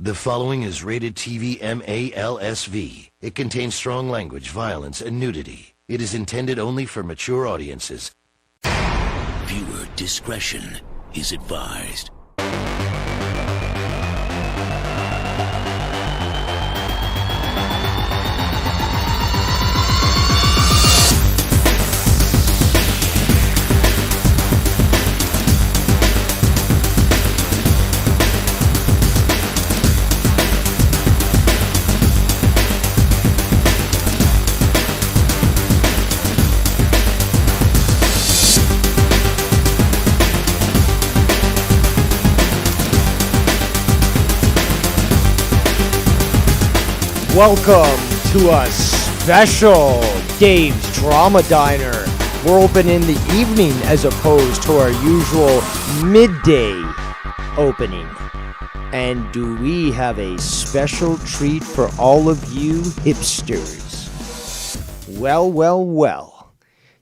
The following is rated TV MALSV. It contains strong language, violence, and nudity. It is intended only for mature audiences. Viewer discretion is advised. Welcome to a special Dave's Drama Diner. We're open in the evening as opposed to our usual midday opening. And do we have a special treat for all of you hipsters? Well.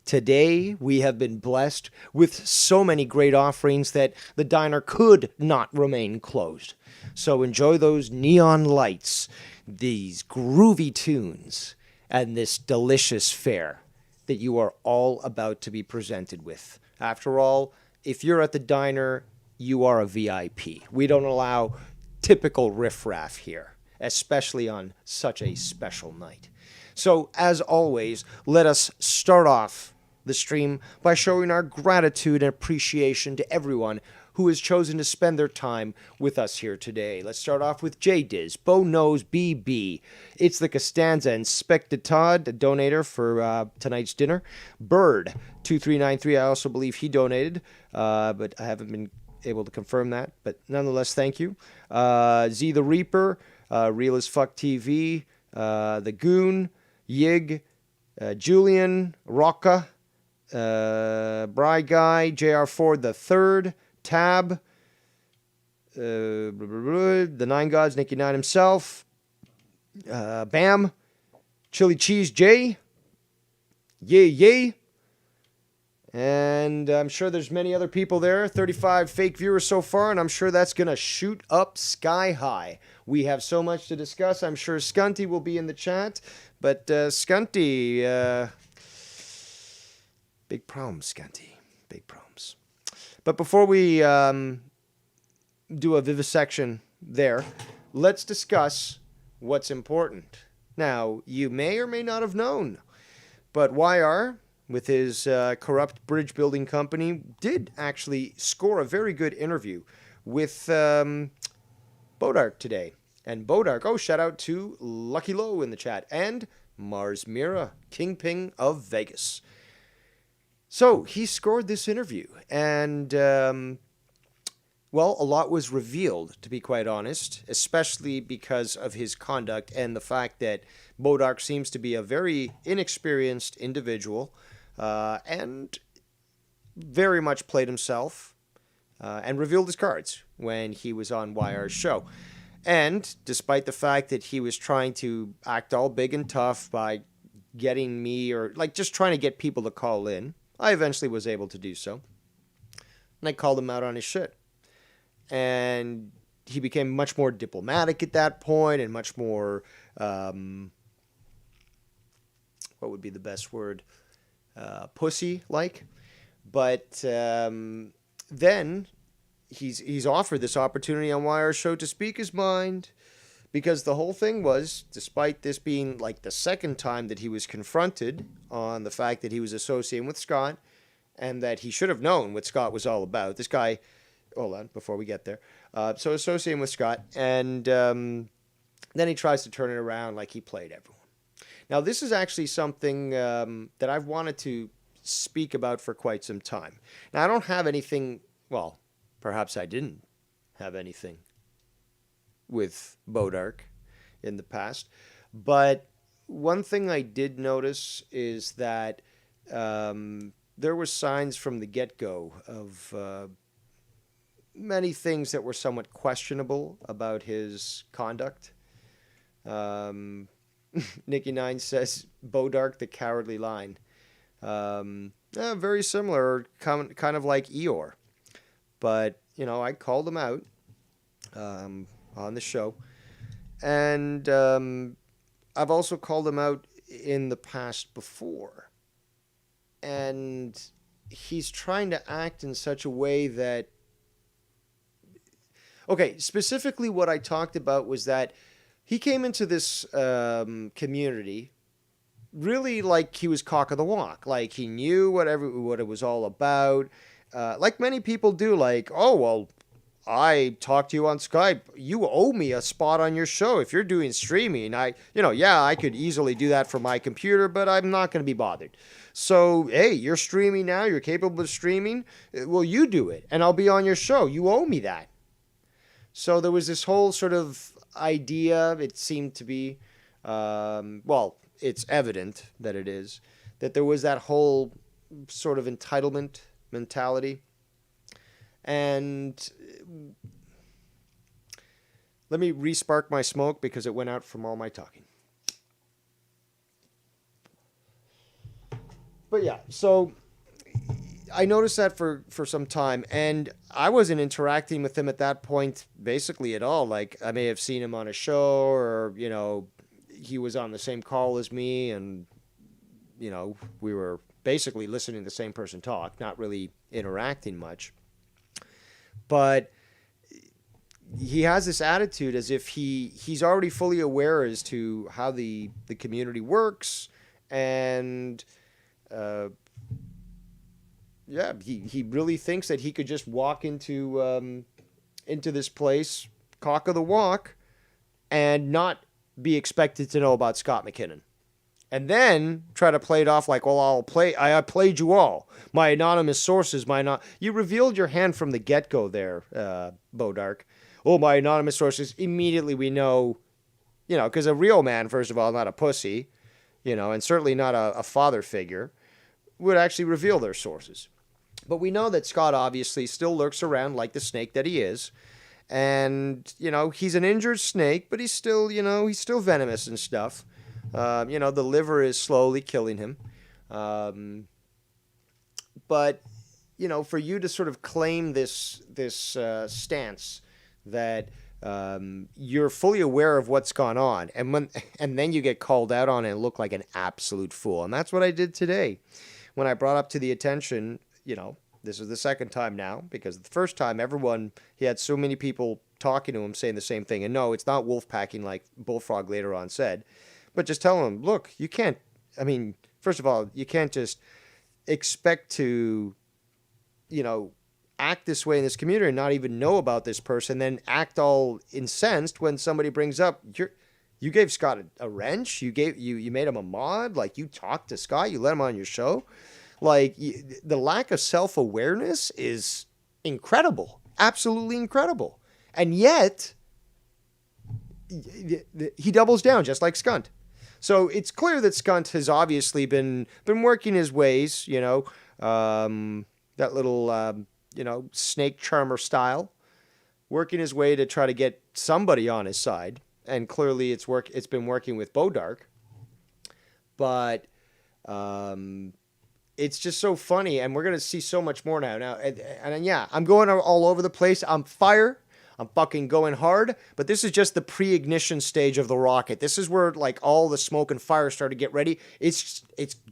Today we have been blessed with so many great offerings that the diner could not remain closed. So enjoy those neon lights, these groovy tunes, and this delicious fare that you are all about to be presented with. After all, if you're at the diner, you are a VIP. We don't allow typical riffraff here, especially on such a special night. So, as always, let us start off the stream by showing our gratitude and appreciation to everyone who has chosen to spend their time with us here today. Let's start off with J-Diz, Bo Knows BB, It's the Costanza, and Spectatod, a donator for tonight's dinner. Bird, 2393, I also believe he donated, but I haven't been able to confirm that. But nonetheless, thank you. Z the Reaper, Real as Fuck TV, The Goon, Yig, Julian, Rocca, Bry Guy, JR Ford the Third, Tab, the Nine Gods, Nicky Nine himself, Bam, Chili Cheese J, Yay, and I'm sure there's many other people there, 35 fake viewers so far, and I'm sure that's going to shoot up sky high. We have so much to discuss. I'm sure Scunty will be in the chat, but Scunty, big problems, Scunty, big problems. But before we do a vivisection there, let's discuss what's important. Now, you may or may not have known, but YR, with his corrupt bridge building company, did actually score a very good interview with Bodark today. And Bodark, shout out to Lucky Low in the chat, and Mars Mira, Kingpin of Vegas. So, he scored this interview, and, a lot was revealed, to be quite honest, especially because of his conduct and the fact that Bodark seems to be a very inexperienced individual, and very much played himself, and revealed his cards when he was on YR's show. And, despite the fact that he was trying to act all big and tough by getting me, or, just trying to get people to call in, I eventually was able to do so. And I called him out on his shit. And he became much more diplomatic at that point and much more, what would be the best word? Pussy-like. But then he's offered this opportunity on YR's show to speak his mind. Because the whole thing was, despite this being the second time that he was confronted on the fact that he was associating with Scott and that he should have known what Scott was all about. This guy, hold on, before we get there. So associating with Scott, and then he tries to turn it around like he played everyone. Now, this is actually something that I've wanted to speak about for quite some time. Now, I don't have anything, perhaps I didn't have anything with Bodark in the past, but one thing I did notice is that there were signs from the get-go of many things that were somewhat questionable about his conduct. Nicky Nine says, Bodark, the Cowardly Lion. Very similar, kind of like Eeyore. But, I called him out on the show. And I've also called him out in the past before. And he's trying to act in such a way that... Okay, specifically what I talked about was that he came into this community really like he was cock of the walk. Like he knew what it was all about. Like many people do, like, oh, well, I talked to you on Skype. You owe me a spot on your show. If you're doing streaming, I could easily do that from my computer, but I'm not going to be bothered. So, hey, you're streaming now. You're capable of streaming. Well, you do it, and I'll be on your show. You owe me that. So there was this whole sort of idea, it seemed to be, well, it's evident that it is, that there was that whole sort of entitlement mentality. And let me re-spark my smoke because it went out from all my talking. But yeah, so I noticed that for some time, and I wasn't interacting with him at that point basically at all. Like, I may have seen him on a show, or, he was on the same call as me, and, we were basically listening to the same person talk, not really interacting much. But he has this attitude as if he's already fully aware as to how the community works, and he really thinks that he could just walk into this place, cock of the walk, and not be expected to know about Scott McKinnon. And then try to play it off like, well, I played you all. My anonymous sources, you revealed your hand from the get-go there, Bodark. Oh, my anonymous sources. Immediately we know, because a real man, first of all, not a pussy, and certainly not a father figure, would actually reveal their sources. But we know that Scott obviously still lurks around like the snake that he is. And, he's an injured snake, but he's still venomous and stuff. The liver is slowly killing him. But, for you to sort of claim this stance that you're fully aware of what's gone on, and then you get called out on it and look like an absolute fool. And that's what I did today when I brought up to the attention, this is the second time now, because the first time he had so many people talking to him saying the same thing. And no, it's not wolf packing like Bullfrog later on said. But just tell them, look, you can't, first of all, you can't just expect to, act this way in this community and not even know about this person, then act all incensed when somebody brings up, you gave Scott a wrench, you made him a mod, like you talked to Scott, you let him on your show. Like, the lack of self-awareness is incredible, absolutely incredible. And yet, he doubles down just like Scunty. So it's clear that Scunty has obviously been working his ways, that little, snake charmer style, working his way to try to get somebody on his side. And clearly it's been working with Bodark. But it's just so funny, and we're going to see so much more now. And yeah, I'm going all over the place. I'm fire. I'm fucking going hard, but this is just the pre-ignition stage of the rocket. This is where like all the smoke and fire start to get ready. It's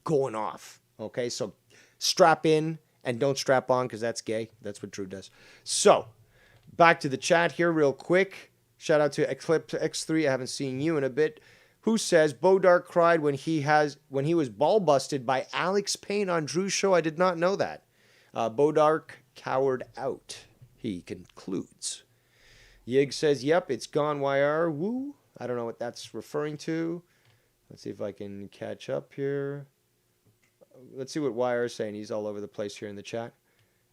going off. Okay, so strap in and don't strap on because that's gay. That's what Drew does. So back to the chat here real quick. Shout out to Eclipse X3. I haven't seen you in a bit. Who says Bodark cried when he was ball busted by Alex Payne on Drew's show? I did not know that. Bodark cowered out. He concludes. Yig says, yep, it's gone YR. Woo. I don't know what that's referring to. Let's see if I can catch up here. Let's see what YR is saying. He's all over the place here in the chat.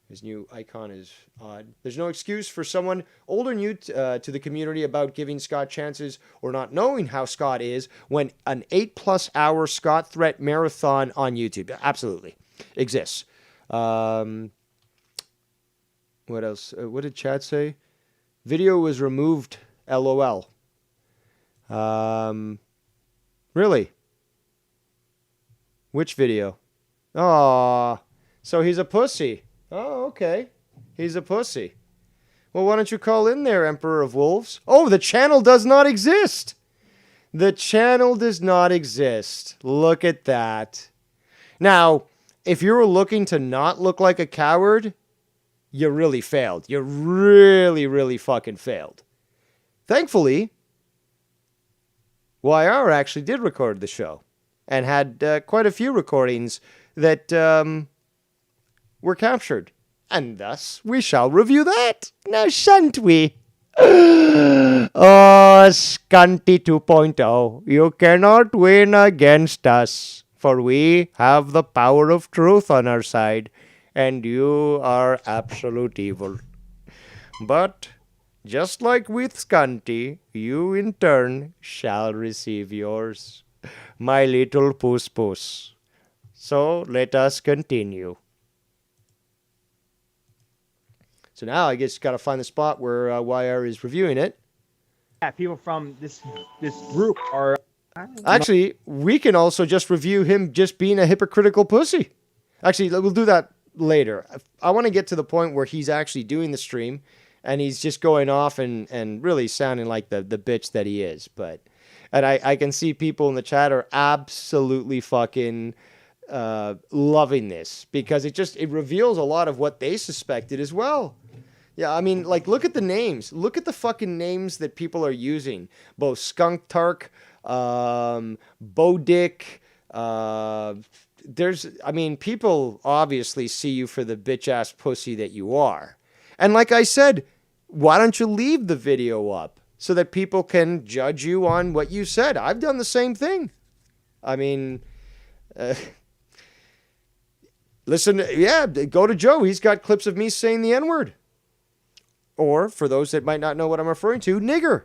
His new icon is odd. There's no excuse for someone old or new to the community about giving Scott chances or not knowing how Scott is when an 8+ hour Scott threat marathon on YouTube absolutely exists. What else? What did chat say? Video was removed, LOL. Really? Which video? Oh, so he's a pussy. Oh, okay. He's a pussy. Well, why don't you call in there, Emperor of Wolves? Oh, the channel does not exist. The channel does not exist. Look at that. Now, if you were looking to not look like a coward, you really failed. You really, really fucking failed. Thankfully, YR actually did record the show and had quite a few recordings that were captured. And thus, we shall review that. Now, shan't we? Oh, Scunty 2.0, you cannot win against us, for we have the power of truth on our side, and you are absolute evil. But, just like with Scunty, you in turn shall receive yours, my little puss. So, let us continue. So now I guess you got to find the spot where YR is reviewing it. Yeah, people from this group are... Actually, we can also just review him just being a hypocritical pussy. Actually, we'll do that later. I want to get to the point where he's actually doing the stream and he's just going off and really sounding like the bitch that he is. And I can see people in the chat are absolutely fucking loving this because it reveals a lot of what they suspected as well. Yeah, I mean, like, look at the names. Look at the fucking names that people are using. Both Skunktark, Bodick. People obviously see you for the bitch-ass pussy that you are. And like I said, why don't you leave the video up so that people can judge you on what you said? I've done the same thing. I mean... Listen, yeah, go to Joe. He's got clips of me saying the N-word. Or, for those that might not know what I'm referring to, nigger.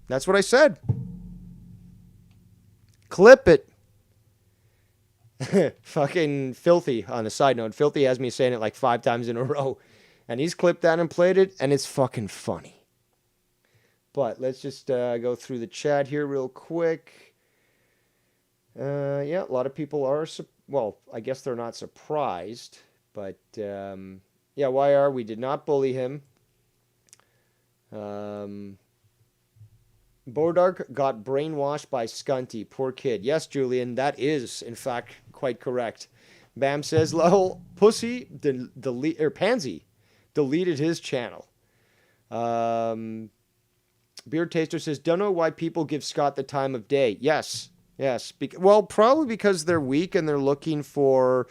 That's what I said. Clip it. Fucking Filthy, on a side note. Filthy has me saying it like 5 times in a row. And he's clipped that and played it, and it's fucking funny. But let's just go through the chat here real quick. Yeah, a lot of people are... Well, I guess they're not surprised, but yeah, YR, we did not bully him. Bodark got brainwashed by Scunty. Poor kid. Yes, Julian, that is, in fact, quite correct. Bam says, lol, pussy, pansy, deleted his channel. Beer Taster says, don't know why people give Scott the time of day. Yes. Well, probably because they're weak and they're looking for,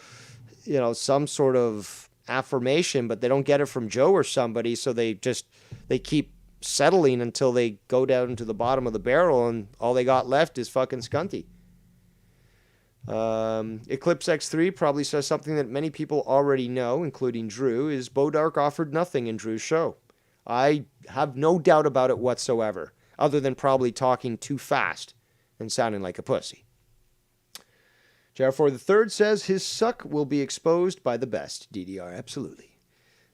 some sort of affirmation, but they don't get it from Joe or somebody, so they keep settling until they go down to the bottom of the barrel, and all they got left is fucking Scunty. Eclipse X3 probably says something that many people already know, including Drew, is Bodark offered nothing in Drew's show. I have no doubt about it whatsoever, other than probably talking too fast and sounding like a pussy. JR4 the Third says his suck will be exposed by the best. DDR, absolutely.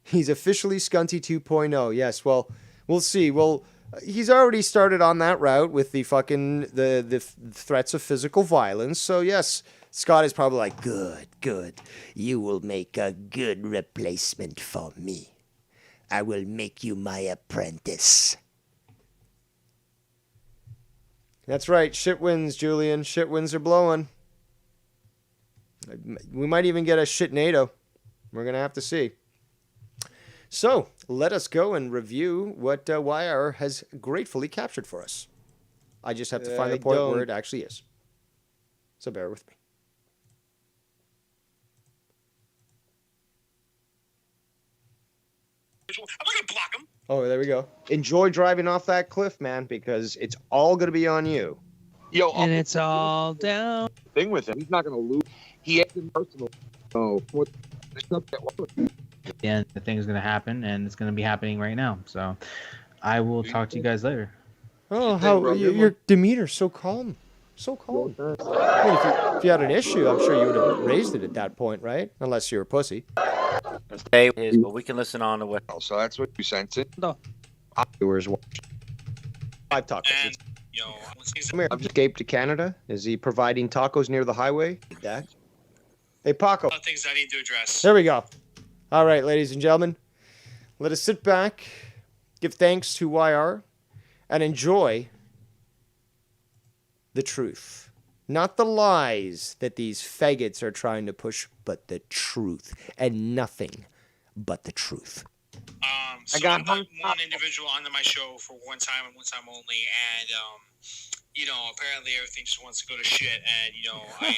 He's officially Scunty 2.0. Yes, well, we'll see. Well, he's already started on that route with the fucking the threats of physical violence. So yes, Scott is probably like, good. You will make a good replacement for me. I will make you my apprentice. That's right. Shit wins, Julian. Shit wins are blowing. We might even get a shit NATO. We're going to have to see. So, let us go and review what YR has gratefully captured for us. I just have to find the point where it actually is. So, bear with me. I'm not going to block him. Oh, there we go. Enjoy driving off that cliff, man, because it's all going to be on you. Yo, And it's all down. Thing with him. He's not going to lose. He has him personal. Oh, what? And the thing is going to happen, and it's going to be happening right now. So I will talk to you guys later. Oh, how your demeanor's so calm. So calm. I mean, if you had an issue, I'm sure you would have raised it at that point, right? Unless you're a pussy. Stay his, but we can listen on to what. So that's what you sense it. No. Viewers watch. 5 tacos. Come here. I've escaped to Canada. Is he providing tacos near the highway? That. Hey, Paco. Things I need to address. There we go. All right, ladies and gentlemen, let us sit back, give thanks to YR, and enjoy the truth. Not the lies that these faggots are trying to push, but the truth. And nothing but the truth. So I got one individual onto my show for one time and one time only, and apparently everything just wants to go to shit, and I get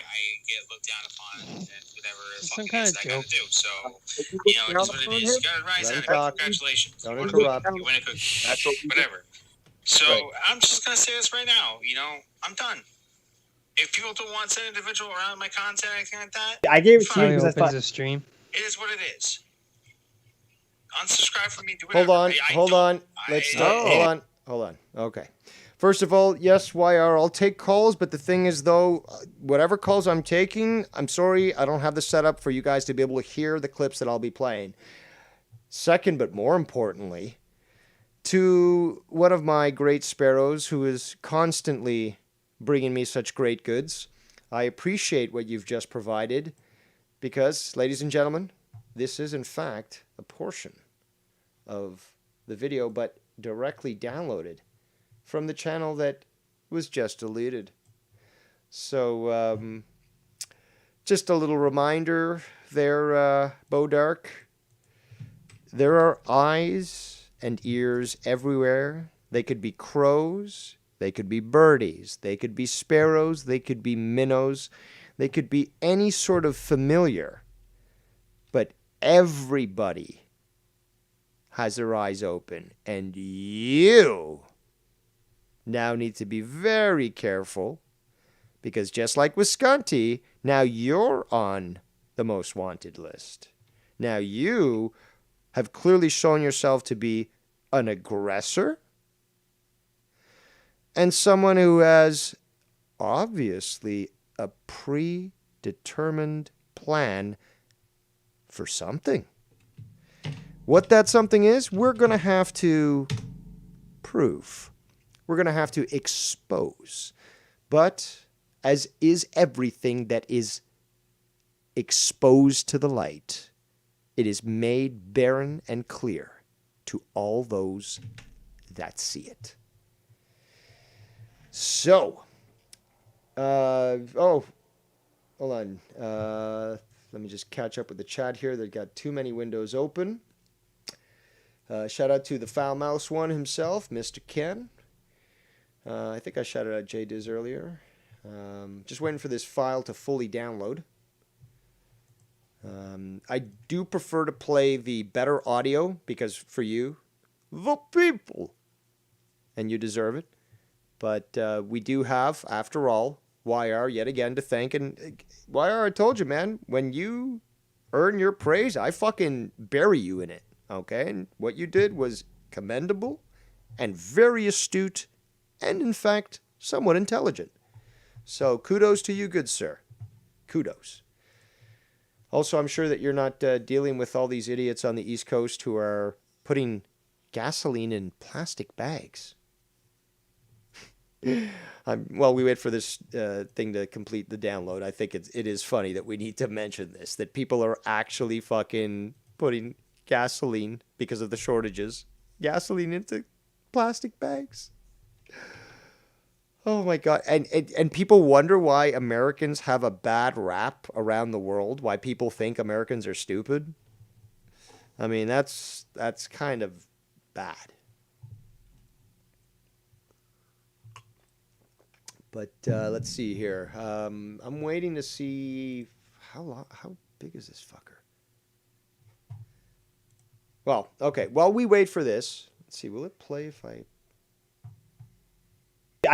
looked down upon and whatever Some fucking kind is of I gotta joke. do. So it is what it is. You gotta rise Let out him of it. talk. Congratulations. Don't You win a interrupt. cookie. You win a cookie. That's what we do. Whatever. So Right. I'm just gonna say this right now. I'm done. If people don't want to send an individual around my content or anything like that, I gave it to you Probably because I opens thought the stream. it is what it is. Unsubscribe from me. Do Hold whatever. on. Hold on. Let's start. Hold on. Okay. First of all, yes, YR, I'll take calls, but the thing is, though, whatever calls I'm taking, I'm sorry, I don't have the setup for you guys to be able to hear the clips that I'll be playing. Second, but more importantly, to one of my great sparrows who is constantly bringing me such great goods, I appreciate what you've just provided because, ladies and gentlemen, this is, in fact, a portion of the video, but directly downloaded from the channel that was just deleted. So, just a little reminder there, Bodark. There are eyes and ears everywhere. They could be crows. They could be birdies. They could be sparrows. They could be minnows. They could be any sort of familiar. But everybody has their eyes open. And you now need to be very careful because just like with Scunty, now you're on the most wanted list. Now you have clearly shown yourself to be an aggressor and someone who has obviously a predetermined plan for something. What that something is, we're going to have to prove. We're going to have to expose. But as is everything that is exposed to the light, it is made barren and clear to all those that see it. So, hold on. Let me just catch up with the chat here. They've got too many windows open. Shout out to the foul mouse one himself, Mr. Ken. I think I shouted out J Diz earlier. Just waiting for this file to fully download. I do prefer to play the better audio because for you, the people, and you deserve it. But we do have, after all, YR yet again to thank. And YR, I told you, man, when you earn your praise, I fucking bury you in it. Okay? And what you did was commendable and very astute and, in fact, somewhat intelligent. So kudos to you, good sir. Kudos. Also, I'm sure that you're not dealing with all these idiots on the East Coast who are putting gasoline in plastic bags. While we wait for this thing to complete the download, I think it is funny that we need to mention this, that people are actually fucking putting gasoline, because of the shortages, gasoline into plastic bags. Oh my God. And people wonder why Americans have a bad rap around the world, why people think Americans are stupid. I mean, that's kind of bad. But let's see here. I'm waiting to see how big is this fucker? Well, okay. While we wait for this, let's see. Will it play if I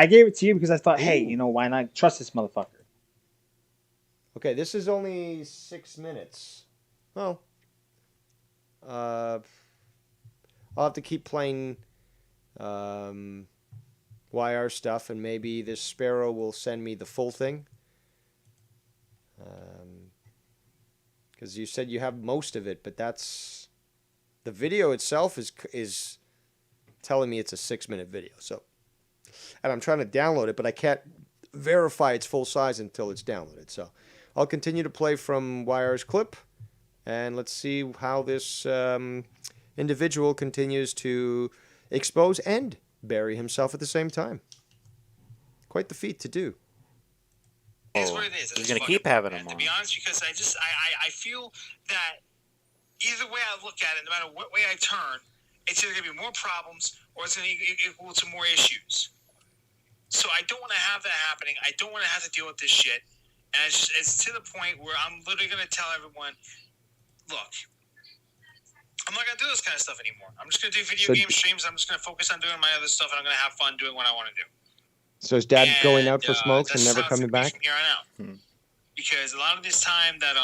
gave it to you because I thought, hey, why not trust this motherfucker? Okay, this is only 6 minutes. Well, I'll have to keep playing YR stuff, and maybe this Sparrow will send me the full thing. Because you said you have most of it, but that's... The video itself is telling me it's a 6-minute video, so... And I'm trying to download it, but I can't verify its full size until it's downloaded. So I'll continue to play from YR's clip, and let's see how this individual continues to expose and bury himself at the same time. Quite the feat to do. It is what it is. He's gonna keep having them to on. be honest, because I feel that either way I look at it, no matter what way I turn, it's either gonna be more problems or it's gonna equal to more issues. So I don't want to have that happening. I don't want to have to deal with this shit. And it's to the point where I'm literally gonna tell everyone, look, I'm not gonna do this kind of stuff anymore. I'm just gonna do video game streams. I'm just gonna focus on doing my other stuff, and I'm gonna have fun doing what I want to do. So is Dad going out for smokes and never coming back? From here on out. Because a lot of this time that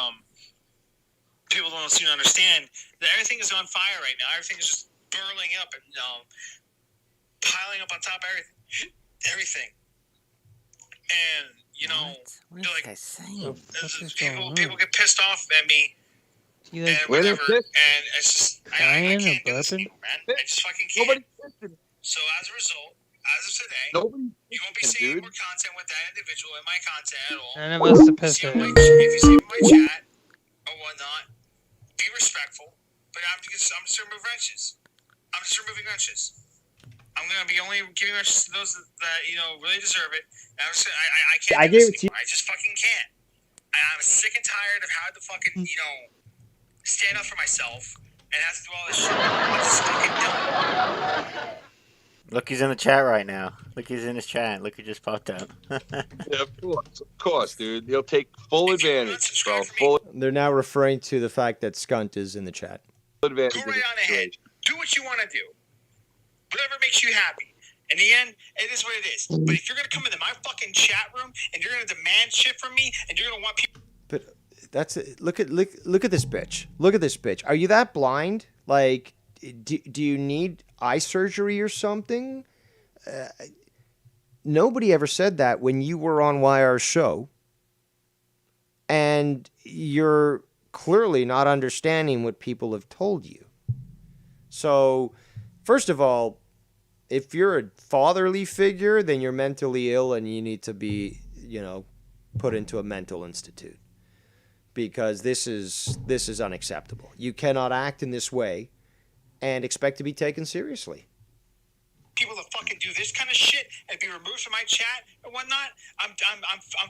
people don't seem to understand that everything is on fire right now. Everything is just burling up and piling up on top of everything. And you know, what is that saying? People get pissed off at me. And whatever, and it's just I can't do this anymore, man. I just fucking can't. So as a result, as of today, you won't be seeing more content with that individual in my content at all. None of us to piss If you see my chat or whatnot, be respectful. But I'm just removing wrenches. I'm just removing wrenches. I'm gonna be only giving wrenches to those that really deserve it. And I can't. I gave it to you. I just fucking can't. I'm sick and tired of having to fucking stand up for myself and have to do all this shit. I'm just fucking done. Look, he's in the chat right now. Look, he's in his chat. Look, he just popped up. Yeah, of course, dude. He'll take full advantage, bro. They're now referring to the fact that Scunt is in the chat. Go right on ahead. Do what you want to do. Whatever makes you happy. In the end, it is what it is. But if you're going to come into my fucking chat room and you're going to demand shit from me and you're going to want people... But that's it. Look at this bitch. Look at this bitch. Are you that blind? Like, do you need eye surgery or something? Nobody ever said that when you were on YR's show. And you're clearly not understanding what people have told you. So, first of all, if you're a fatherly figure, then you're mentally ill and you need to be, put into a mental institute. Because this is unacceptable. You cannot act in this way and expect to be taken seriously. People that fucking do this kind of shit and be removed from my chat and whatnot, I'm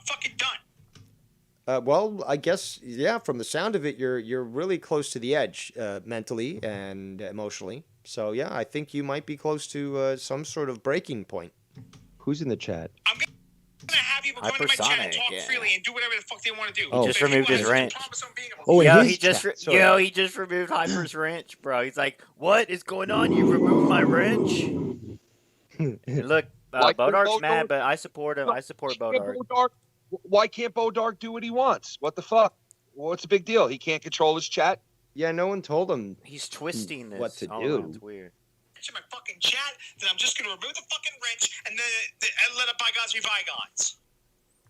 fucking done. Well, I guess, yeah, from the sound of it, you're really close to the edge mentally and emotionally. So, yeah, I think you might be close to some sort of breaking point. Who's in the chat? I'm going to have people come into my chat and talk freely and do whatever the fuck they want to do. He just removed his wrench. He just removed Hyper's wrench, bro. He's like, what is going on? You removed my wrench? Look, Bodark's mad, but I support him. I support Bodark. Why can't Bodark do what he wants? What the fuck? What's the big deal? He can't control his chat? Yeah, no one told him. He's twisting this. What to do. That's weird. In my fucking chat, then I'm just going to remove the fucking wrench and then let the bygones be bygones.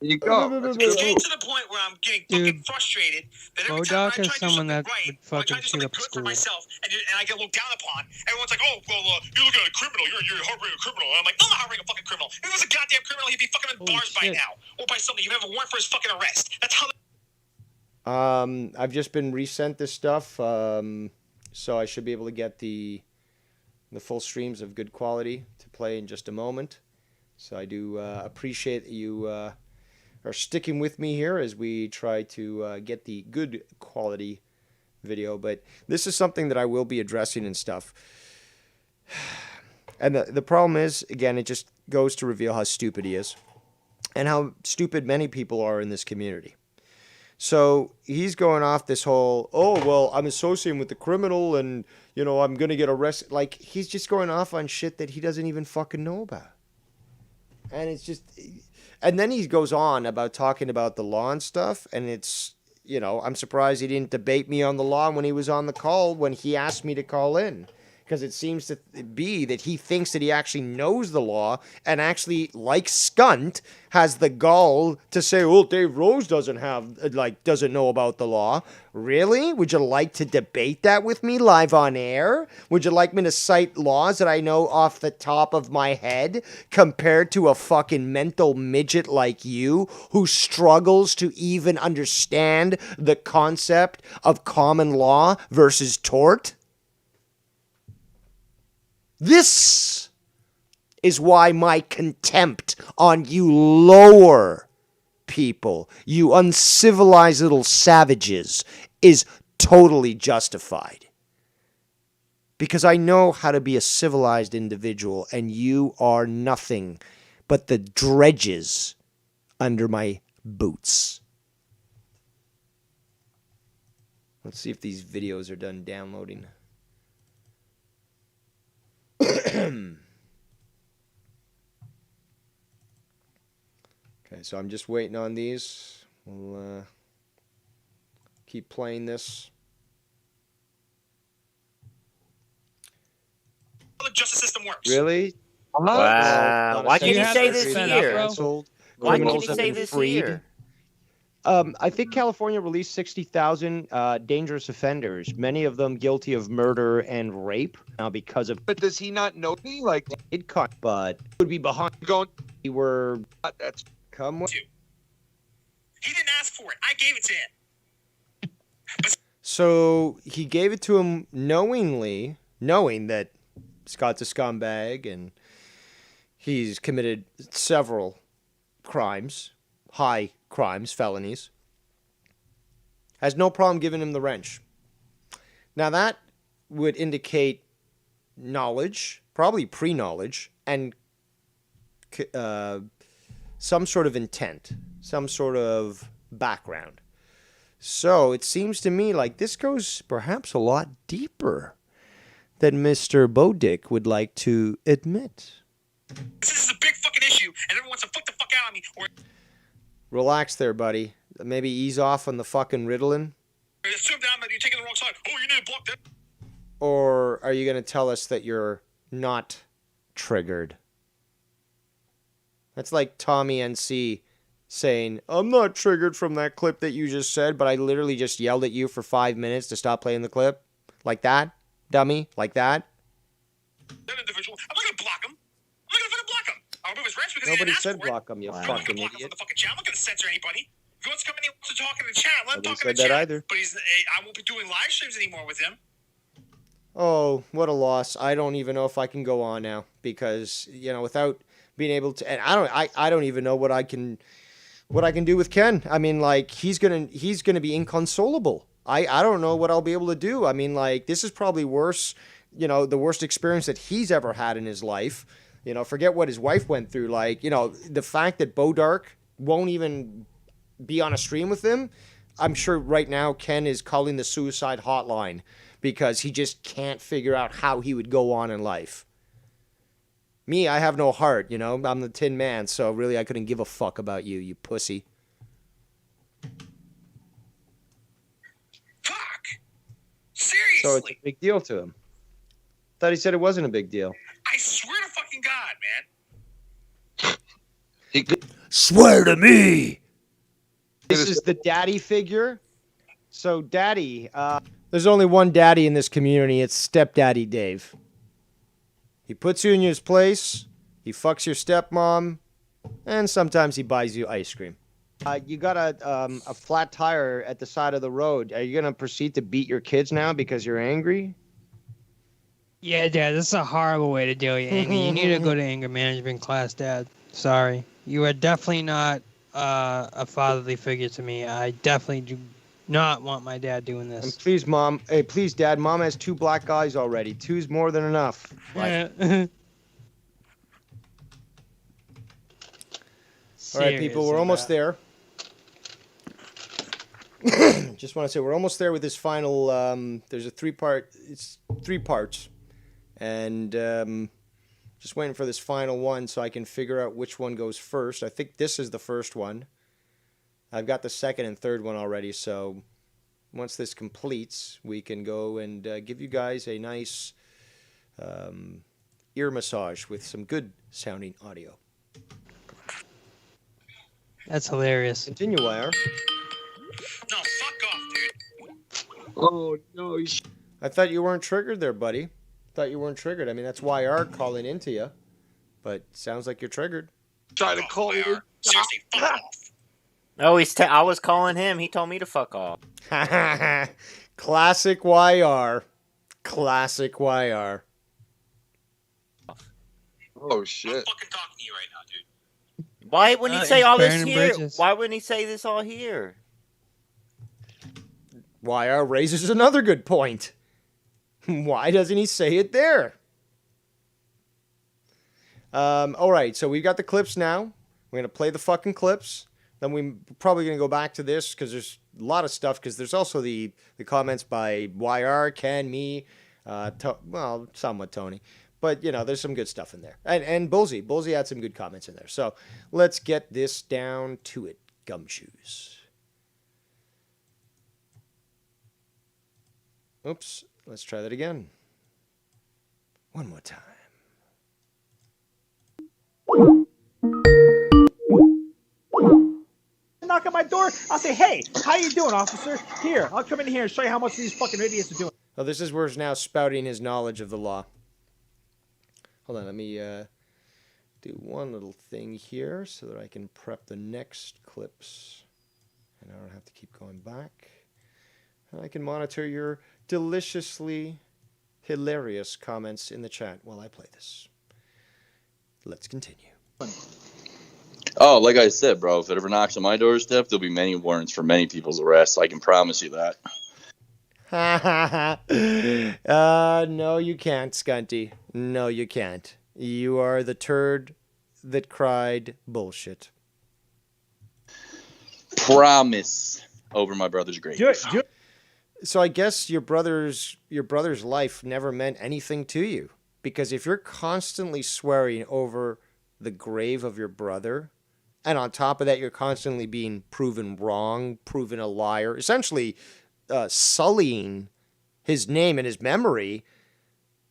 There you go. It's getting to the point where I'm getting fucking frustrated that every time I try to do something right, or I try to do something good for myself, and I get looked down upon, everyone's like, oh, well, you're looking at a criminal. You're a hard-bringing criminal. And I'm like, I'm not hard-bringing a fucking criminal. If he was a goddamn criminal, he'd be fucking in bars by now. Or by something. He'd have a warrant for his fucking arrest. That's how... I've just been resent this stuff, so I should be able to get the full streams of good quality to play in just a moment. So I do appreciate that you are sticking with me here as we try to get the good quality video. But this is something that I will be addressing and stuff. And the problem is, again, it just goes to reveal how stupid he is and how stupid many people are in this community. So he's going off this whole, oh, well, I'm associating with the criminal and, I'm going to get arrested. Like, he's just going off on shit that he doesn't even fucking know about. And it's just, and then he goes on about talking about the law and stuff. And it's, I'm surprised he didn't debate me on the law when he was on the call, when he asked me to call in. Because it seems to be that he thinks that he actually knows the law and actually, like Scunty, has the gall to say, well, Dave Rose doesn't know about the law. Really? Would you like to debate that with me live on air? Would you like me to cite laws that I know off the top of my head compared to a fucking mental midget like you who struggles to even understand the concept of common law versus tort? This is why my contempt on you lower people, you uncivilized little savages, is totally justified. Because I know how to be a civilized individual, and you are nothing but the dredges under my boots. Let's see if these videos are done downloading. Okay, so I'm just waiting on these. We'll keep playing this. The justice system works. Really? Wow. Why can't you say this year? Why can't you say this year? I think California released 60,000 dangerous offenders, many of them guilty of murder and rape. Now, because of But does he not know me? Like, it cut, but would be behind. going, We were that's come with. He didn't ask for it. I gave it to him. So he gave it to him knowingly, knowing that Scott's a scumbag and he's committed several crimes, high crimes, felonies. Has no problem giving him the wrench. Now that would indicate knowledge, probably pre-knowledge, and some sort of intent, some sort of background. So it seems to me like this goes perhaps a lot deeper than Mr. Bodick would like to admit. This is a big fucking issue, and everyone wants to fuck the fuck out of me. Or Relax there, buddy. Maybe ease off on the fucking Ritalin. assume that you're taking the wrong side. Oh, you need to block that. Or are you going to tell us that you're not triggered? That's like Tommy NC saying, I'm not triggered from that clip that you just said, but I literally just yelled at you for 5 minutes to stop playing the clip. Like that? Dummy? Like that? That individual. I'm not gonna block him. I'm not gonna fucking block him. I'll remove his ranch because Nobody he didn't ask said for block it. him, you I'm not fucking gonna block him idiot. from the fucking chat. I'm not gonna censor anybody. If he wants to come in, he wants to talk in the chat. Let him Nobody talk in the said that chat. either. But I won't be doing live streams anymore with him. Oh, what a loss. I don't even know if I can go on now because, you know, without being able to, and I don't even know what I can do with Ken. I mean, like, he's going to be inconsolable. I don't know what I'll be able to do. I mean, like, this is probably worse, you know, the worst experience that he's ever had in his life. You know, forget what his wife went through. Like, you know, the fact that Bodark won't even be on a stream with him, I'm sure right now Ken is calling the suicide hotline because he just can't figure out how he would go on in life. Me, I have no heart, you know. I'm the Tin Man, so really I couldn't give a fuck about you, you pussy. Fuck. Seriously. So it's a big deal to him. Thought he said it wasn't a big deal. I swear to fucking God, man. he could. Swear to me. This is the daddy figure. So daddy, there's only one daddy in this community. It's Stepdaddy Dave. He puts you in your place. He fucks your stepmom, and sometimes he buys you ice cream. You got a flat tire at the side of the road. Are you gonna proceed to beat your kids now because you're angry? Yeah, Dad, this is a horrible way to deal with anger. You need to go to anger management class, Dad. Sorry. You are definitely not a fatherly figure to me. I definitely do not want my dad doing And this. please, Mom. Hey, please, Dad. Mom has 2 black eyes already. 2's more than enough. All right, people, we're almost there. Just want to say we're almost there with this final. There's a 3-part. It's 3 parts, and just waiting for this final one so I can figure out which one goes first. I think this is the first one. I've got the second and third one already. So once this completes, we can go and give you guys a nice ear massage with some good sounding audio. That's hilarious. Continue, Wire. No, fuck off, dude. Oh no! I thought you weren't triggered there, buddy. Thought you weren't triggered. I mean, that's YR calling into you, but sounds like you're triggered. Try to call you. Seriously, fuck off. No, I was calling him. He told me to fuck off. Classic YR. Classic YR. Oh shit! I'm fucking talking to you right now, dude. Why wouldn't he say all this burning here? bridges. Why wouldn't he say this all here? YR raises another good point. Why doesn't he say it there? All right, so we've got the clips now. We're going to play the fucking clips. Then we're probably going to go back to this because there's a lot of stuff. Because there's also the comments by YR, Ken, me, well, somewhat Tony. But, you know, there's some good stuff in there. And Bullseye. Bullseye had some good comments in there. So let's get this down to it, gumshoes. Oops. Let's try that again. One more time. Knock on my door. I'll say, "Hey, how you doing, officer? Here, I'll come in here and show you how much these fucking idiots are doing." Oh, this is where he's now spouting his knowledge of the law. Hold on, let me do one little thing here so that I can prep the next clips. And I don't have to keep going back. And I can monitor your deliciously hilarious comments in the chat while I play this. Let's continue. Oh, like I said, bro, if it ever knocks on my doorstep, there'll be many warrants for many people's arrests. I can promise you that. No, you can't, Scunty. No, you can't. You are the turd that cried bullshit. Promise over my brother's grave. Do it. So I guess your brother's life never meant anything to you. Because if you're constantly swearing over the grave of your brother, and on top of that, you're constantly being proven wrong, proven a liar, essentially sullying his name and his memory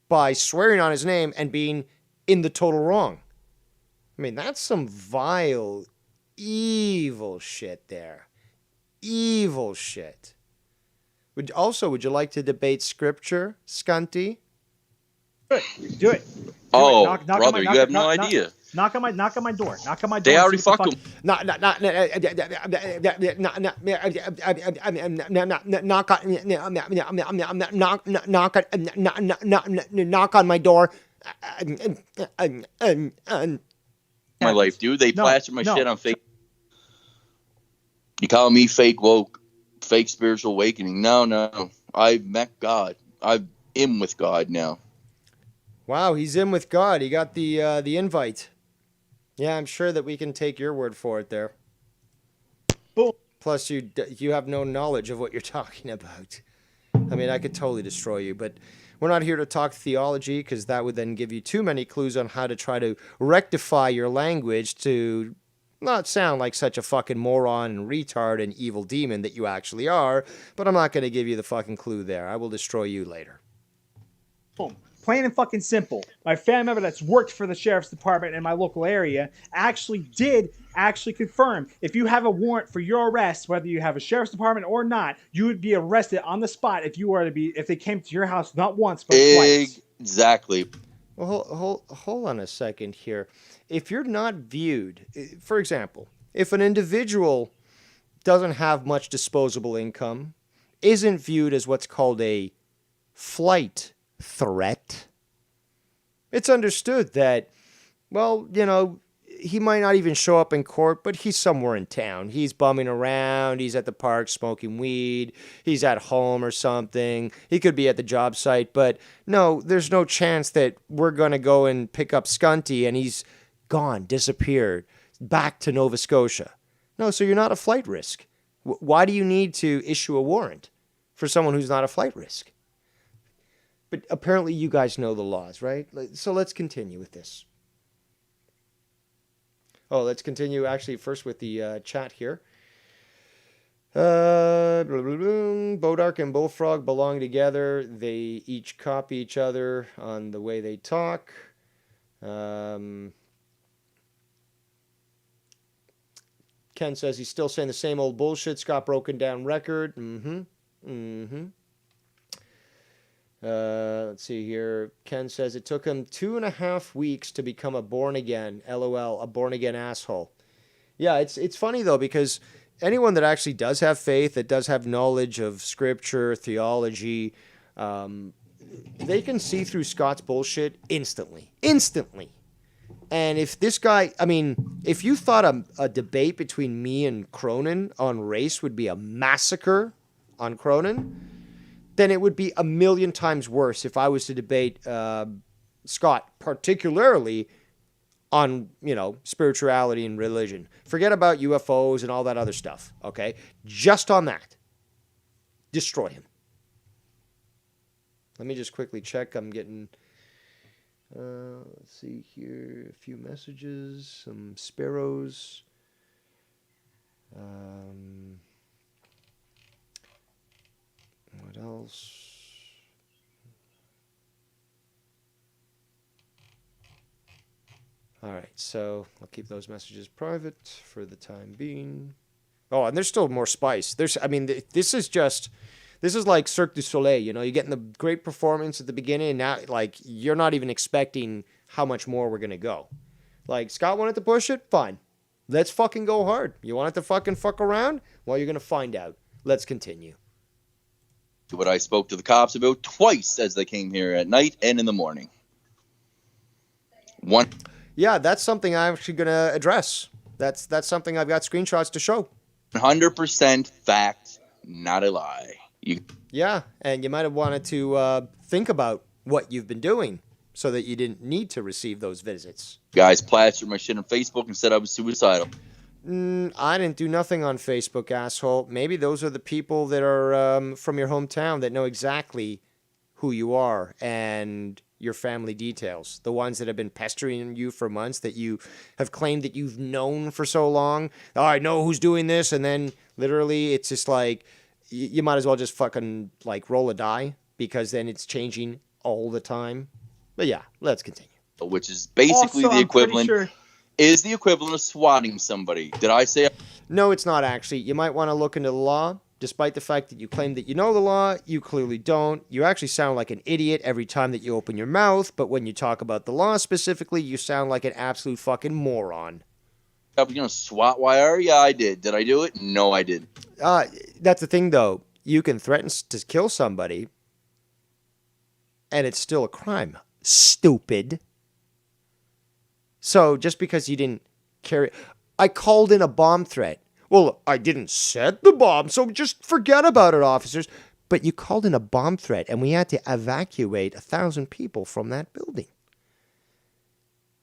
by swearing on his name and being in the total wrong. I mean, that's some vile, evil shit there. Evil shit. Would you like to debate scripture, Scunty? Do it. Oh, Knock brother, you have no idea. Knock on my door. Knock on my door. They already fucked him. Knock on my door. My life, dude. They plastered my shit on fake. You call me fake woke, fake spiritual awakening. No. I've met God. I'm in with God now. Wow, he's in with God. He got the invite. Yeah, I'm sure that we can take your word for it there. Boom. Plus, you have no knowledge of what you're talking about. I mean, I could totally destroy you, but we're not here to talk theology because that would then give you too many clues on how to try to rectify your language to not sound like such a fucking moron and retard and evil demon that you actually are, but I'm not going to give you the fucking clue there. I will destroy you later. Boom. Plain and fucking simple. My family member that's worked for the sheriff's department in my local area actually confirm if you have a warrant for your arrest, whether you have a sheriff's department or not, you would be arrested on the spot if they came to your house not once but twice. Exactly. Well, hold on a second here. If you're not viewed, for example, if an individual doesn't have much disposable income, isn't viewed as what's called a flight threat, it's understood that, well, you know, he might not even show up in court, but he's somewhere in town. He's bumming around. He's at the park smoking weed. He's at home or something. He could be at the job site, but no, there's no chance that we're going to go and pick up Scunty and he's gone, disappeared, back to Nova Scotia. No, so you're not a flight risk. Why do you need to issue a warrant for someone who's not a flight risk? But apparently you guys know the laws, right? So let's continue with this. Oh, let's continue actually first with the chat here. Bodark and Bullfrog belong together. They each copy each other on the way they talk. Ken says he's still saying the same old bullshit. Scott broken down record. Let's see here. Ken says it took him 2.5 weeks to become a born again. LOL, a born again asshole. Yeah, it's funny though, because anyone that actually does have faith, that does have knowledge of scripture, theology, they can see through Scott's bullshit instantly. And if this guy, I mean, if you thought a debate between me and Cronin on race would be a massacre on Cronin, then it would be a million times worse if I was to debate Scott, particularly on, spirituality and religion. Forget about UFOs and all that other stuff, okay? Just on that. Destroy him. Let me just quickly check. I'm getting, let's see here, a few messages, some sparrows. What else? All right, so I'll keep those messages private for the time being. Oh, and there's still more spice. This is like Cirque du Soleil, you're getting the great performance at the beginning, and now, you're not even expecting how much more we're going to go. Scott wanted to push it? Fine. Let's fucking go hard. You want it to fucking fuck around? Well, you're going to find out. Let's continue. What I spoke to the cops about twice as they came here at night and in the morning. Yeah, that's something I'm actually going to address. That's something I've got screenshots to show. 100% fact, not a lie. Yeah, and you might have wanted to think about what you've been doing so that you didn't need to receive those visits. Guys plastered my shit on Facebook and said I was suicidal. I didn't do nothing on Facebook, asshole. Maybe those are the people that are from your hometown that know exactly who you are and your family details. The ones that have been pestering you for months that you have claimed that you've known for so long. Oh, I know who's doing this. And then literally it's just like, you might as well just fucking roll a die because then it's changing all the time. But yeah, let's continue. Which is basically also, the equivalent. Is the equivalent of swatting somebody. Did I say? No, it's not actually. You might want to look into the law. Despite the fact that you claim that you know the law, you clearly don't. You actually sound like an idiot every time that you open your mouth. But when you talk about the law specifically, you sound like an absolute fucking moron. You're going to swat wire? Yeah, I did. Did I do it? No, I didn't. That's the thing, though. You can threaten to kill somebody, and it's still a crime. Stupid. So just because you didn't carry... I called in a bomb threat. Well, I didn't set the bomb, so just forget about it, officers. But you called in a bomb threat, and we had to evacuate 1,000 people from that building.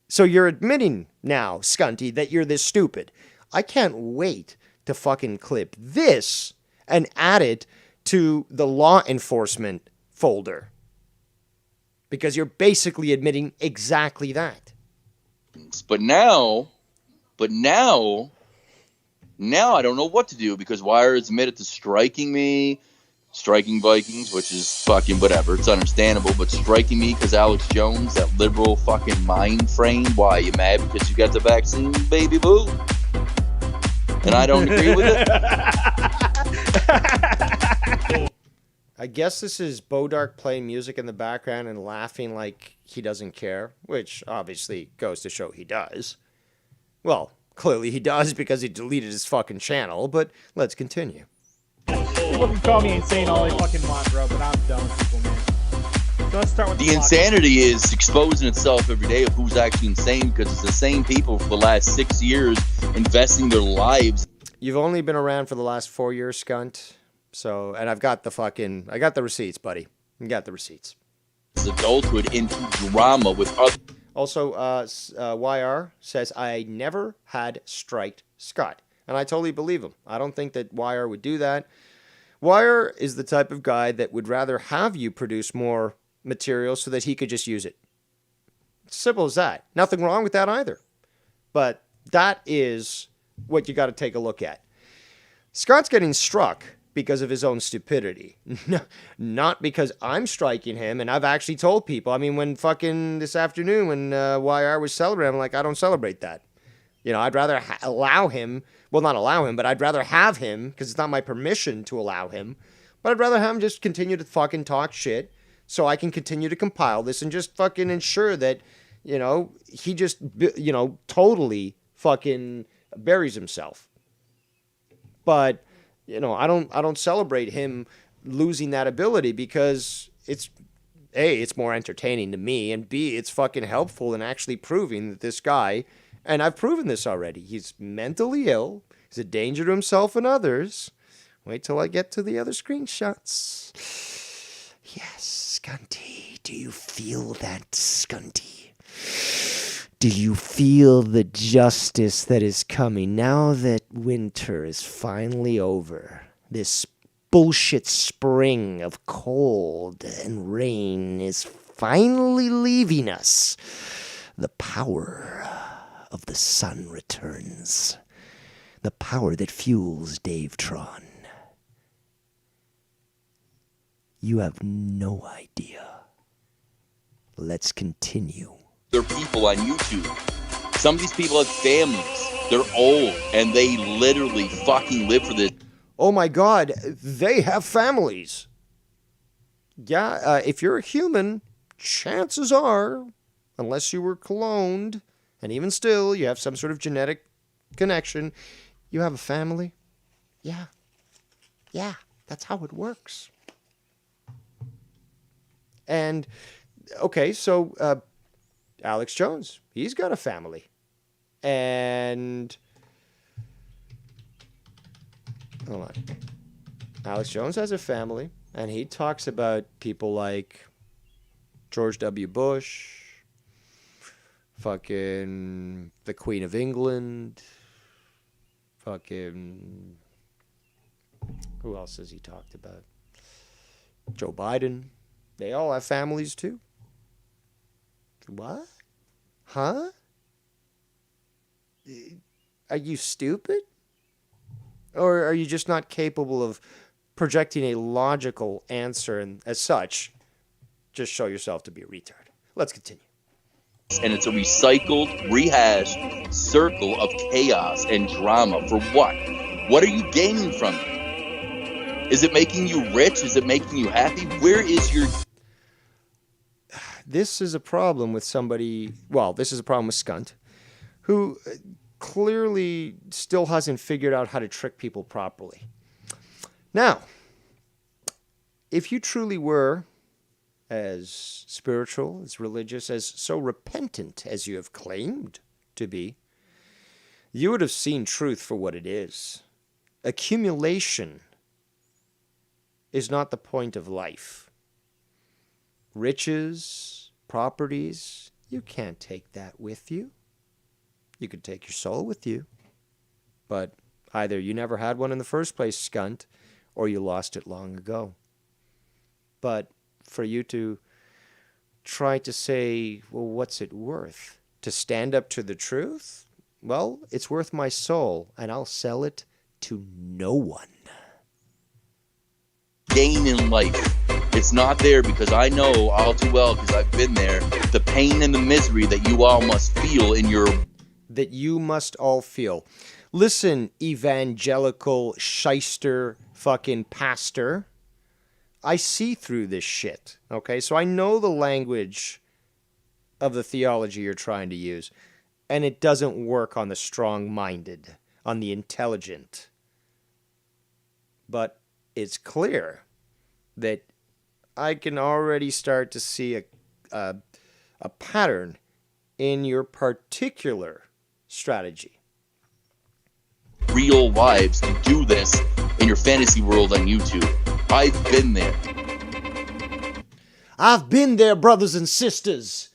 So you're admitting now, Scunty, that you're this stupid. I can't wait to fucking clip this and add it to the law enforcement folder. Because you're basically admitting exactly that. But now I don't know what to do because Wire is admitted to striking me, striking Vikings, which is fucking whatever. It's understandable, but striking me because Alex Jones, that liberal fucking mind frame. Why, you mad because you got the vaccine, baby boo? And I don't agree with it. I guess this is Bodark playing music in the background and laughing like he doesn't care, which obviously goes to show he does. Well, clearly he does because he deleted his fucking channel, but let's continue. People can call me insane all they fucking want, bro, but I'm done with people, man. So let's start with the insanity is exposing itself every day of who's actually insane because it's the same people for the last 6 years investing their lives. You've only been around for the last 4 years, Scunt. So, and I got the receipts, buddy. I got the receipts. It's adulthood into drama with other. Also, YR says, I never had striked Scott. And I totally believe him. I don't think that YR would do that. YR is the type of guy that would rather have you produce more material so that he could just use it. It's simple as that. Nothing wrong with that either. But that is what you got to take a look at. Scott's getting struck because of his own stupidity. Not because I'm striking him, and I've actually told people. I mean, when fucking this afternoon, when YR was celebrating, I'm like, I don't celebrate that. I'd rather allow him, well, not allow him, but I'd rather have him, because it's not my permission to allow him, but I'd rather have him just continue to fucking talk shit so I can continue to compile this and just fucking ensure that, he just, totally fucking buries himself. But I don't celebrate him losing that ability because it's A, it's more entertaining to me, and B, it's fucking helpful in actually proving that this guy, and I've proven this already, he's mentally ill, he's a danger to himself and others. Wait till I get to the other screenshots. Yes, Scunty, do you feel that, Scunty? Do you feel the justice that is coming now that winter is finally over? This bullshit spring of cold and rain is finally leaving us. The power of the sun returns. The power that fuels Davetron. You have no idea. Let's continue. There are people on YouTube. Some of these people have families. They're old, and they literally fucking live for this. Oh my God, they have families. Yeah, if you're a human, chances are, unless you were cloned, and even still, you have some sort of genetic connection, you have a family. Yeah. Yeah, that's how it works. And, okay, so Alex Jones, he's got a family. And, hold on. Alex Jones has a family, and he talks about people like George W. Bush, fucking the Queen of England, fucking, who else has he talked about? Joe Biden. They all have families too. What? Huh? Are you stupid? Or are you just not capable of projecting a logical answer, and as such, just show yourself to be a retard? Let's continue. And it's a recycled, rehashed circle of chaos and drama. For what? What are you gaining from it? Is it making you rich? Is it making you happy? Where is your... This is a problem with somebody, well, this is a problem with Scunt, who clearly still hasn't figured out how to trick people properly. Now, if you truly were as spiritual, as religious, as so repentant as you have claimed to be, you would have seen truth for what it is. Accumulation is not the point of life. Riches, properties, you can't take that with you. You could take your soul with you. But either you never had one in the first place, Scunt, or you lost it long ago. But for you to try to say, well, what's it worth? To stand up to the truth? Well, it's worth my soul, and I'll sell it to no one. Gain in life. It's not there because I know all too well, because I've been there, the pain and the misery that you all must feel in your... That you must all feel. Listen, evangelical shyster fucking pastor. I see through this shit, okay? So I know the language of the theology you're trying to use, and it doesn't work on the strong-minded, on the intelligent. But it's clear that I can already start to see a pattern in your particular strategy. Real lives to do this in your fantasy world on YouTube. I've been there. I've been there, brothers and sisters.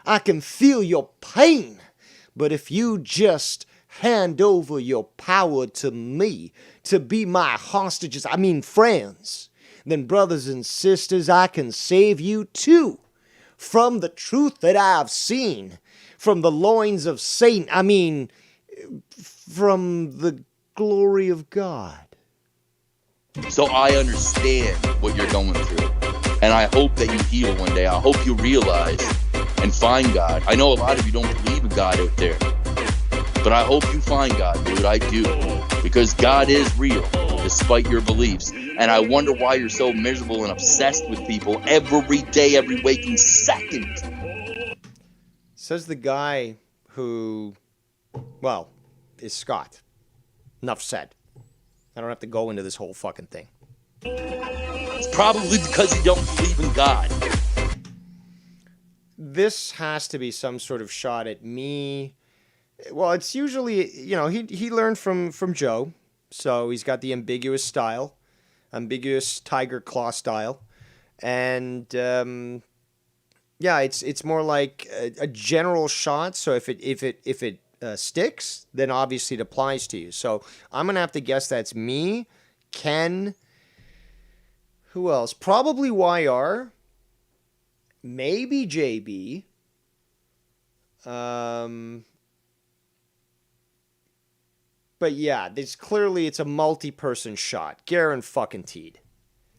I can feel your pain. But if you just hand over your power to me, to be my hostages, I mean friends, then brothers and sisters, I can save you too. From the truth that I've seen, from the loins of Satan, I mean, from the glory of God. So I understand what you're going through. And I hope that you heal one day. I hope you realize and find God. I know a lot of you don't believe in God out there. But I hope you find God, dude. I do. Because God is real, despite your beliefs. And I wonder why you're so miserable and obsessed with people every day, every waking second. Says the guy who, well, is Scott. Enough said. I don't have to go into this whole fucking thing. It's probably because you don't believe in God. this has to be some sort of shot at me. Well, it's usually, he learned from Joe, so he's got the ambiguous tiger claw style, and it's more like a general shot. So if it sticks, then obviously it applies to you. So I'm gonna have to guess that's me, Ken. Who else? Probably YR. Maybe JB. But yeah, it's a multi-person shot. Guaranteed.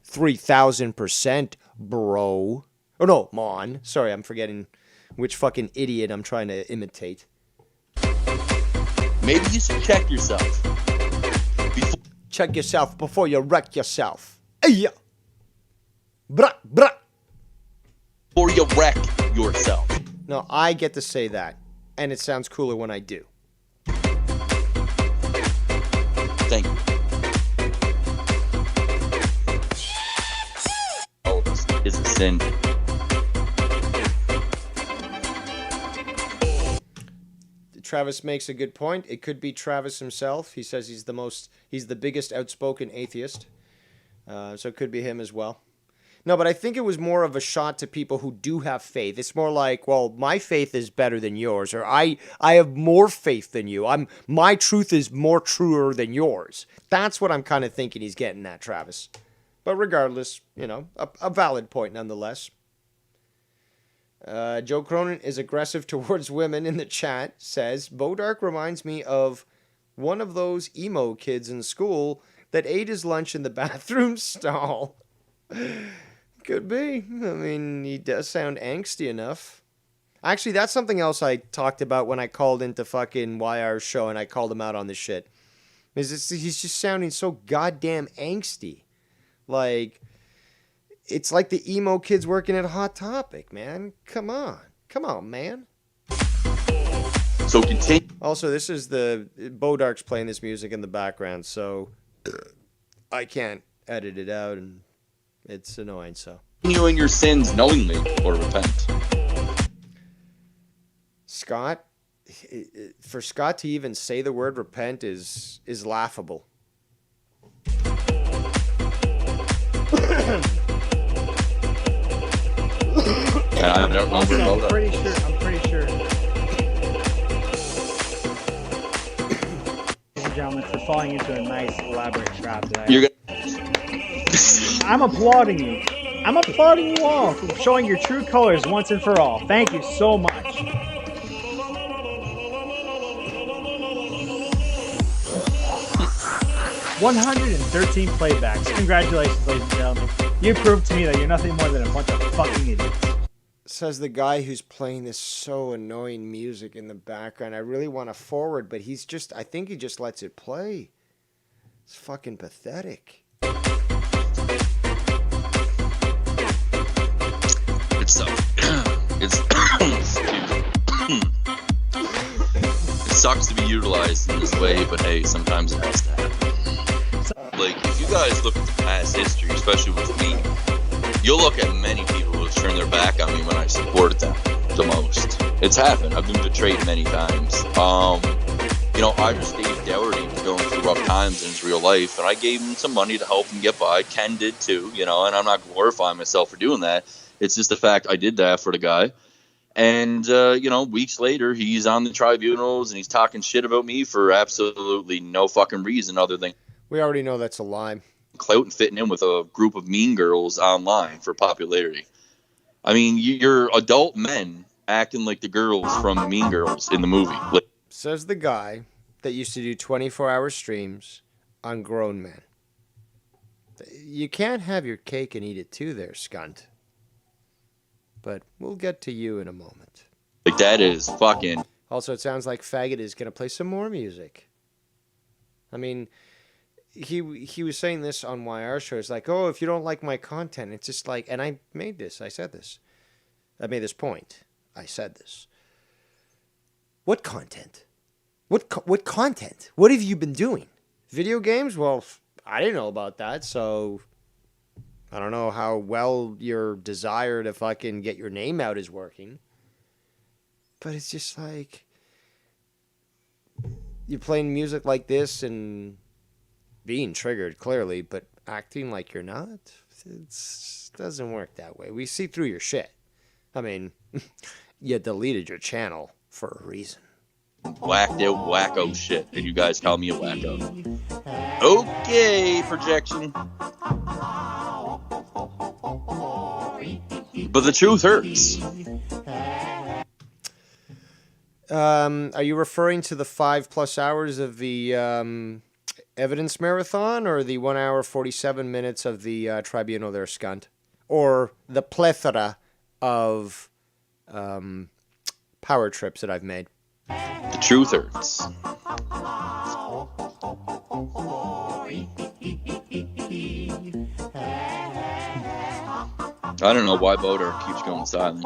3,000%, bro. Oh no, Mon. Sorry, I'm forgetting which fucking idiot I'm trying to imitate. Maybe you should check yourself. Check yourself before you wreck yourself. Yeah. Bruh, bruh. Before you wreck yourself. No, I get to say that. And it sounds cooler when I do. Thank you. Oh, this is a sin. Travis makes a good point. It could be Travis himself. He says he's the biggest outspoken atheist. So it could be him as well. No, but I think it was more of a shot to people who do have faith. It's more like, well, my faith is better than yours, or I have more faith than you. My truth is more truer than yours. That's what I'm kind of thinking he's getting at, Travis. But regardless, a valid point nonetheless. Joe Cronin is aggressive towards women in the chat, says, Bodark reminds me of one of those emo kids in school that ate his lunch in the bathroom stall. Could be. I mean, he does sound angsty enough. Actually, that's something else I talked about when I called into fucking YR's show and I called him out on this shit. He's just sounding so goddamn angsty. Like, it's like the emo kids working at Hot Topic, man. Come on, man. So continue. Also, this is Bodark's playing this music in the background, so I can't edit it out, and it's annoying. So continuing your sins knowingly or repent. Scott, for Scott to even say the word repent is laughable. I don't also, remember I'm pretty sure. Ladies and gentlemen, for falling into a nice elaborate trap that I'm applauding you. I'm applauding you all for showing your true colors once and for all. Thank you so much. $113 playbacks. Congratulations, ladies and gentlemen. You proved to me that you're nothing more than a bunch of fucking idiots. Says the guy who's playing this so annoying music in the background. I really want to forward, but I think he just lets it play. It's fucking pathetic. It's it sucks to be utilized in this way, but hey, sometimes it has to happen. Like, if you guys look at the past history, especially with me, you'll look at many people who have turned their back on me when I supported them the most. It's happened. I've been betrayed many times. Irish Dave Dougherty was going through rough times in his real life, and I gave him some money to help him get by. Ken did too, and I'm not glorifying myself for doing that. It's just the fact I did that for the guy. And, weeks later, he's on the tribunals and he's talking shit about me for absolutely no fucking reason other than... We already know that's a lie. Clout and fitting in with a group of mean girls online for popularity. I mean, you're adult men acting like the girls from Mean Girls in the movie. Says the guy that used to do 24-hour streams on grown men. You can't have your cake and eat it too there, Scunt. But we'll get to you in a moment. Like, that is fucking... Also, it sounds like Faggot is going to play some more music. I mean... He was saying this on YR show. It's like, oh, if you don't like my content, it's just like, and I made this point. I said this. What content? What content? What have you been doing? Video games? Well, I didn't know about that, so I don't know how well your desire to fucking get your name out is working. But it's just like you're playing music like this and being triggered clearly, but acting like you're not. It doesn't work that way. We see through your shit. I mean, you deleted your channel for a reason. Whacked out wacko shit, and you guys call me a wacko. Okay, projection. But the truth hurts. Are you referring to the 5+ hours of the evidence marathon, or the 1 hour 47 minutes of the tribunal there, Scunt, or the plethora of power trips that I've made? The truth hurts. I don't know why Bodark keeps going silent.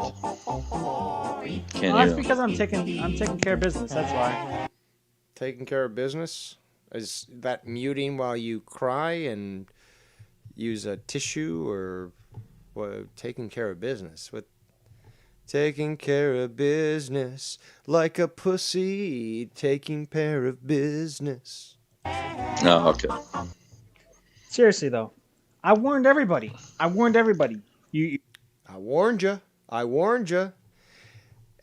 Can't That's hear him. because I'm taking care of business. That's why. Taking care of business? Is that muting while you cry and use a tissue, or what? Taking care of business? What? Taking care of business like a pussy. Taking care of business. No, okay. Seriously though, I warned everybody. You. I warned you. I warned you.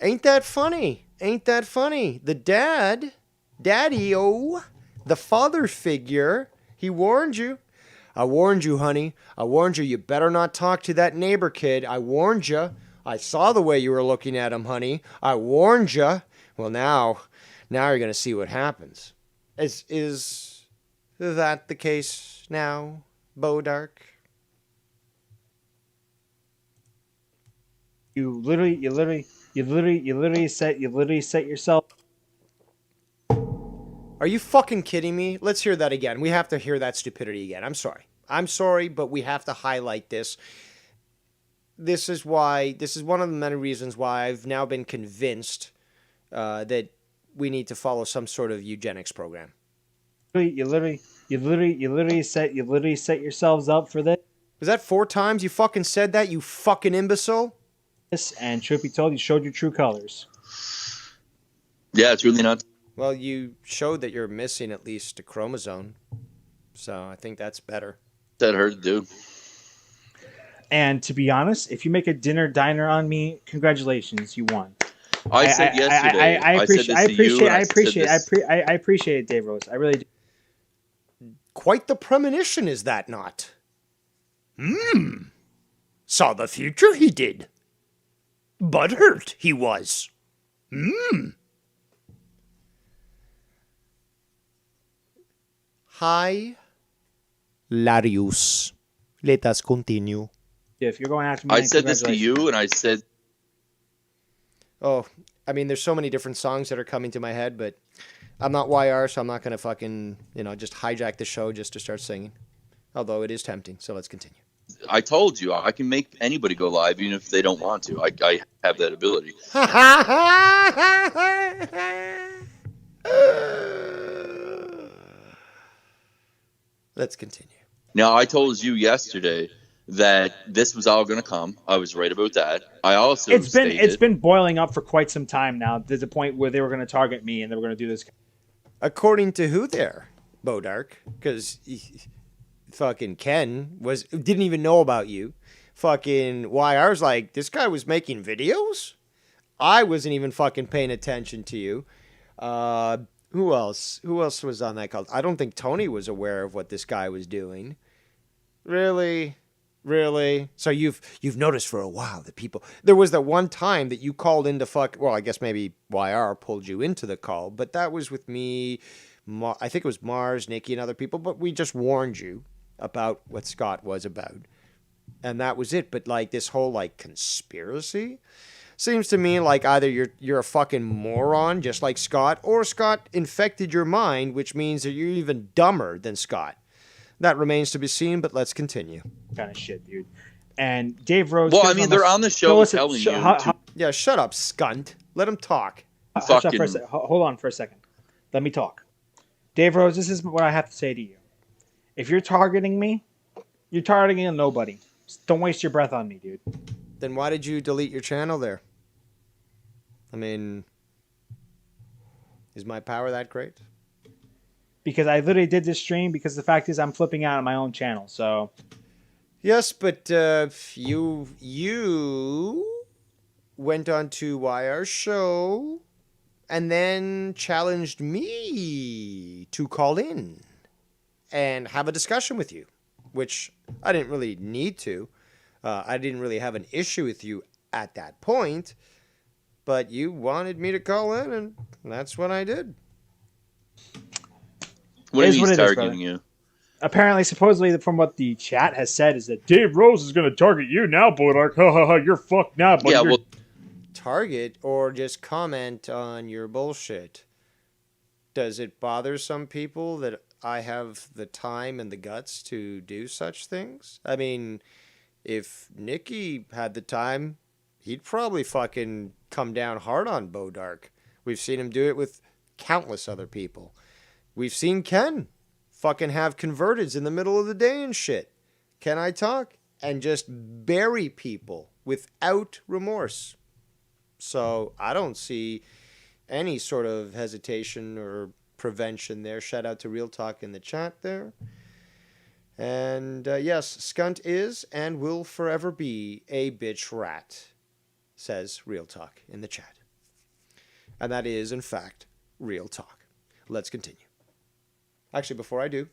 Ain't that funny? Ain't that funny? The daddy-o, the father figure, he warned you. I warned you, honey. I warned you. You better not talk to that neighbor kid. I warned you. I saw the way you were looking at him, honey. I warned you. Well, now you're going to see what happens. Is that the case now, Bodark? You literally set yourself. Are you fucking kidding me? Let's hear that again. We have to hear that stupidity again. I'm sorry, but we have to highlight this. This is one of the many reasons why I've now been convinced that we need to follow some sort of eugenics program. You literally set yourselves up for this. Was that 4 times you fucking said that, you fucking imbecile? And truth be told, you showed your true colors. Yeah, it's really not. Well, you showed that you're missing at least a chromosome, so I think that's better. That hurt, dude. And to be honest, if you make a diner on me, congratulations, you won. I said yesterday. I appreciate it, Dave Rose. I really do. Quite the premonition, is that not? Saw the future, he did. Butthurt, he was. Hi, Larius. Let us continue. Yeah, if you're going after me, I said this to you, and I said... Oh, I mean, there's so many different songs that are coming to my head, but I'm not YR, so I'm not going to fucking, just hijack the show just to start singing. Although it is tempting, so let's continue. I told you, I can make anybody go live, even if they don't want to. I have that ability. Let's continue. Now, I told you yesterday that this was all going to come. I was right about that. I also it's been boiling up for quite some time now. There's a point where they were going to target me and they were going to do this. According to who there, Bodark? Because fucking Ken didn't even know about you. Fucking YR's like, this guy was making videos? I wasn't even fucking paying attention to you. Who else? Who else was on that call? I don't think Tony was aware of what this guy was doing. Really? So you've noticed for a while that people... There was that one time that you called into Well, I guess maybe YR pulled you into the call, but that was with me. I think it was Mars, Nikki, and other people, but we just warned you about what Scott was about. And that was it. But like this whole like conspiracy seems to me like either you're a fucking moron just like Scott, or Scott infected your mind, which means that you're even dumber than Scott. That remains to be seen, but let's continue. Kind of shit, dude. And Dave Rose... Well, I mean, they're on the show telling you... Yeah, shut up, Scunt. Let him talk. Shut up for a second. Hold on for a second. Let me talk. Dave Rose, this is what I have to say to you. If you're targeting me, you're targeting a nobody. Don't waste your breath on me, dude. Then why did you delete your channel there? I mean, is my power that great? Because I literally did this stream because the fact is I'm flipping out on my own channel. So yes, but you went on to YR's show and then challenged me to call in and have a discussion with you, which I didn't really need to. I didn't really have an issue with you at that point, but you wanted me to call in, and that's what I did. What did he targeting you? Apparently, supposedly, from what the chat has said, is that Dave Rose is going to target you now, Bodark. Ha ha ha! You're fucked now, but yeah, target or just comment on your bullshit. Does it bother some people that I have the time and the guts to do such things? I mean, if Nicky had the time, he'd probably fucking come down hard on Bodark. We've seen him do it with countless other people. We've seen Ken fucking have converteds in the middle of the day and shit. Can I talk? And just bury people without remorse. So I don't see any sort of hesitation or prevention there. Shout out to Real Talk in the chat there. And yes, Scunt is and will forever be a bitch rat, says Real Talk in the chat. And that is, in fact, Real Talk. Let's continue. Actually, before I do,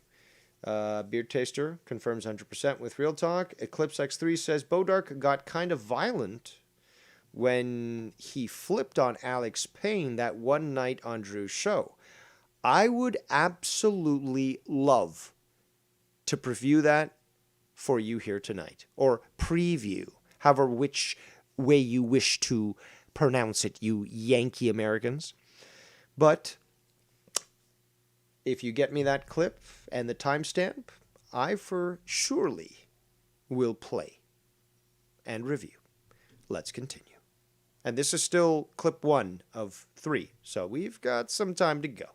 Beard Taster confirms 100% with Real Talk. Eclipse X3 says Bodark got kind of violent when he flipped on Alex Payne that one night on Drew's show. I would absolutely love to preview that for you here tonight. Or preview, however which way you wish to pronounce it, you Yankee Americans. But if you get me that clip and the timestamp, I for surely will play and review. Let's continue. And this is still clip 1 of 3, so we've got some time to go.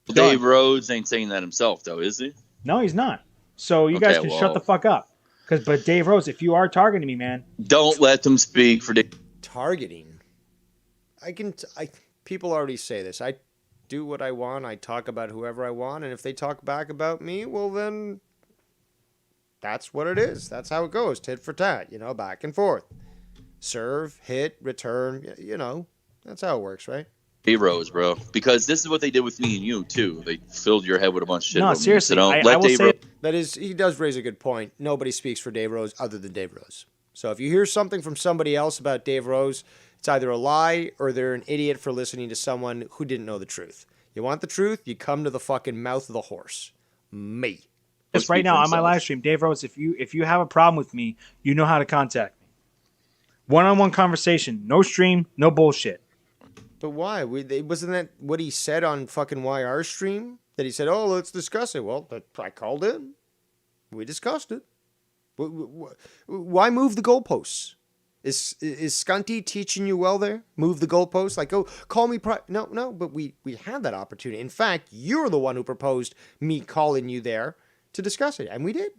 Dave Rhodes ain't saying that himself, though, is he? No, he's not. So you guys can shut the fuck up. But Dave Rose, if you are targeting me, man, don't let them speak for Dave. Targeting. People already say this. I do what I want. I talk about whoever I want, and if they talk back about me, well then, that's what it is. That's how it goes. Tit for tat. Back and forth. Serve, hit, return. That's how it works, right? Heroes, bro. Because this is what they did with me and you too. They filled your head with a bunch of shit. No, seriously. So I will say that is, he does raise a good point. Nobody speaks for Dave Rose other than Dave Rose. So if you hear something from somebody else about Dave Rose, it's either a lie or they're an idiot for listening to someone who didn't know the truth. You want the truth? You come to the fucking mouth of the horse. Me. Just right now on my live stream, Dave Rose. If you have a problem with me, you know how to contact me. One-on-one conversation. No stream. No bullshit. But why? Wasn't that what he said on fucking YR stream? That he said, "Oh, let's discuss it." Well, I called in. We discussed it. Why move the goalposts? Is Scunty teaching you well there? Move the goalposts? Like, oh, call me. No. But we had that opportunity. In fact, you're the one who proposed me calling you there to discuss it, and we did.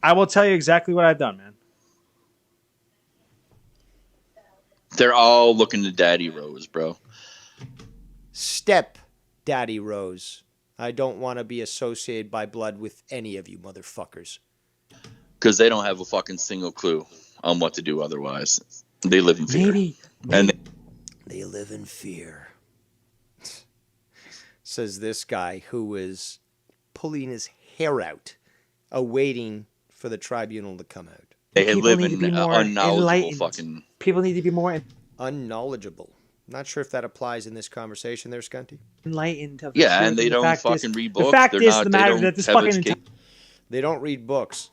I will tell you exactly what I've done, man. They're all looking to Daddy Rose, bro. Step Daddy Rose. I don't want to be associated by blood with any of you motherfuckers. Because they don't have a fucking single clue on what to do otherwise. They live in fear. Maybe. And they live in fear. Says this guy who was pulling his hair out, awaiting for the tribunal to come out. They live in unknowledgeable fucking... People need to be more... Unknowledgeable. Not sure if that applies in this conversation there, Scunty. Enlightened. Yeah, and they don't fucking read books. The fact is the matter that this fucking... They don't read books.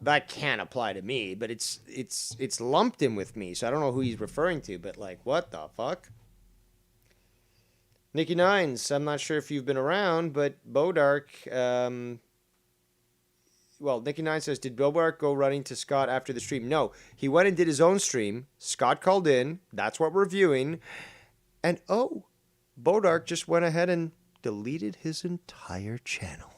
That can't apply to me, but it's lumped in with me, so I don't know who he's referring to, but like, what the fuck? Nikki Nines, I'm not sure if you've been around, but Bodark... Well, Nikki Nine says, did Bodark go running to Scott after the stream? No, he went and did his own stream. Scott called in. That's what we're viewing. And Bodark just went ahead and deleted his entire channel.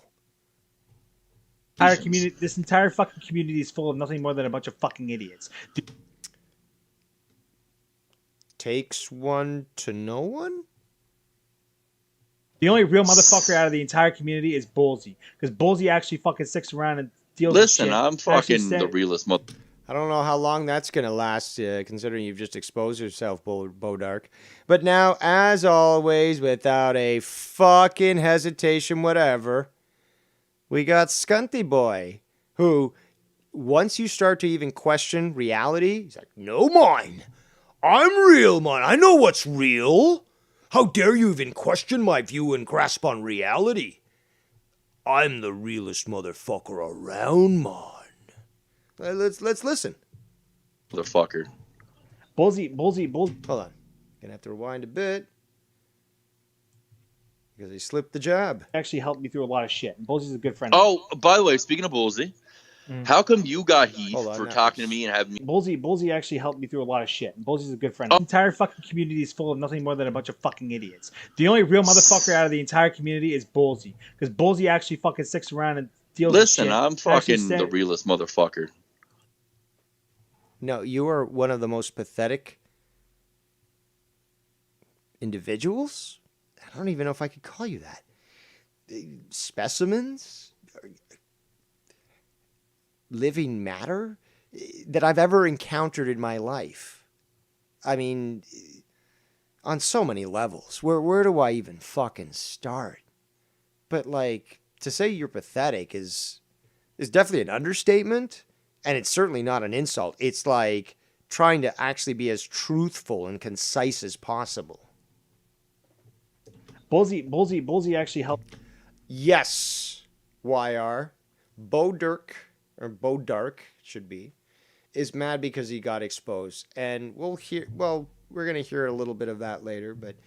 This entire fucking community is full of nothing more than a bunch of fucking idiots. takes one to know one. The only real motherfucker out of the entire community is Bullsy, because Bullsy actually fucking sticks around and deals with shit. Listen, I'm fucking the realest mother. I don't know how long that's going to last, considering you've just exposed yourself, Bodark. But now, as always, without a fucking hesitation whatever, we got Scunty Boy, who, once you start to even question reality, he's like, no, mine. I'm real, man. I know what's real. How dare you even question my view and grasp on reality? I'm the realest motherfucker around, man. Let's listen. Motherfucker. Bullsy. Hold on. Gonna have to rewind a bit. Because he slipped the jab. Actually helped me through a lot of shit. Bullsy's a good friend. Oh, by the way, speaking of Bullsy, how come you got heat for talking to me and having me? Bullsy actually helped me through a lot of shit. Bullsy's a good friend. The entire fucking community is full of nothing more than a bunch of fucking idiots. The only real motherfucker out of the entire community is Bullsy, because Bullsy actually fucking sticks around and deals with shit. Listen, I'm fucking the realest motherfucker. No, you are one of the most pathetic individuals? I don't even know if I could call you that. Specimens? Living matter? That I've ever encountered in my life. I mean, on so many levels. Where do I even fucking start? But, like, to say you're pathetic is definitely an understatement. And it's certainly not an insult. It's like trying to actually be as truthful and concise as possible. Bullsy actually helped. Yes, YR. Bodark should be, is mad because he got exposed. And we're going to hear a little bit of that later. But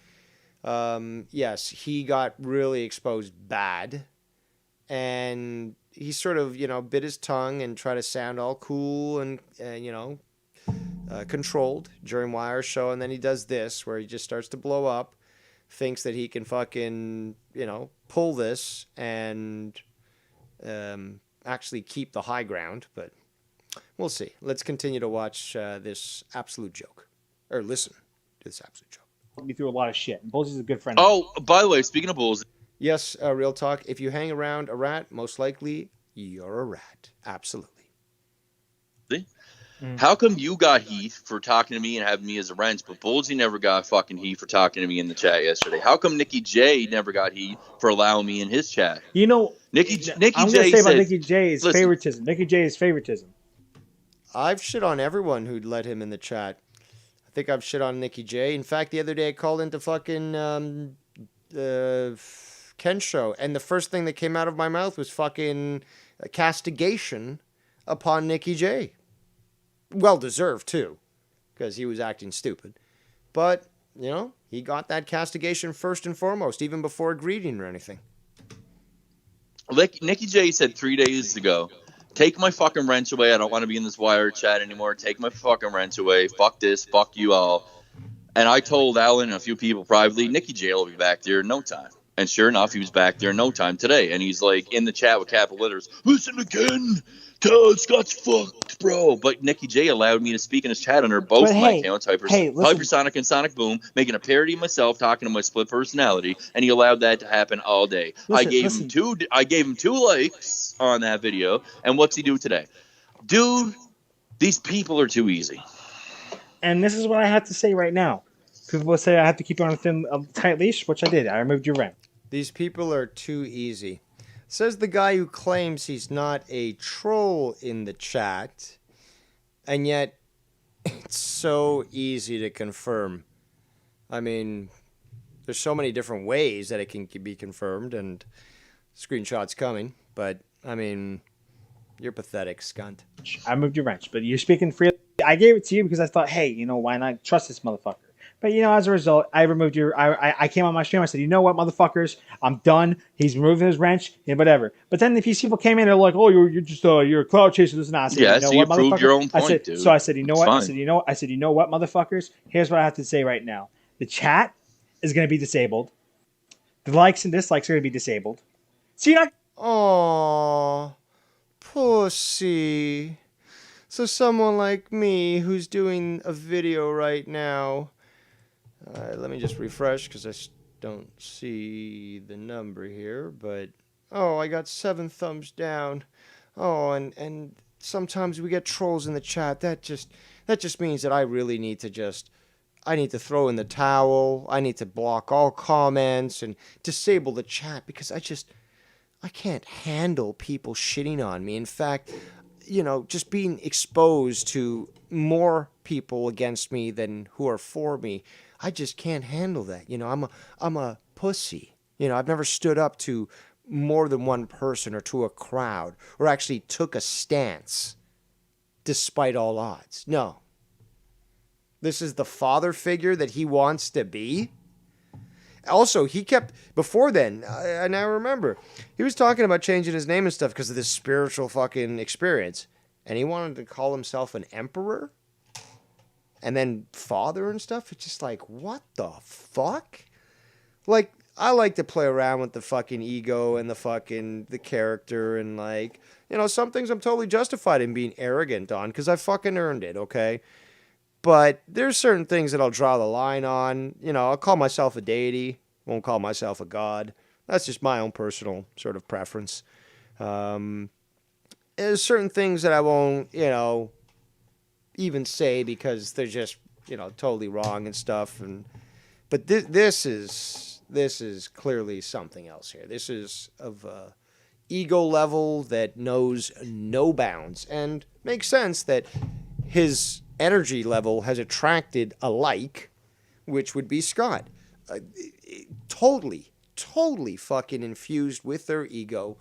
yes, he got really exposed bad. And he sort of, bit his tongue and tried to sound all cool and controlled during Wire's show. And then he does this, where he just starts to blow up, thinks that he can fucking, pull this and actually keep the high ground. But we'll see. Let's continue to watch this absolute joke. Or listen to this absolute joke. Me through a lot of shit. Bullsy's a good friend. Oh, by the way, speaking of Bullsy. Yes, real talk. If you hang around a rat, most likely you're a rat. Absolutely. How come you got heat for talking to me and having me as a wrench, but Bullsy never got fucking heat for talking to me in the chat yesterday? How come Nicky J never got heat for allowing me in his chat? Nicky J I'm going to say about Nicky J is favoritism. Nicky J is favoritism. I've shit on everyone who'd let him in the chat. I think I've shit on Nicky J. In fact, the other day I called into fucking Ken's show, and the first thing that came out of my mouth was fucking castigation upon Nicky J. Well deserved too, because he was acting stupid. But he got that castigation first and foremost, even before greeting or anything. Like Nicky J said 3 days ago, take my fucking wrench away. I don't want to be in this Wire chat anymore. Take my fucking wrench away. Fuck this. Fuck you all. And I told Alan and a few people privately, Nicky J will be back there in no time. And sure enough, he was back there in no time today. And he's like in the chat with capital letters, listen again. Scott's fucked, bro. But Nicky J allowed me to speak in his chat under both my accounts, Hypersonic and Sonic Boom, making a parody of myself, talking to my split personality, and he allowed that to happen all day. I gave him two likes on that video, and what's he do today? Dude, these people are too easy. And this is what I have to say right now. People will say I have to keep you on a tight leash, which I did. I removed your rent. These people are too easy. Says the guy who claims he's not a troll in the chat, and yet it's so easy to confirm. I mean, there's so many different ways that it can be confirmed, and screenshots coming, but, I mean, you're pathetic, Scunt. I moved your wrench, but you're speaking freely. I gave it to you because I thought, hey, why not trust this motherfucker? But, as a result, I removed your... I came on my stream, I said, you know what, motherfuckers? I'm done. He's removing his wrench, and whatever. But then these people came in, they're like, oh, you're just you're a cloud chaser, this and that. I said, yeah, so you proved your own point, dude. So I said, you know what? I said, you know what, motherfuckers? Here's what I have to say right now. The chat is going to be disabled. The likes and dislikes are going to be disabled. So you're not... Aww, pussy. So someone like me who's doing a video right now Let me just refresh because don't see the number here. But oh, I got 7 thumbs down. Oh, and sometimes we get trolls in the chat. That just means that I really need to I need to throw in the towel. I need to block all comments and disable the chat because I can't handle people shitting on me. In fact, just being exposed to more people against me than who are for me, I just can't handle that. I'm a pussy. I've never stood up to more than one person or to a crowd or actually took a stance despite all odds. No. This is the father figure that he wants to be. Also, he kept, before then, and I remember, he was talking about changing his name and stuff because of this spiritual fucking experience. And he wanted to call himself an emperor? And then father and stuff? It's just like, what the fuck? Like, I like to play around with the fucking ego and the character and some things I'm totally justified in being arrogant on because I fucking earned it, okay? But there's certain things that I'll draw the line on. I'll call myself a deity. Won't call myself a god. That's just my own personal sort of preference. There's certain things that I won't, even say because they're just, totally wrong and stuff. But this is clearly something else here. This is of a ego level that knows no bounds and makes sense that his energy level has attracted a like, which would be Scott. Totally fucking infused with their ego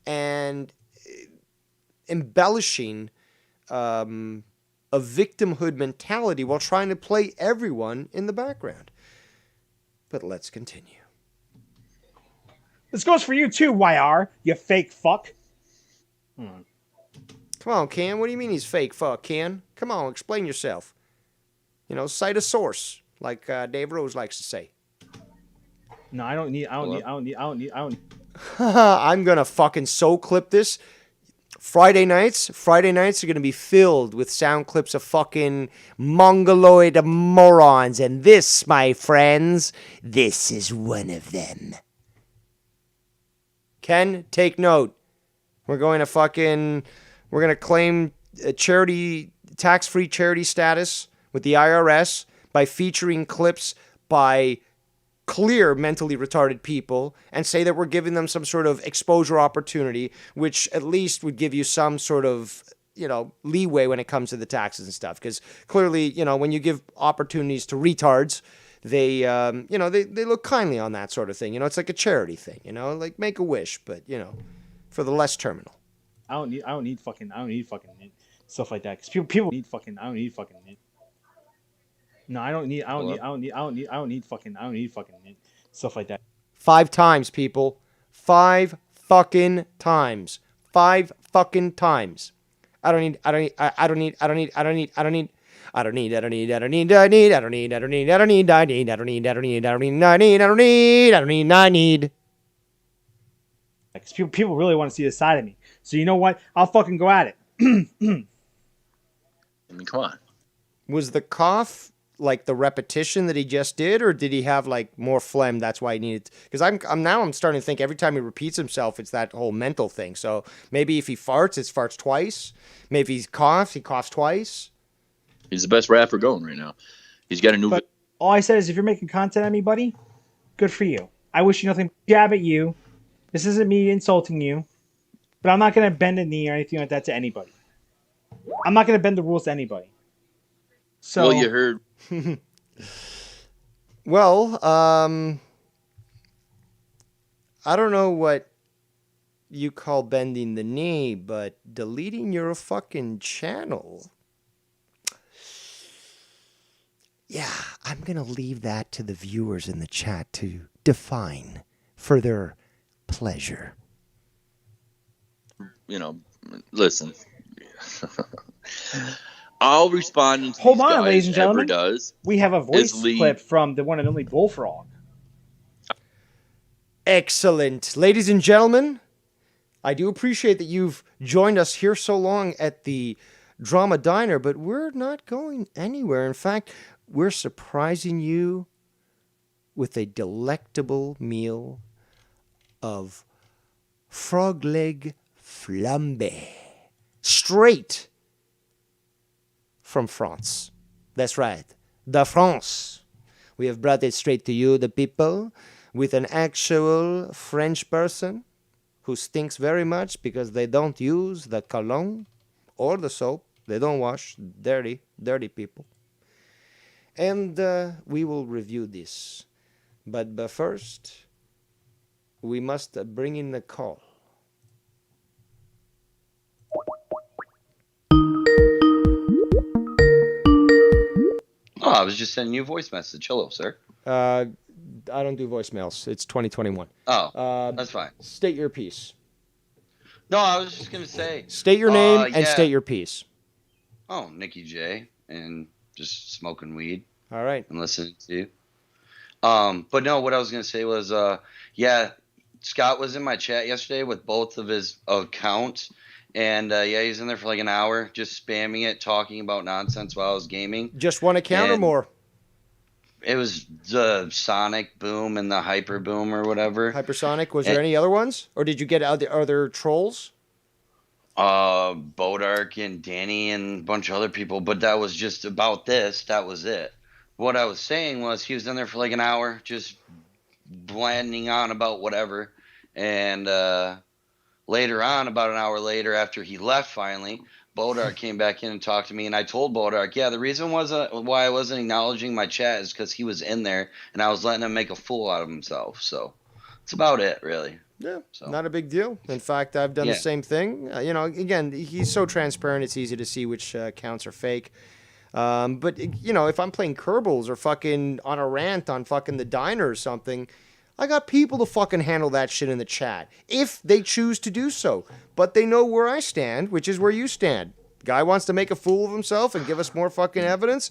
and embellishing a victimhood mentality while trying to play everyone in the background. But let's continue. This goes for you too, YR, you fake fuck. Come on, Ken. What do you mean he's fake fuck, Ken? Come on, explain yourself. Cite a source, like Dave Rose likes to say. No, I don't need. I'm gonna fucking clip this. Friday nights are gonna be filled with sound clips of fucking mongoloid morons, and this, my friends, this is one of them. Ken, take note. We're going to claim a tax-free charity status with the IRS by featuring clips by clear mentally retarded people and say that we're giving them some sort of exposure opportunity, which at least would give you some sort of, leeway when it comes to the taxes and stuff. Because clearly, when you give opportunities to retards, they look kindly on that sort of thing. It's like a charity thing, like make a wish, but, for the less terminal. I don't need fucking stuff like that. Because people need fucking. No, I don't need fucking stuff like that. 5 times, people. 5 fucking times. 5 fucking times. I don't need. People really want to see this side of me. So you know what? I'll fucking go at it. I mean, come on. Was the cough like the repetition that he just did, or did he have like more phlegm? That's why he needed. Because I'm starting to think every time he repeats himself, it's that whole mental thing. So maybe if he farts, it farts twice. Maybe he coughs twice. He's the best rapper going right now. He's got a new. But all I said is, if you're making content on me, buddy, good for you. I wish you nothing. Jab at you. This isn't me insulting you, but I'm not going to bend a knee or anything like that to anybody. I'm not going to bend the rules to anybody. So, well, you heard. Well, I don't know what you call bending the knee, but deleting your fucking channel. Yeah, I'm going to leave that to the viewers in the chat to define for their pleasure. Listen. I'll respond to Hold these on, guys, ladies and gentlemen. does, we have a voice clip from the one and only Bullfrog. Excellent. Ladies and gentlemen, I do appreciate that you've joined us here so long at the Drama Diner, but we're not going anywhere. In fact, we're surprising you with a delectable meal of frog leg flambé, straight from France. That's right, the France. We have brought it straight to you, the people, with an actual French person who stinks very much because they don't use the cologne or the soap. They don't wash. Dirty people. And we will review this. But first, we must bring in the call. Oh, I was just sending you a voice message. Hello, sir. I don't do voicemails. It's 2021. Oh, that's fine. State your piece. No, I was just going to say. State your name and state your piece. Oh, Nikki J. And just smoking weed. All right. And listening to you. But no, what I was going to say was, yeah, Scott was in my chat yesterday with both of his accounts. And, yeah, he's in there for like an hour just spamming it, talking about nonsense while I was gaming. Just one account or more? It was the Sonic Boom and the Hyper Boom or whatever. Hypersonic. Was there any other ones? Or did you get other trolls? Bodark and Danny and a bunch of other people. But that was just about this. That was it. What I was saying was he was in there for like an hour just blanding on about whatever. And later on, about an hour later after he left finally, Bodark came back in and talked to me, and I told Bodark, yeah, the reason was why I wasn't acknowledging my chat is because he was in there, and I was letting him make a fool out of himself. So that's about it, really. Yeah, not a big deal. In fact, I've done the same thing. You know, again, he's so transparent, it's easy to see which accounts are fake. But, you know, if I'm playing Kerbals or fucking on a rant on fucking the diner or something, I got people to fucking handle that shit in the chat, if they choose to do so. But they know where I stand, which is where you stand. Guy wants to make a fool of himself and give us more fucking evidence?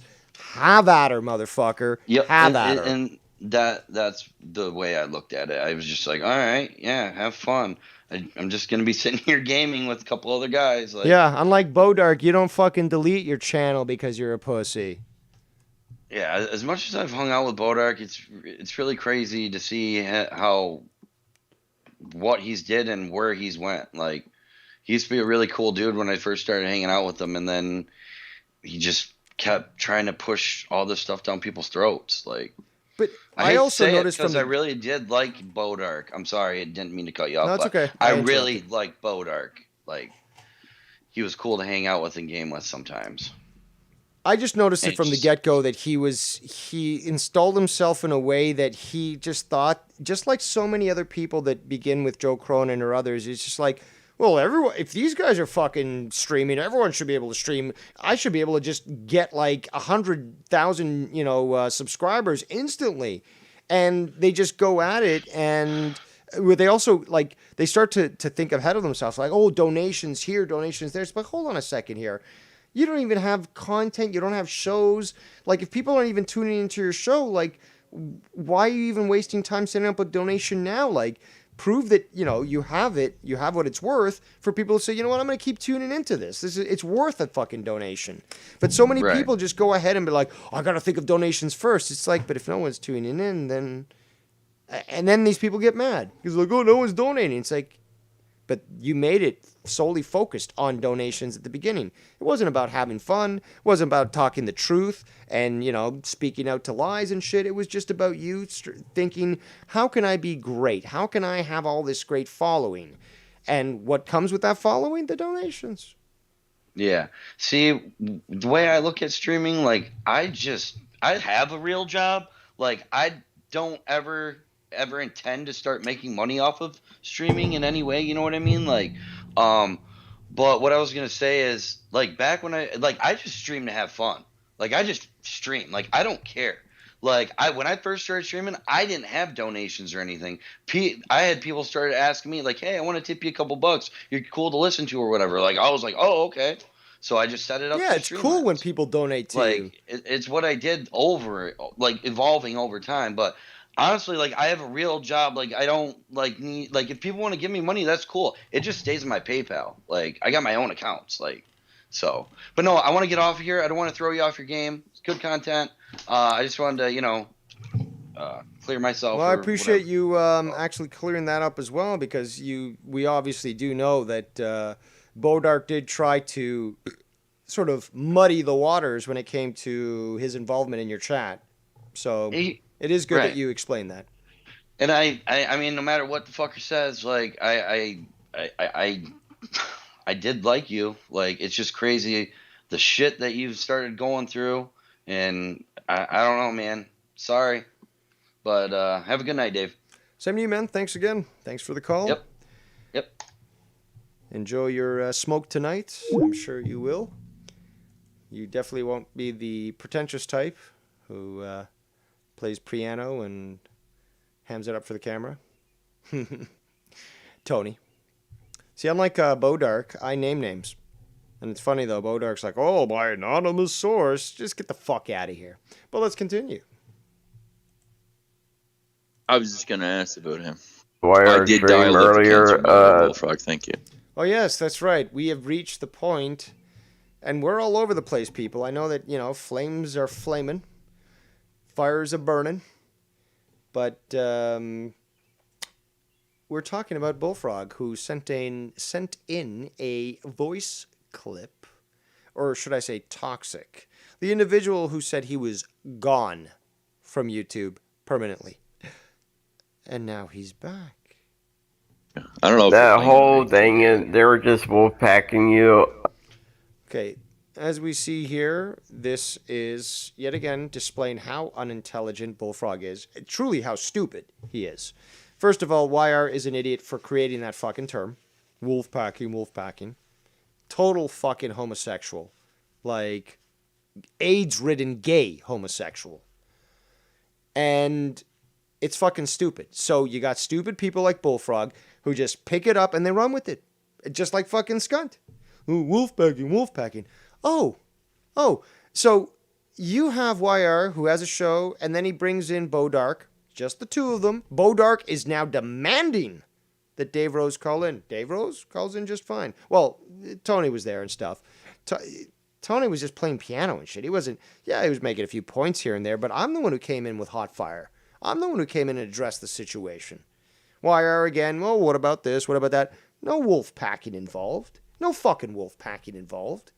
Have at her, motherfucker. Yep, Have at her. And that's the way I looked at it. I was just like, all right, yeah, have fun. I'm just going to be sitting here gaming with a couple other guys. Like, yeah, unlike Bodark, you don't fucking delete your channel because you're a pussy. Yeah, as much as I've hung out with Bodark, it's really crazy to see how what he's did and where he's went. Like, he used to be a really cool dude when I first started hanging out with him, and then he just kept trying to push all this stuff down people's throats. Like, but I also noticed because I really did like Bodark. I'm sorry, I didn't mean to cut you off. No, it's okay. I really like Bodark. Like, he was cool to hang out with and game with sometimes. I just noticed it from the get-go that he installed himself in a way that he just thought, just like so many other people that begin with Joe Cronin or others, it's just like, well, everyone, if these guys are fucking streaming, everyone should be able to stream. I should be able to just get like 100,000, subscribers instantly. And they just go at it, and they also, like, they start to think ahead of themselves, like, oh, donations here, donations there. It's like, hold on a second here. You don't even have content. You don't have shows. Like, if people aren't even tuning into your show, like, why are you even wasting time setting up a donation now? Like, prove that, you have it. You have what it's worth for people to say, you know what, I'm going to keep tuning into this. It's worth a fucking donation. But so many people just go ahead and be like, I got to think of donations first. It's like, but if no one's tuning in, then... And then these people get mad. He's like, oh, no one's donating. It's like, but you made it solely focused on donations at the beginning. It wasn't about having fun. It wasn't about talking the truth and, speaking out to lies and shit. It was just about you thinking, how can I be great? How can I have all this great following? And what comes with that following? The donations. Yeah. See, the way I look at streaming, like, I have a real job. Like, I don't ever intend to start making money off of streaming in any way, you know what I mean? Like, but what I was gonna say is, like, back when I just stream to have fun. Like, I just stream. Like, I don't care. Like, when I first started streaming, I didn't have donations or anything. I had people started asking me, like, hey, I want to tip you a couple bucks. You're cool to listen to or whatever. Like, I was like, oh, okay. So I just set it up. Yeah, it's cool when people donate to you. It's what I did evolving over time, but honestly, like, I have a real job. Like, I don't need, like, if people want to give me money, that's cool. It just stays in my PayPal. Like, I got my own accounts. Like, so, but no, I want to get off of here. I don't want to throw you off your game. It's good content. I just wanted to, clear myself. Well, I or appreciate whatever. you actually clearing that up as well, because we obviously do know that Bodark did try to sort of muddy the waters when it came to his involvement in your chat. So it is good that you explained that. And I mean, no matter what the fucker says, like I did like you. Like, it's just crazy the shit that you've started going through, and I don't know, man. Sorry, but have a good night, Dave. Same to you, man. Thanks again. Thanks for the call. Yep. Enjoy your smoke tonight. I'm sure you will. You definitely won't be the pretentious type who plays piano and hams it up for the camera. Tony. See, unlike Bodark, I name names. And it's funny, though. Bodark's like, oh, my anonymous source. Just get the fuck out of here. But let's continue. I was just going to ask about him. I did dial earlier. Bullfrog, thank you. Oh, yes, that's right. We have reached the point, and we're all over the place, people. I know that, flames are flaming. Fires are burning. But we're talking about Bullfrog, who sent in a voice clip, or should I say toxic. The individual who said he was gone from YouTube permanently. And now he's back. I don't know. That whole thing, they were just wolfpacking you. Okay, as we see here, this is, yet again, displaying how unintelligent Bullfrog is. Truly how stupid he is. First of all, YR is an idiot for creating that fucking term. Wolfpacking. Total fucking homosexual. Like, AIDS-ridden gay homosexual. And it's fucking stupid. So you got stupid people like Bullfrog who just pick it up and they run with it. Just like fucking Scunty. Ooh, wolfpacking. Oh. So you have YR who has a show, and then he brings in Bodark. Just the two of them. Bodark is now demanding that Dave Rose call in. Dave Rose calls in just fine. Well, Tony was there and stuff. Tony was just playing piano and shit. He wasn't, he was making a few points here and there, but I'm the one who came in with hot fire. I'm the one who came in and addressed the situation. YR again, well, what about this? What about that? No wolf packing involved. No fucking wolf packing involved.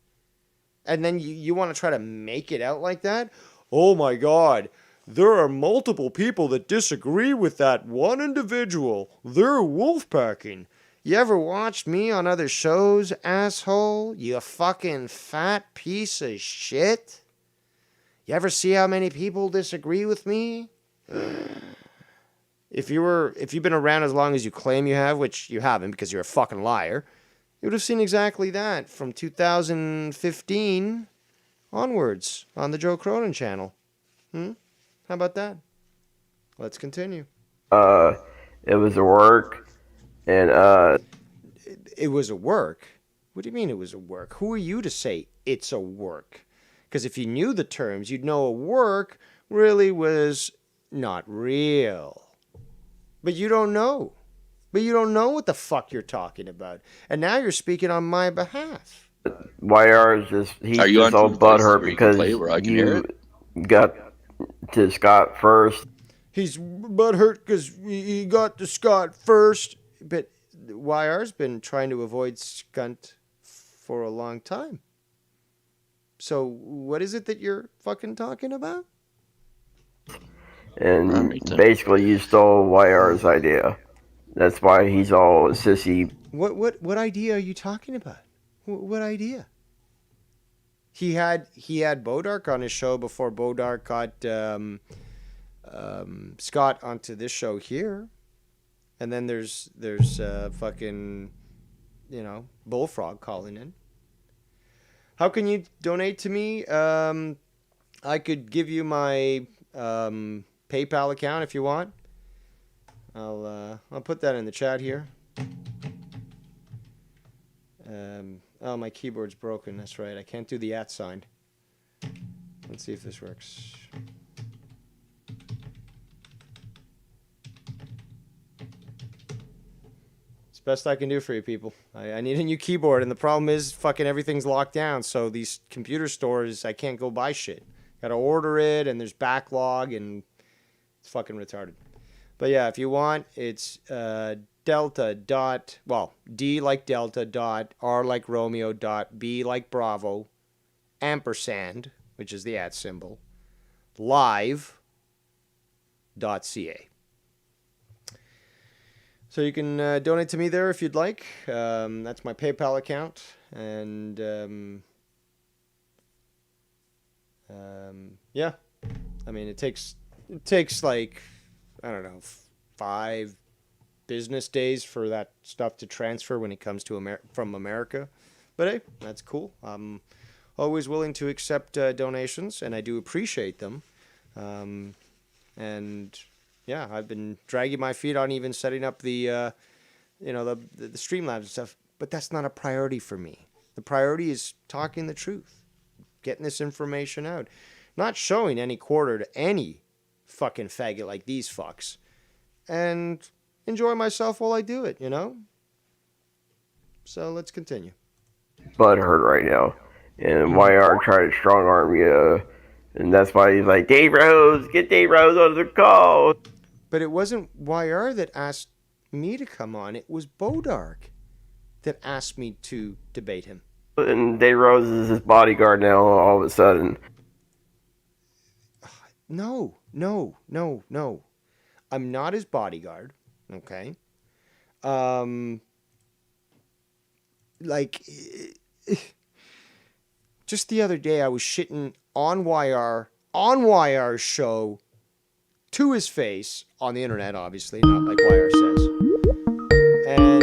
And then you want to try to make it out like that? Oh my God. There are multiple people that disagree with that one individual. They're wolf packing. You ever watched me on other shows, asshole? You fucking fat piece of shit? You ever see how many people disagree with me? If you've been around as long as you claim you have, which you haven't because you're a fucking liar, you would have seen exactly that from 2015 onwards on the Joe Cronin channel. How about that? Let's continue. It was a work, and it was a work? What do you mean it was a work? Who are you to say it's a work? Because if you knew the terms, you'd know a work really was not real. But you don't know. But you don't know what the fuck you're talking about. And now you're speaking on my behalf. YR is just, he's just all butthurt because you got to Scott first. He's butthurt because he got to Scott first. But YR's been trying to avoid Scunt for a long time. So what is it that you're fucking talking about? And basically you stole YR's idea. That's why he's all sissy. What idea are you talking about? What idea? He had Bodark on his show before Bodark got Scott onto this show here, and then there's fucking Bullfrog calling in. How can you donate to me? I could give you my PayPal account if you want. I'll put that in the chat here. Oh, my keyboard's broken. That's right. I can't do the @ sign. Let's see if this works. It's the best I can do for you people. I need a new keyboard, and the problem is fucking everything's locked down. So these computer stores, I can't go buy shit. Got to order it, and there's backlog, and It's fucking retarded. But yeah, if you want, it's delta dot, well, D like Delta dot, R like Romeo dot, B like Bravo, ampersand, which is the @ symbol, live.ca. So you can donate to me there if you'd like. That's my PayPal account. And yeah, I mean, it takes like, I don't know, 5 business days for that stuff to transfer when it comes to from America. But hey, that's cool. I'm always willing to accept donations, and I do appreciate them. And yeah, I've been dragging my feet on even setting up the Streamlabs and stuff, but that's not a priority for me. The priority is talking the truth, getting this information out, not showing any quarter to any fucking faggot like these fucks, and enjoy myself while I do it, you know? So let's continue. Butthurt right now, and YR tried to strong arm you, and that's why he's like, Dave Rose, get Dave Rose on the call. But it wasn't YR that asked me to come on. It was Bodark that asked me to debate him. And Dave Rose is his bodyguard now all of a sudden. No. I'm not his bodyguard, okay? Like, just the other day I was shitting on YR's show to his face on the internet, obviously, not like YR says. And,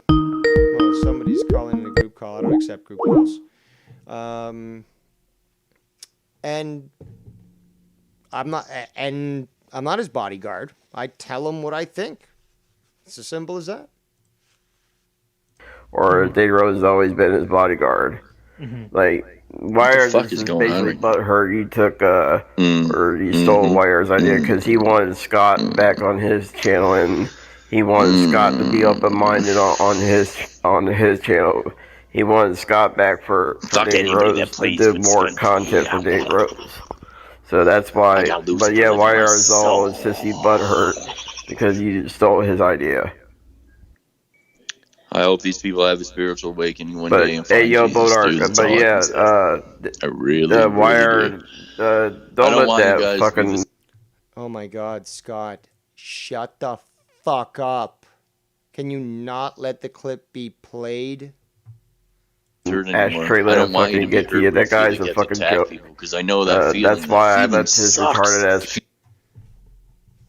well, somebody's calling in a group call. I don't accept group calls. And I'm not his bodyguard. I tell him what I think. It's as simple as that. Or Dave Rose has always been his bodyguard. Mm-hmm. Like, Wire just is basically butthurt. You took, or you stole Wire's idea because he wanted Scott back on his channel, and he wanted Scott to be open-minded on his channel. He wanted Scott back for Dave Rose to do more content for Dave Rose. So that's why. But yeah, Wire is all sissy butthurt because you stole his idea. I hope these people have a spiritual awakening one day and find Jesus Bodark, but yeah, I really Wire, don't let that fucking... Oh my God, Scott, shut the fuck up. Can you not let the clip be played? Ashtray, let him fucking get to you. That guy's a fucking joke. Because I know that feeling. That's why I left his retarded ass...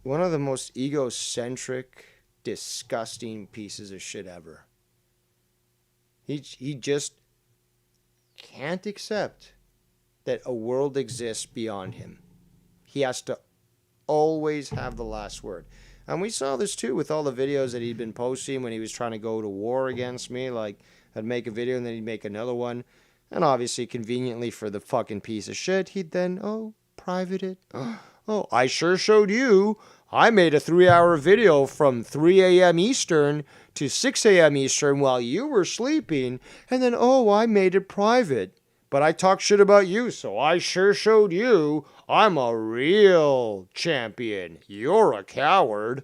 One of the most egocentric, disgusting pieces of shit ever. He just can't accept that a world exists beyond him. He has to always have the last word. And we saw this too with all the videos that he'd been posting when he was trying to go to war against me. Like, I'd make a video and then he'd make another one. And obviously, conveniently for the fucking piece of shit, he'd then, private it. Oh, I sure showed you. I made a 3-hour video from 3 a.m. Eastern to 6 a.m. Eastern while you were sleeping. And then, I made it private. But I talked shit about you, so I sure showed you I'm a real champion. You're a coward.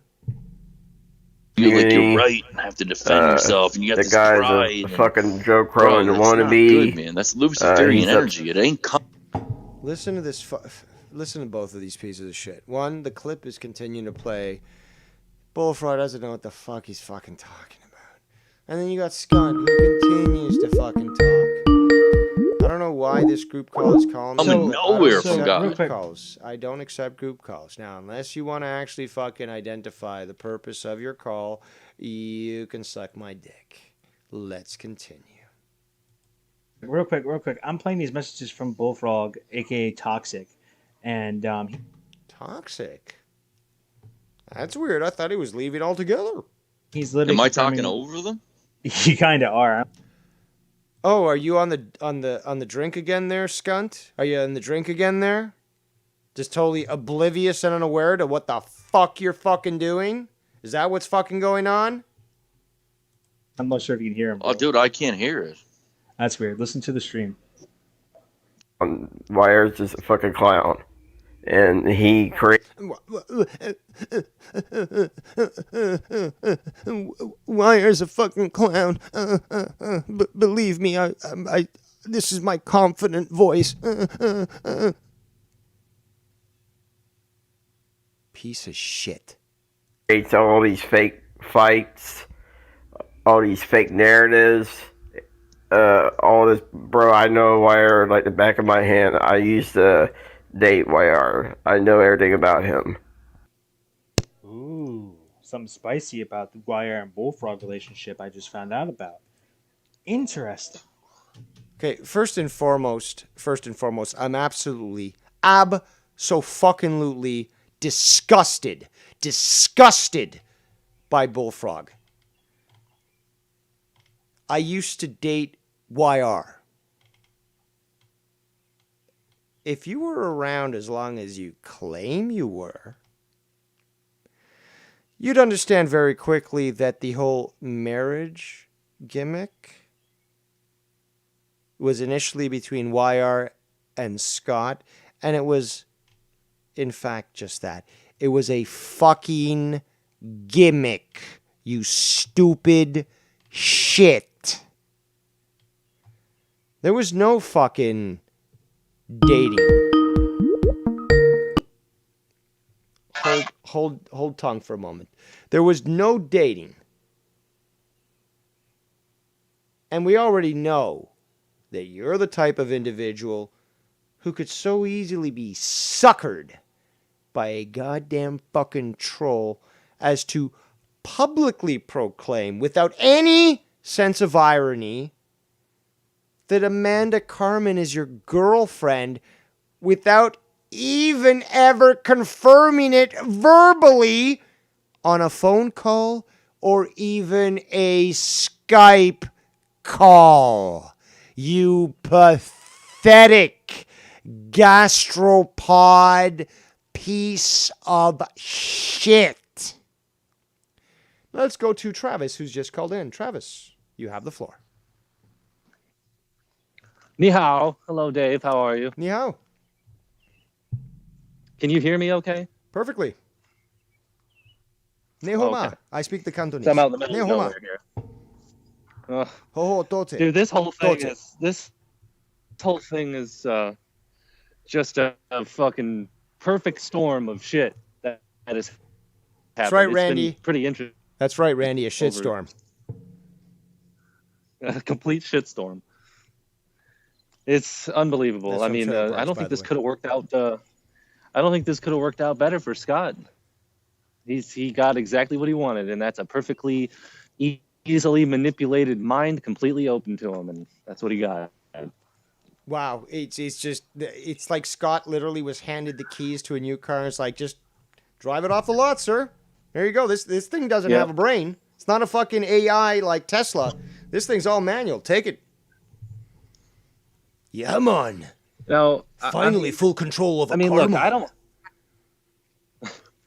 You feel like you're right and have to defend yourself, and you got this pride. The guy's a fucking Joe Crow and wannabe. Good, man. That's Luciferian energy. It ain't Listen to this. Listen to both of these pieces of shit. One, the clip is continuing to play. Bullfrog doesn't know what the fuck he's fucking talking about. And then you got Scunty, who continues to fucking talk. I don't know why this group call is calling. I'm nowhere from God. I don't accept group calls. Now, unless you want to actually fucking identify the purpose of your call, you can suck my dick. Let's continue. Real quick. I'm playing these messages from Bullfrog, aka Toxic. And Toxic? That's weird. I thought he was leaving altogether. He's literally. Am I talking over them? You kind of are. Oh, are you on the drink again there, Scunt? Are you on the drink again there? Just totally oblivious and unaware to what the fuck you're fucking doing? Is that what's fucking going on? I'm not sure if you can hear him. Oh, dude, I can't hear it. That's weird. Listen to the stream. Wire's just a fucking clown. and he created. Wire's a fucking clown. Believe me, I this is my confident voice. Piece of shit. Creates all these fake fights, all these fake narratives, all this, bro. I know Wire like the back of my hand. I used to date Wire. I know everything about him. Ooh, something spicy about the Wire and Bullfrog relationship I just found out about. Interesting. Okay, first and foremost, I'm absolutely abso-fucking-lutely disgusted by Bullfrog. I used to date YR. If you were around as long as you claim you were, you'd understand very quickly that the whole marriage gimmick was initially between YR and Scott, and it was, in fact, just that. It was a fucking gimmick, you stupid shit. There was no fucking dating. Hold tongue for a moment. There was no dating. And we already know that you're the type of individual who could so easily be suckered by a goddamn fucking troll as to publicly proclaim, without any sense of irony, that Amanda Carmen is your girlfriend without even ever confirming it verbally on a phone call or even a Skype call. You pathetic gastropod piece of shit. Let's go to Travis, who's just called in. Travis, you have the floor. Ni hao. Hello, Dave. How are you? Ni hao. Can you hear me okay? Perfectly. Ne homa. Okay. I speak the Cantonese. So I'm out in the middle Ne of homa. nowhere here. Dude, this whole thing is just a fucking perfect storm of shit that has happened. That's right, It's Randy. been pretty interesting. That's right, Randy. A shitstorm. A complete shitstorm. It's unbelievable. That's I from mean, Trailer Parks, I don't by think the this way. could have worked out. I don't think this could have worked out better for Scott. He got exactly what he wanted, and that's a perfectly easily manipulated mind, completely open to him, and that's what he got. Wow, it's like Scott literally was handed the keys to a new car and it's like, just drive it off the lot, sir. There you go. This thing doesn't have a brain. It's not a fucking AI like Tesla. This thing's all manual. Take it. Yeah, man. Now, finally, full control of a car. Look, I don't.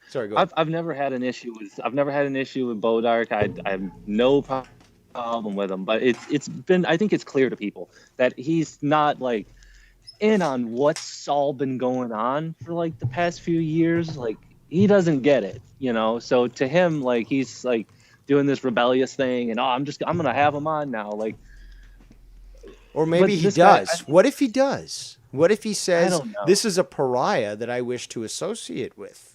Sorry, go ahead. I've never had an issue with Bodark. I have no problem with him, but it's been, I think it's clear to people that he's not like in on what's all been going on for like the past few years. Like, he doesn't get it, you know. So to him, like, he's like doing this rebellious thing, and I'm gonna have him on now, like. Or maybe he does. What if he does? What if he says, this is a pariah that I wish to associate with?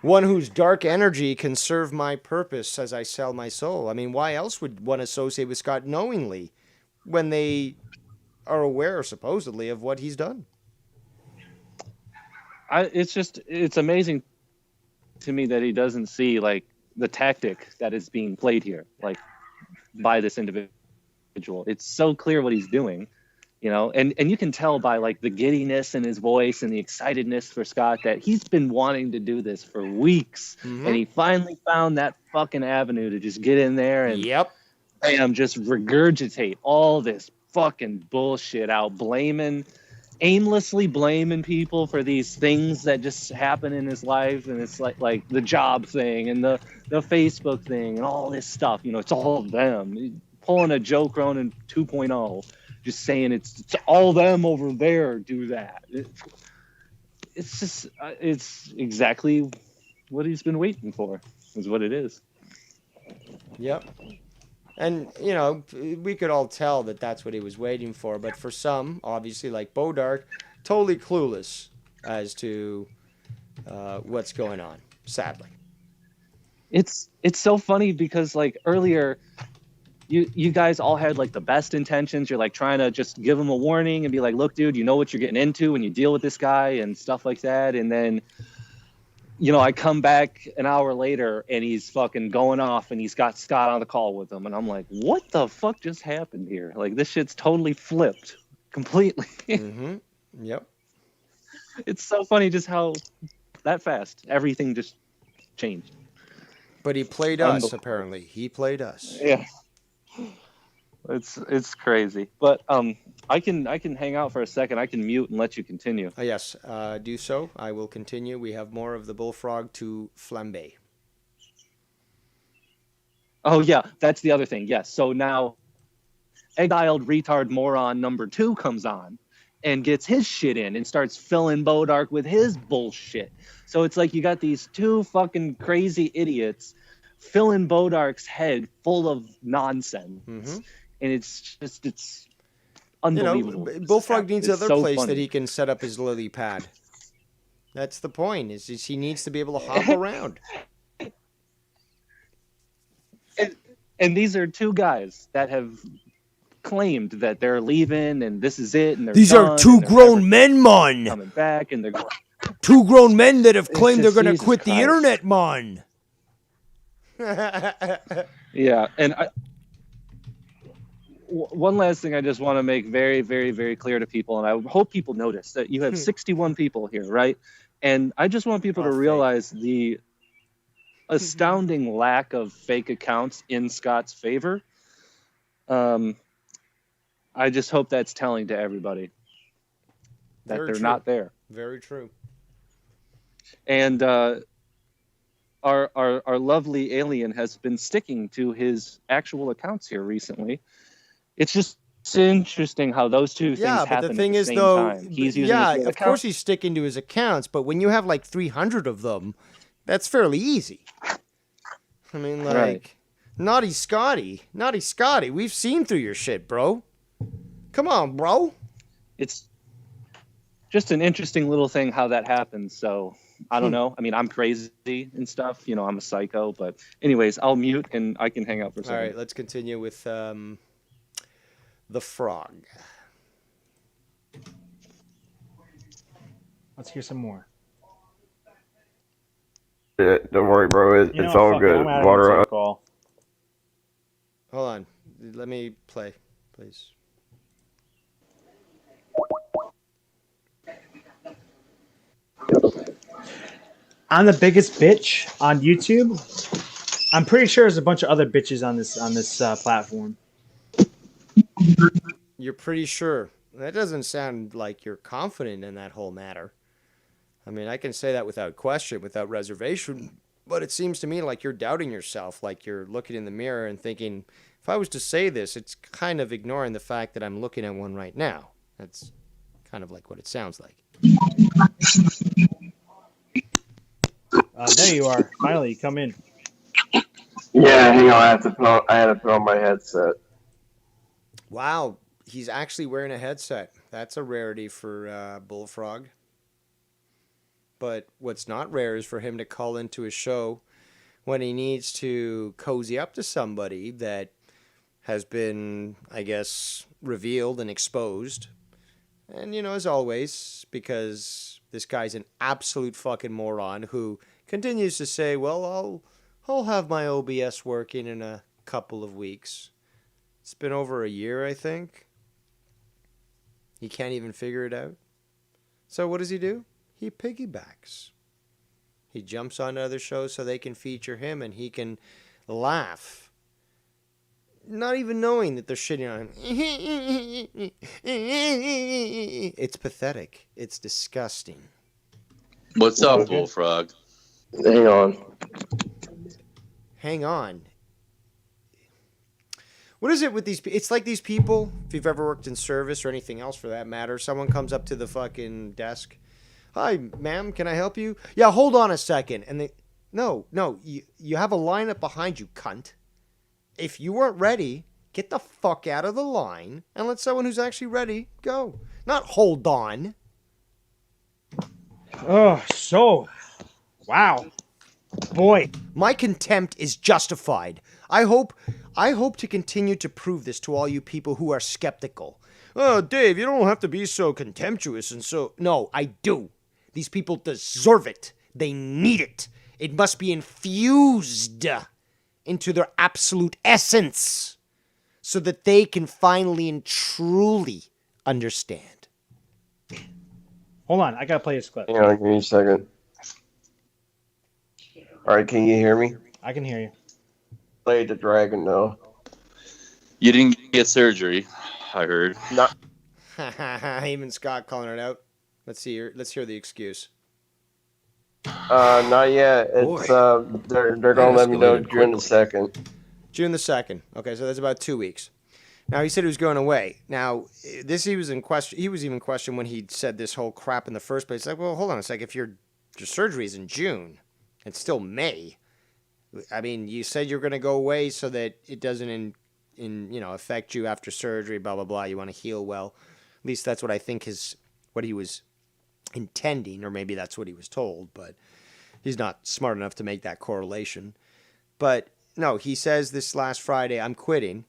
One whose dark energy can serve my purpose as I sell my soul. I mean, why else would one associate with Scott knowingly when they are aware, supposedly, of what he's done? It's amazing to me that he doesn't see, like, the tactic that is being played here, like, by this individual. It's so clear what he's doing, you know, and you can tell by like the giddiness in his voice and the excitedness for Scott that he's been wanting to do this for weeks, and he finally found that fucking avenue to just get in there and bam, just regurgitate all this fucking bullshit out, aimlessly blaming people for these things that just happen in his life. And it's like the job thing and the Facebook thing and all this stuff, you know, it's all of them. Pulling a Joe Cronin 2.0, just saying it's all them over there do that. it's just it's exactly what he's been waiting for. Is what it is. Yep. And, you know, we could all tell that that's what he was waiting for. But for some, obviously, like Bodark, totally clueless as to what's going on, sadly. It's so funny because, like, earlier, you guys all had, like, the best intentions. You're, like, trying to just give him a warning and be like, look, dude, you know what you're getting into when you deal with this guy and stuff like that. And then, you know, I come back an hour later and he's fucking going off and he's got Scott on the call with him. And I'm like, what the fuck just happened here? Like, this shit's totally flipped completely. Mm-hmm. Yep. It's so funny just how that fast everything just changed. But he played us, apparently. He played us. Yeah. It's crazy. But I can hang out for a second. I can mute and let you continue. Yes, do so. I will continue. We have more of the bullfrog to Flambé. Oh yeah, that's the other thing. Yes. So now exiled retard moron number 2 comes on and gets his shit in and starts filling Bodark with his bullshit. So it's like you got these 2 fucking crazy idiots filling Bodark's head full of nonsense. Mm-hmm. And it's unbelievable. You know, Bullfrog needs another place that he can set up his lily pad. That's the point, is he needs to be able to hop around. And these are 2 guys that have claimed that they're leaving and this is it. And these are 2 grown men, man. Coming back and they're 2 grown men that have claimed they're going to quit the internet, man. Yeah, and one last thing I just want to make very, very, very clear to people, and I hope people notice that you have 61 people here, right? And I just want people to realize the astounding lack of fake accounts in Scott's favor. I just hope that's telling to everybody that they're not there. Very true. And our lovely alien has been sticking to his actual accounts here recently. It's just interesting how those 2 things happen. Yeah, but the thing is, though, he's using of course he's sticking to his accounts, but when you have like 300 of them, that's fairly easy. I mean, like, right. Naughty Scotty, we've seen through your shit, bro. Come on, bro. It's just an interesting little thing how that happens, so I don't know. I mean, I'm crazy and stuff. You know, I'm a psycho. But anyways, I'll mute and I can hang out for a second. All right, let's continue with the frog. Let's hear some more. Yeah, don't worry, bro. It's all good. Water up. Hold on. Let me play, please. I'm the biggest bitch on YouTube. I'm pretty sure there's a bunch of other bitches on this platform. You're pretty sure? That doesn't sound like you're confident in that whole matter. I mean, I can say that without question, without reservation, but it seems to me like you're doubting yourself, like you're looking in the mirror and thinking, if I was to say this, it's kind of ignoring the fact that I'm looking at one right now. That's kind of like what it sounds like. There you are. Finally, you come in. Yeah, hang on. I had to throw on my headset. Wow, he's actually wearing a headset. That's a rarity for Bullfrog. But what's not rare is for him to call into a show when he needs to cozy up to somebody that has been, I guess, revealed and exposed. And, you know, as always, because this guy's an absolute fucking moron who continues to say, well, I'll have my OBS working in a couple of weeks. It's been over a year, I think. He can't even figure it out. So what does he do? He piggybacks. He jumps on other shows so they can feature him and he can laugh. Not even knowing that they're shitting on him. It's pathetic. It's disgusting. What's up, Bullfrog? Hang on. Hang on. What is it with these people? It's like these people, if you've ever worked in service or anything else for that matter, someone comes up to the fucking desk. Hi, ma'am, can I help you? Yeah, hold on a second. And no, you have a lineup behind you, cunt. If you weren't ready, get the fuck out of the line and let someone who's actually ready go. Not hold on. Oh, wow. Boy. My contempt is justified. I hope to continue to prove this to all you people who are skeptical. Oh, Dave, you don't have to be so contemptuous and so... No, I do. These people deserve it. They need it. It must be infused into their absolute essence so that they can finally and truly understand. Hold on, I gotta play this clip. Hang on, give me a second. Alright, can you hear me? I can hear you. Play the dragon, though. You didn't get surgery, I heard. No. Even Scott calling it out. Let's hear the excuse. Not yet. It's they're gonna let me know June the 2nd. June the 2nd. Okay, so that's about 2 weeks. Now he said he was going away. Now he was in question. He was even questioned when he said this whole crap in the first place. Like, well, hold on a sec. If your surgery is in June, it's still May. I mean, you said you're going to go away so that it doesn't affect you after surgery. Blah blah blah. You want to heal well. At least that's what I think what he was intending, or maybe that's what he was told. But he's not smart enough to make that correlation. But no, he says this last Friday, I'm quitting.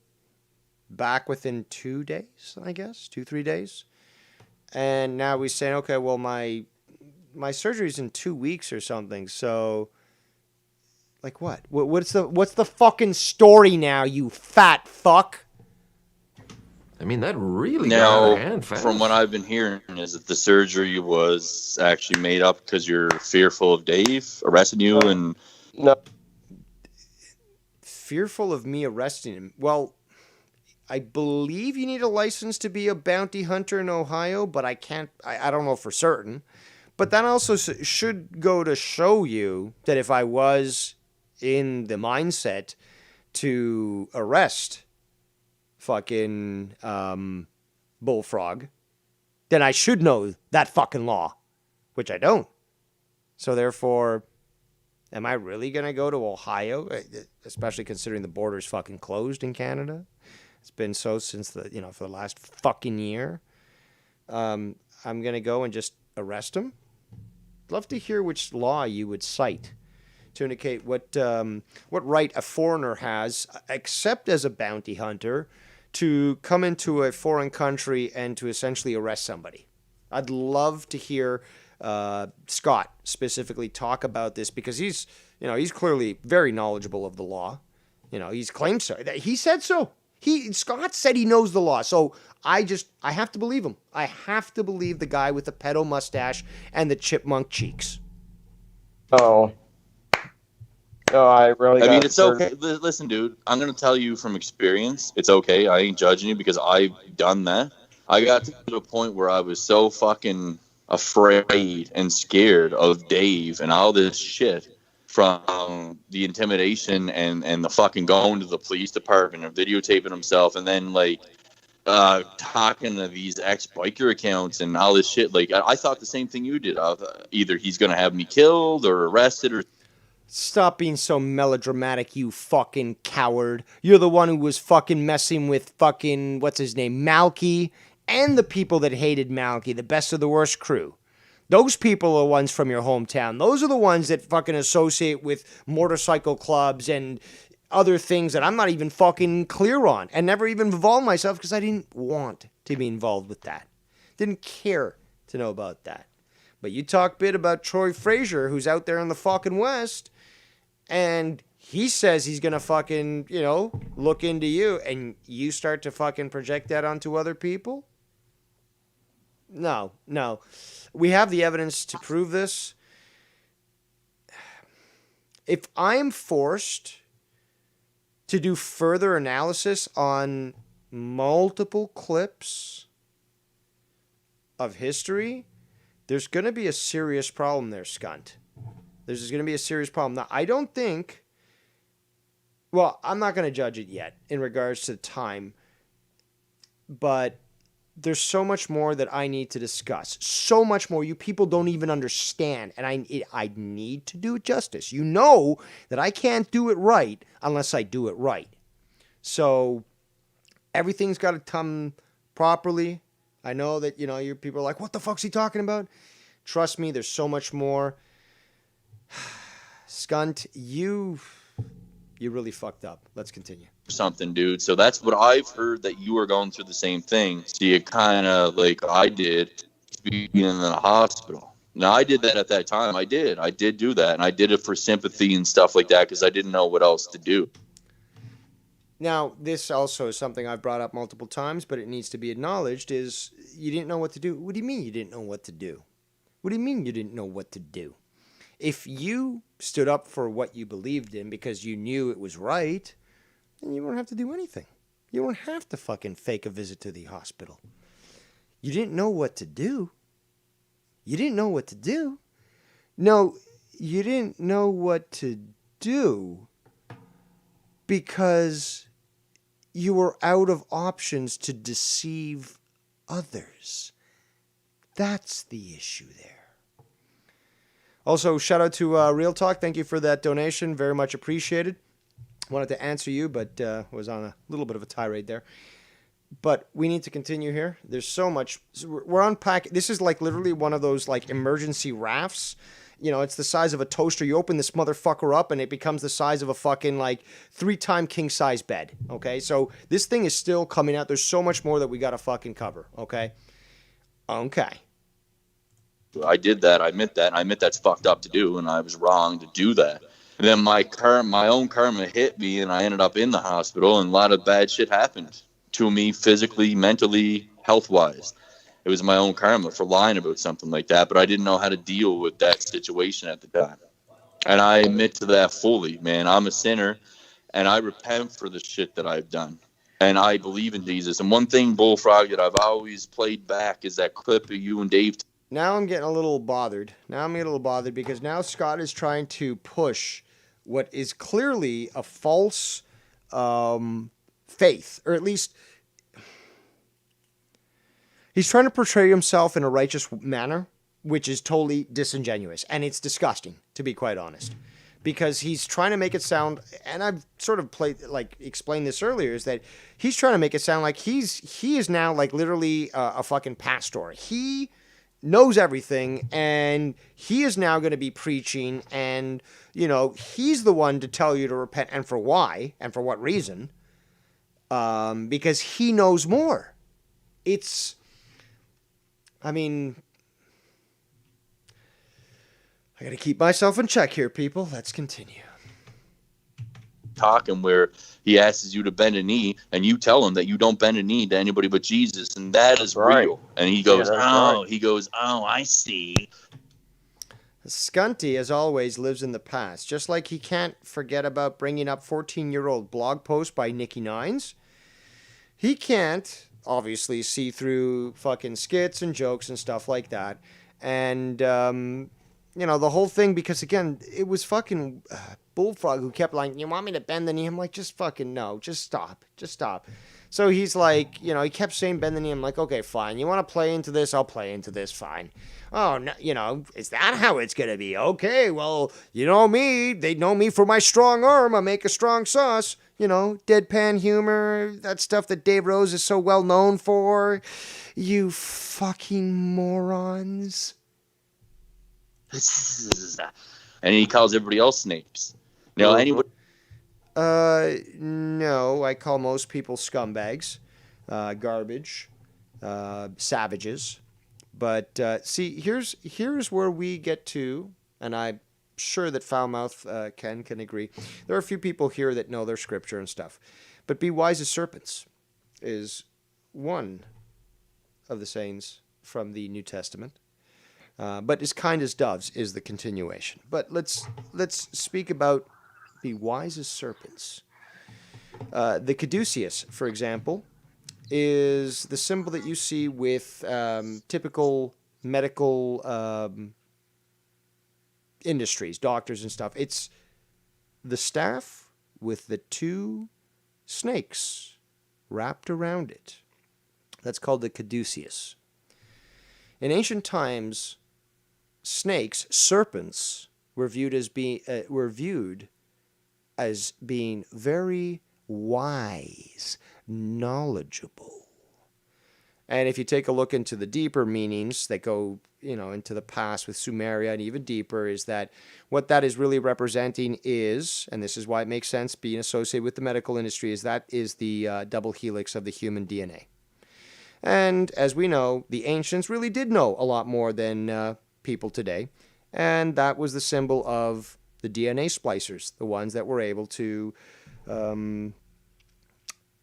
Back within 2 days, I guess, 2-3 days. And now he's saying, okay, well, my surgery's in 2 weeks or something. So, like what? What's the fucking story now, you fat fuck? I mean, that really got out of hand fast. From what I've been hearing, is that the surgery was actually made up because you're fearful of Dave arresting you and... No. Fearful of me arresting him? Well... I believe you need a license to be a bounty hunter in Ohio, but I don't know for certain. But that also should go to show you that if I was in the mindset to arrest fucking Bullfrog, then I should know that fucking law, which I don't. So therefore, am I really going to go to Ohio, especially considering the border's fucking closed in Canada? It's been so since for the last fucking year. I'm going to go and just arrest him. Love to hear which law you would cite to indicate what right a foreigner has, except as a bounty hunter, to come into a foreign country and to essentially arrest somebody. I'd love to hear Scott specifically talk about this because he's clearly very knowledgeable of the law. He's claimed so. He said so. Scott said he knows the law, so I have to believe him. I have to believe the guy with the pedo mustache and the chipmunk cheeks. Oh. No, I mean, it's okay. Listen, dude, I'm going to tell you from experience, it's okay. I ain't judging you because I've done that. I got to a point where I was so fucking afraid and scared of Dave and all this shit. From the intimidation and the fucking going to the police department and videotaping himself and then talking to these ex-biker accounts and all this shit. I thought the same thing you did. Either he's going to have me killed or arrested or... Stop being so melodramatic, you fucking coward. You're the one who was fucking messing with fucking, what's his name, Malky, and the people that hated Malky, the best of the worst crew. Those people are the ones from your hometown. Those are the ones that fucking associate with motorcycle clubs and other things that I'm not even fucking clear on and never even involved myself because I didn't want to be involved with that. Didn't care to know about that. But you talk bit about Troy Frazier, who's out there in the fucking West, and he says he's going to fucking, look into you, and you start to fucking project that onto other people? No. We have the evidence to prove this. If I'm forced to do further analysis on multiple clips of history, there's going to be a serious problem there, Scunt. There's going to be a serious problem. Now, I don't think... Well, I'm not going to judge it yet in regards to time. But there's so much more that I need to discuss. So much more you people don't even understand. And I need to do it justice. You know that I can't do it right unless I do it right. So everything's got to come properly. I know that, you people are like, what the fuck's he talking about? Trust me, there's so much more. Scunt, you really fucked up. Let's continue. Something, dude. So that's what I've heard, that you were going through the same thing. So you kind of, like I did, being in the hospital. Now, I did that at that time. I did do that. And I did it for sympathy and stuff like that because I didn't know what else to do. Now, this also is something I've brought up multiple times, but it needs to be acknowledged, is you didn't know what to do. What do you mean you didn't know what to do? What do you mean you didn't know what to do? If you stood up for what you believed in because you knew it was right, then you won't have to do anything. You won't have to fucking fake a visit to the hospital. You didn't know what to do. You didn't know what to do. No, you didn't know what to do because you were out of options to deceive others. That's the issue there. Also, shout out to Real Talk. Thank you for that donation. Very much appreciated. Wanted to answer you, but was on a little bit of a tirade there. But we need to continue here. There's so much. We're unpacking. This is like literally one of those like emergency rafts. It's the size of a toaster. You open this motherfucker up and it becomes the size of a fucking like 3-time king size bed. Okay, so this thing is still coming out. There's so much more that we got to fucking cover. Okay. I did that. I admit that. I admit that's fucked up to do, and I was wrong to do that. And then my own karma hit me, and I ended up in the hospital, and a lot of bad shit happened to me physically, mentally, health-wise. It was my own karma for lying about something like that, but I didn't know how to deal with that situation at the time. And I admit to that fully, man. I'm a sinner, and I repent for the shit that I've done. And I believe in Jesus. And one thing, Bullfrog, that I've always played back is that clip of you and Dave. Now I'm getting a little bothered. Because now Scott is trying to push what is clearly a false faith, or at least he's trying to portray himself in a righteous manner, which is totally disingenuous, and it's disgusting, to be quite honest, because he's trying to make it sound, and I've sort of explained this earlier, is that he's trying to make it sound like he is now like literally a fucking pastor. He knows everything, and he is now going to be preaching, and he's the one to tell you to repent, and for why, and for what reason, because he knows more. I got to keep myself in check here, people. Let's continue. Talking where he asks you to bend a knee, and you tell him that you don't bend a knee to anybody but Jesus, and that is real. And he goes, oh, I see. Scunty, as always, lives in the past. Just like he can't forget about bringing up 14-year-old blog post by Nikki Nines, he can't, obviously, see through fucking skits and jokes and stuff like that. And, the whole thing, because, again, it was fucking Bullfrog who kept like, you want me to bend the knee? I'm like, just fucking no, just stop. So he's like, he kept saying bend the knee. I'm like, okay, fine. You want to play into this? I'll play into this, fine. Oh, no, is that how it's going to be? Okay, well, you know me. They know me for my strong arm. I make a strong sauce. Deadpan humor, that stuff that Dave Rose is so well known for. You fucking morons. And he calls everybody else snakes. Anybody? No, I call most people scumbags, garbage, savages. But see, here's where we get to, and I'm sure that Foulmouth can agree. There are a few people here that know their scripture and stuff. But be wise as serpents is one of the sayings from the New Testament. But as kind as doves is the continuation. But let's speak about be wise as serpents. The caduceus, for example, is the symbol that you see with typical medical industries, doctors and stuff. It's the staff with the two snakes wrapped around it. That's called the caduceus. In ancient times, snakes, serpents, were viewed as being very wise, knowledgeable. And if you take a look into the deeper meanings that go, into the past with Sumeria and even deeper, is that what that is really representing is, and this is why it makes sense being associated with the medical industry, is that is the double helix of the human DNA. And as we know, the ancients really did know a lot more than people today. And that was the symbol of the DNA splicers, the ones that were able to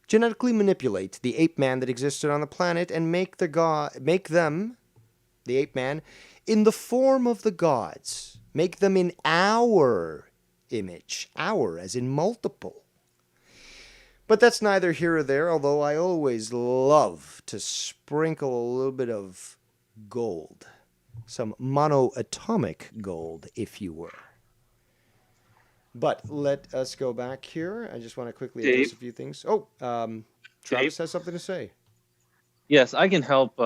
genetically manipulate the ape man that existed on the planet and make them, the ape man, in the form of the gods. Make them in our image. Our, as in multiple. But that's neither here or there, although I always love to sprinkle a little bit of gold. Some monoatomic gold, if you were. But let us go back here. I just want to quickly address a few things. Oh, Travis has something to say. Yes, I can help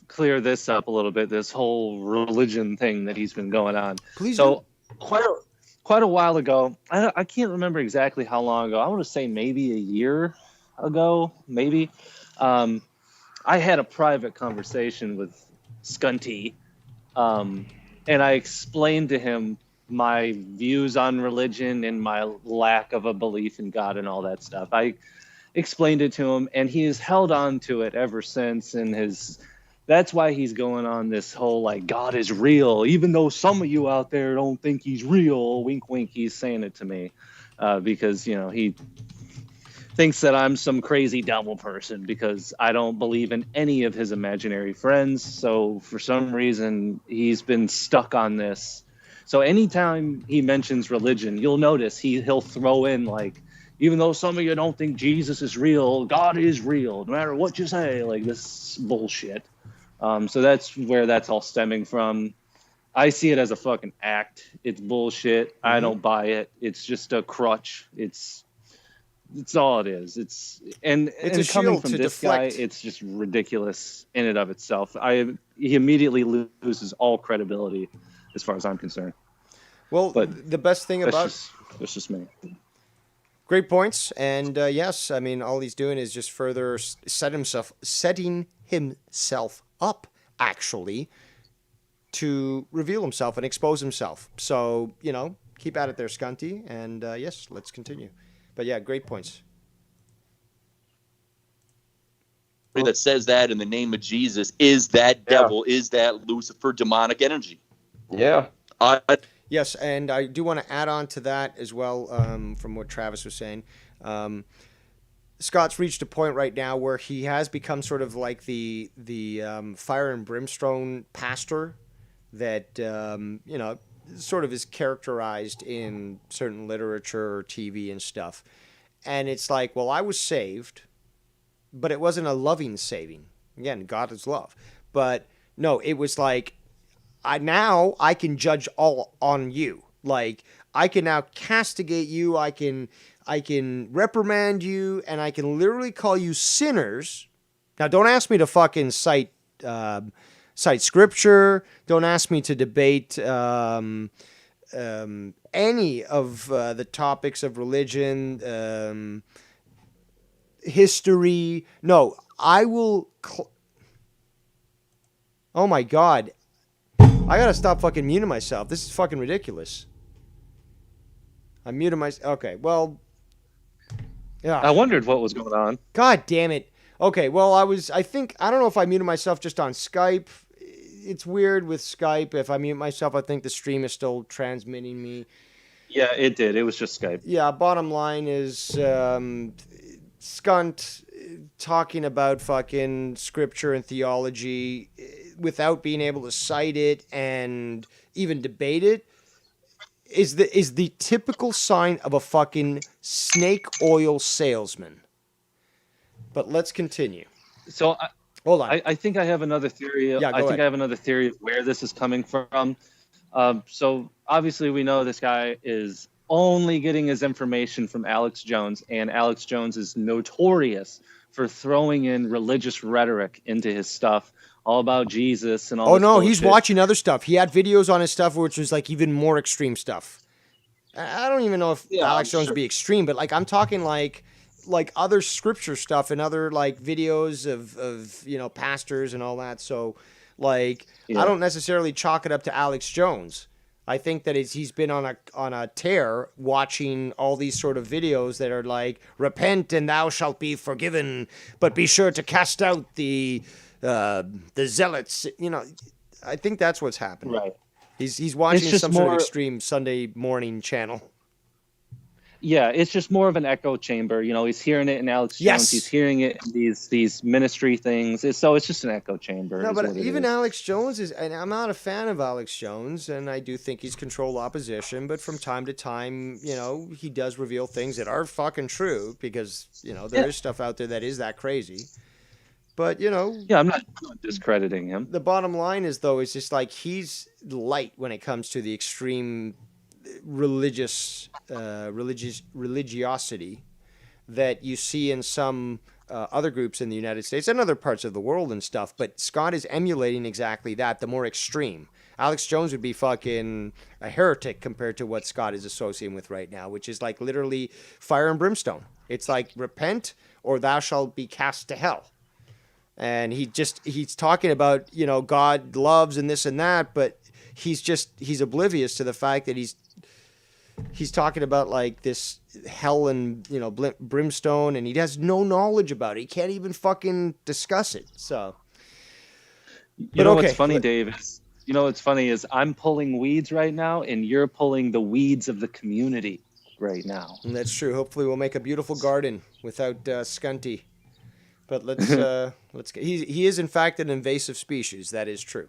clear this up a little bit, this whole religion thing that he's been going on. Please do. Quite a while ago, I can't remember exactly how long ago. I want to say maybe a year ago, maybe. I had a private conversation with Scunty, and I explained to him my views on religion and my lack of a belief in God and all that stuff. I explained it to him, and he has held on to it ever since, and that's why he's going on this whole, like, God is real, even though some of you out there don't think he's real, wink, wink, he's saying it to me, because, he thinks that I'm some crazy devil person because I don't believe in any of his imaginary friends, so for some reason, he's been stuck on this. So anytime he mentions religion, you'll notice he'll throw in, like, even though some of you don't think Jesus is real, God is real, no matter what you say, like this bullshit. So that's where that's all stemming from. I see it as a fucking act. It's bullshit. I don't buy it. It's just a crutch. It's all it is. It's a coming from this guy, it's just ridiculous in and of itself. He immediately loses all credibility as far as I'm concerned. Well, but the best thing about that's just me. Great points, and yes, I mean, all he's doing is just further setting himself up, actually, to reveal himself and expose himself. So, keep at it there, Scunty, and yes, let's continue. But yeah, great points. That says that in the name of Jesus is that devil, is that Lucifer demonic energy. Yeah. Yes, and I do want to add on to that as well, from what Travis was saying. Scott's reached a point right now where he has become sort of like the fire and brimstone pastor that, sort of is characterized in certain literature or TV and stuff. And it's like, well, I was saved, but it wasn't a loving saving. Again, God is love. But no, it was like, now I can judge all on you. Like, I can now castigate you. I can reprimand you, and I can literally call you sinners. Now, don't ask me to fucking cite scripture. Don't ask me to debate any of the topics of religion, history. No, I will. Oh my God. I gotta stop fucking muting myself. This is fucking ridiculous. I'm muting myself. Okay, well. Yeah. I wondered what was going on. God damn it. Okay, well, I don't know if I muted myself just on Skype. It's weird with Skype. If I mute myself, I think the stream is still transmitting me. Yeah, it did. It was just Skype. Yeah, bottom line is Scunt talking about fucking scripture and theology without being able to cite it and even debate it is the typical sign of a fucking snake oil salesman. But let's continue. So hold on. I think I have another theory. Yeah, go ahead. I have another theory of where this is coming from. So obviously we know this guy is only getting his information from Alex Jones, and Alex Jones is notorious for throwing in religious rhetoric into his stuff, all about Jesus and all. Oh this no, bullshit. he's watching other stuff. He had videos on his stuff which was like even more extreme stuff. I don't even know if Alex Jones would be extreme, but like I'm talking like other scripture stuff and other like videos of pastors and all that. So like I don't necessarily chalk it up to Alex Jones. I think that he's been on a tear watching all these sort of videos that are like, repent and thou shalt be forgiven, but be sure to cast out the zealots. I think that's what's happening. Right. He's watching some sort of extreme Sunday morning channel. Yeah, it's just more of an echo chamber. He's hearing it in Alex Jones. Yes. He's hearing it in these ministry things. So it's just an echo chamber. No, but even Alex Jones and I'm not a fan of Alex Jones, and I do think he's controlled opposition, but from time to time, he does reveal things that are fucking true because, there is stuff out there that is that crazy. But, Yeah, I'm not discrediting him. The bottom line is, though, is just like he's light when it comes to the extreme religiosity that you see in some other groups in the United States and other parts of the world and stuff. But Scott is emulating exactly that, the more extreme. Alex Jones would be fucking a heretic compared to what Scott is associating with right now, which is like literally fire and brimstone. It's like repent or thou shalt be cast to hell. And he's talking about, God loves and this and that, but he's oblivious to the fact that he's talking about like this hell and, brimstone, and he has no knowledge about it. He can't even fucking discuss it. So, what's funny, Dave? What's funny is I'm pulling weeds right now, and you're pulling the weeds of the community right now. And that's true. Hopefully we'll make a beautiful garden without Scunty. But let's he is in fact an invasive species. That is true.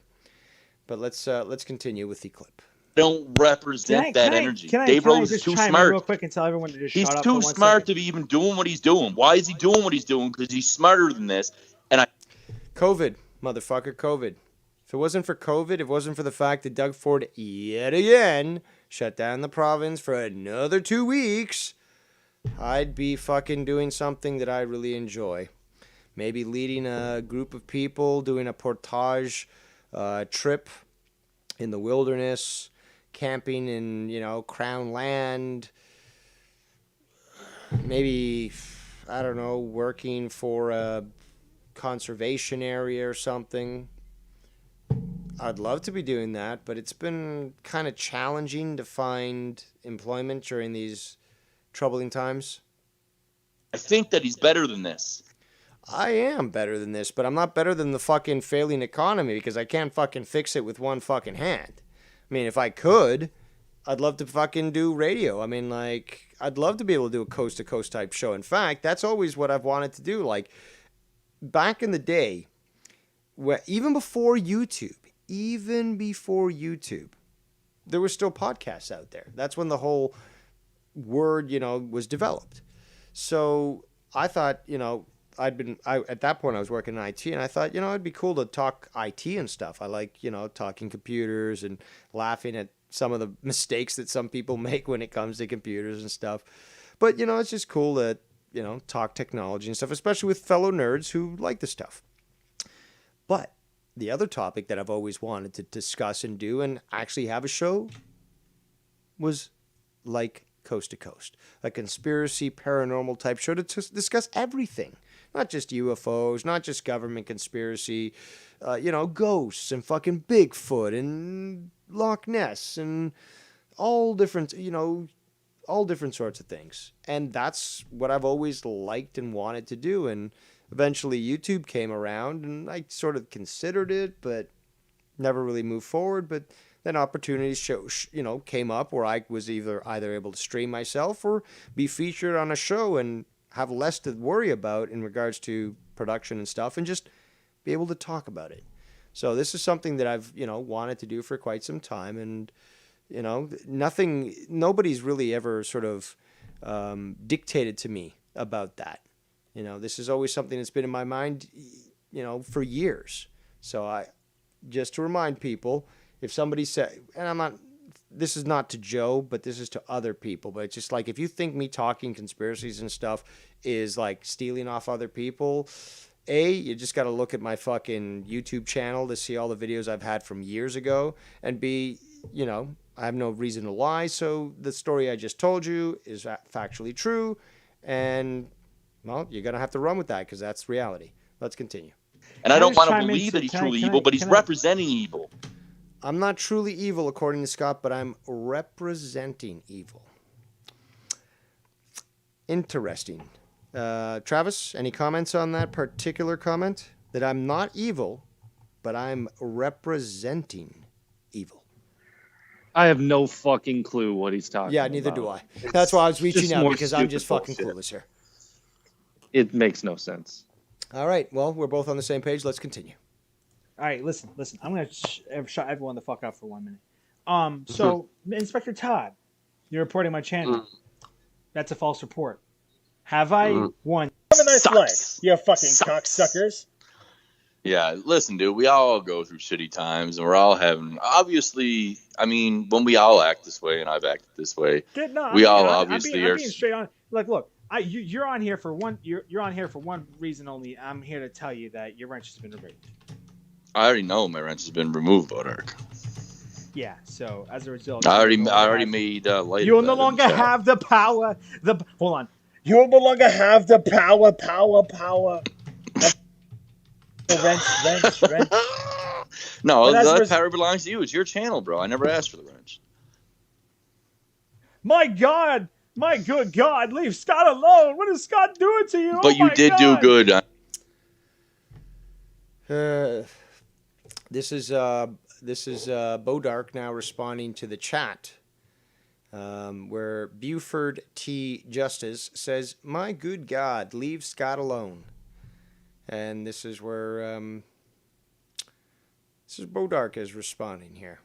But let's continue with the clip. Don't represent that energy. Dave Rose is too smart. Real quick and tell everyone to just he's shut up. Too smart to be even doing what he's doing. Why is he doing what he's doing? Because he's smarter than this. And COVID, motherfucker, COVID. If it wasn't for COVID, it wasn't for the fact that Doug Ford yet again shut down the province for another 2 weeks, I'd be fucking doing something that I really enjoy. Maybe leading a group of people, doing a portage trip in the wilderness, camping in, Crown land. Maybe, I don't know, working for a conservation area or something. I'd love to be doing that, but it's been kind of challenging to find employment during these troubling times. I think that he's better than this. I am better than this, but I'm not better than the fucking failing economy because I can't fucking fix it with one fucking hand. I mean, if I could, I'd love to fucking do radio. I mean, like, I'd love to be able to do a coast-to-coast type show. In fact, that's always what I've wanted to do. Like, back in the day, even before YouTube, there were still podcasts out there. That's when the whole word, was developed. So I thought, at that point I was working in IT, and I thought, it'd be cool to talk IT and stuff. I like, talking computers and laughing at some of the mistakes that some people make when it comes to computers and stuff. But, it's just cool to, talk technology and stuff, especially with fellow nerds who like the stuff. But the other topic that I've always wanted to discuss and do and actually have a show was like Coast to Coast, a conspiracy paranormal type show to discuss everything. Not just UFOs, not just government conspiracy, ghosts and fucking Bigfoot and Loch Ness and all different sorts of things. And that's what I've always liked and wanted to do. And eventually YouTube came around and I sort of considered it, but never really moved forward. But then opportunities came up where I was either able to stream myself or be featured on a show and have less to worry about in regards to production and stuff and just be able to talk about it. So this is something that I've, wanted to do for quite some time. And, nobody's really ever sort of dictated to me about that. This is always something that's been in my mind, for years. So just to remind people, if somebody said, and I'm not this is not to Joe, but this is to other people. But it's just like, if you think me talking conspiracies and stuff is like stealing off other people, A, you just got to look at my fucking YouTube channel to see all the videos I've had from years ago. And B, you know, I have no reason to lie. So the story I just told you is factually true. And, well, you're going to have to run with that because that's reality. Let's continue. And I don't want to believe that he's truly evil, but he's representing evil. I'm not truly evil, according to Scott, but I'm representing evil. Interesting. Travis, any comments on that particular comment? That I'm not evil, but I'm representing evil. I have no fucking clue what he's talking about. Yeah, neither do I. That's why I was reaching out, because I'm just fucking clueless here. It makes no sense. All right, well, we're both on the same page. Let's continue. All right, listen. I'm going to shut everyone the fuck up for 1 minute. So, Inspector Todd, you're reporting my channel. That's a false report. Have I won? Have a nice life, you fucking cocksuckers. Yeah, listen, dude, we all go through shitty times, and we're all having, obviously, I mean, when we all act this way, and I've acted this way, I'm being straight on. Like, look, you're on here for one. You're on here for one reason only. I'm here to tell you that your wrench has been removed. I already know my wrench has been removed, Bodark. Yeah, so as a result, I already made light. You will no longer have the power. Hold on. You will no longer have the power. Wrench. No, that power belongs to you. It's your channel, bro. I never asked for the wrench. My God, my good God, leave Scott alone. What is Scott doing to you? But you did do good. This is Bodark now responding to the chat, where Buford T. Justice says, "My good God, leave Scott alone." And this is where Bodark is responding here.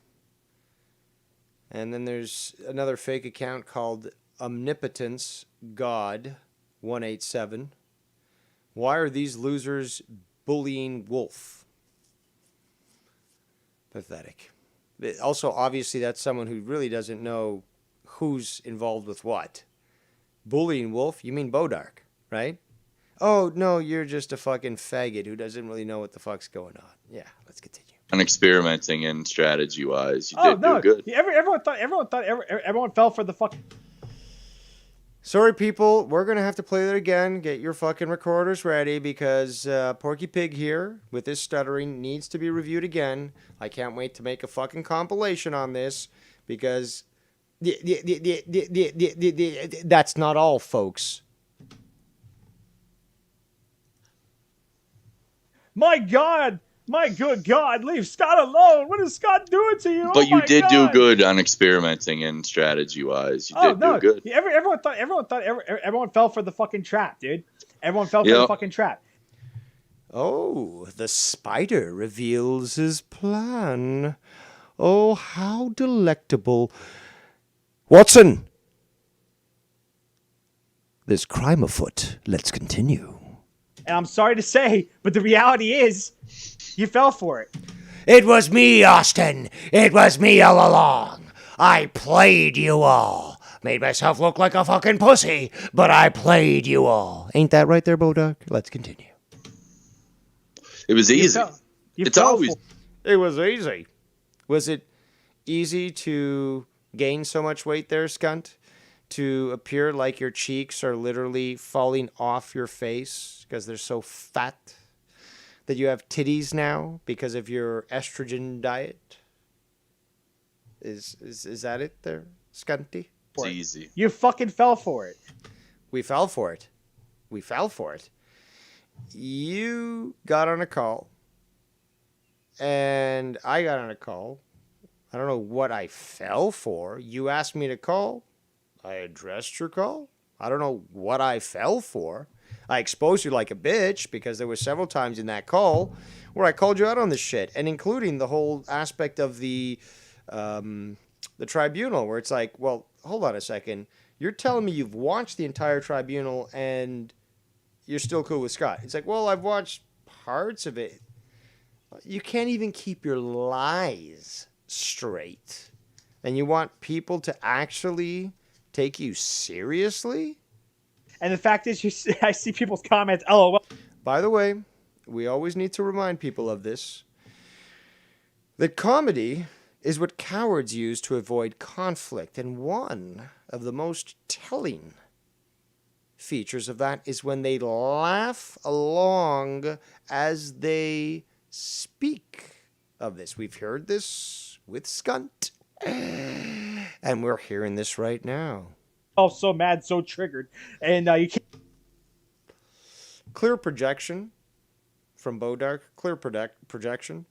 And then there's another fake account called Omnipotence God 187. Why are these losers bullying Wolf? Pathetic. Also, obviously, that's someone who really doesn't know who's involved with what. Bullying Wolf? You mean Bodark, right? Oh, no, you're just a fucking faggot who doesn't really know what the fuck's going on. Yeah, let's continue. And experimenting and strategy-wise, you did do good. Everyone fell for the fuck. Sorry, people. We're going to have to play that again. Get your fucking recorders ready, because Porky Pig here, with his stuttering, needs to be reviewed again. I can't wait to make a fucking compilation on this, because that's not all, folks. My God, my good God, leave Scott alone. What is Scott doing to you? But you did do good on experimenting and strategy-wise. You did do good. Everyone fell for the fucking trap, dude. Everyone fell for the fucking trap. Oh, the spider reveals his plan. Oh, how delectable. Watson! There's crime afoot. Let's continue. And I'm sorry to say, but the reality is, you fell for it. It was me, Austin. It was me all along. I played you all. Made myself look like a fucking pussy, but I played you all. Ain't that right there, Bodark? Let's continue. It was easy. It was easy. Was it easy to gain so much weight there, Scunt? To appear like your cheeks are literally falling off your face because they're so fat? That you have titties now because of your estrogen diet? Is that it there, Scunty? It's easy. You fucking fell for it. We fell for it. You got on a call. And I got on a call. I don't know what I fell for. You asked me to call. I addressed your call. I don't know what I fell for. I exposed you like a bitch because there were several times in that call where I called you out on this shit, and including the whole aspect of the tribunal, where it's like, well, hold on a second. You're telling me you've watched the entire tribunal and you're still cool with Scott. It's like, well, I've watched parts of it. You can't even keep your lies straight. And you want people to actually take you seriously? And the fact is, I see people's comments, LOL. By the way, we always need to remind people of this, that comedy is what cowards use to avoid conflict. And one of the most telling features of that is when they laugh along as they speak of this. We've heard this with Scunty, and we're hearing this right now. Oh, so mad, so triggered. And you can't... Clear projection from Bodark. Clear projection.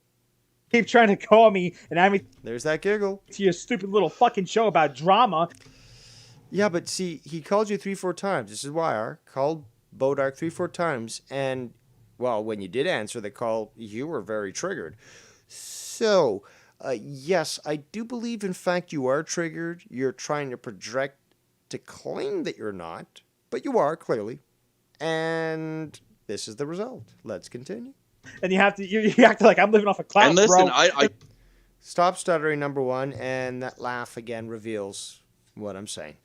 Keep trying to call me, and I mean... There's that giggle. To your stupid little fucking show about drama. Yeah, but see, he called you 3-4 times. This is why I called Bodark 3-4 times, and, well, when you did answer the call, you were very triggered. So, yes, I do believe, in fact, you are triggered. You're trying to project to claim that you're not, but you are, clearly. And this is the result. Let's continue. And you have to, you act like I'm living off a cloud, and listen, bro. I Stop stuttering, number one, and that laugh again reveals what I'm saying.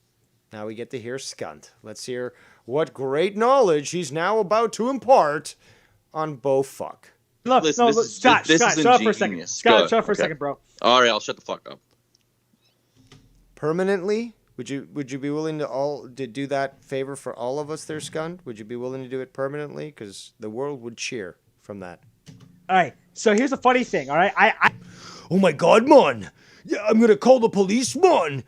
Now we get to hear Scunty. Let's hear what great knowledge he's now about to impart on Beaufuck. No, Scott, shut up for a second. Scott, shut up for a second, bro. All right, I'll shut the fuck up. Permanently? Would you be willing to do that favor for all of us there, Scunty? Would you be willing to do it permanently? Because the world would cheer from that. All right, so here's a funny thing, all right? Oh my God, man! Yeah, I'm gonna call the police, man!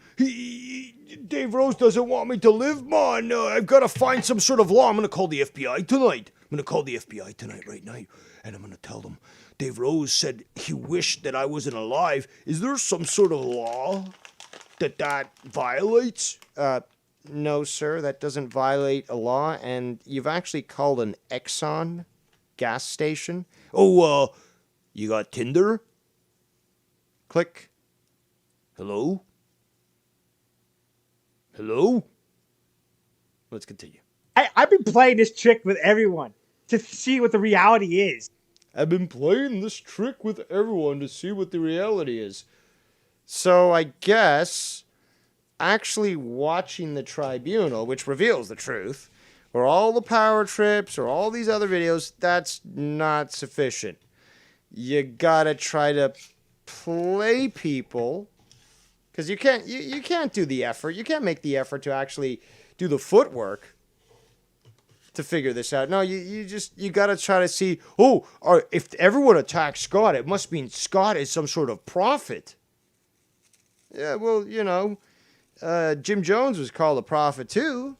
Dave Rose doesn't want me to live, man! I've gotta find some sort of law. I'm gonna call the FBI tonight. I'm gonna call the FBI tonight, right now, and I'm gonna tell them Dave Rose said he wished that I wasn't alive. Is there some sort of law that violates? No, sir, that doesn't violate a law, and you've actually called an Exxon gas station. Oh, you got Tinder? Click. Hello? Hello? Let's continue. I've been playing this trick with everyone to see what the reality is. I've been playing this trick with everyone to see what the reality is. So I guess actually watching the tribunal, which reveals the truth, or all the power trips, or all these other videos, that's not sufficient. You gotta try to play people, because you can't do the effort. You can't make the effort to actually do the footwork to figure this out. No, you gotta try to see, if everyone attacks Scott, it must mean Scott is some sort of prophet. Yeah, well, Jim Jones was called a prophet too,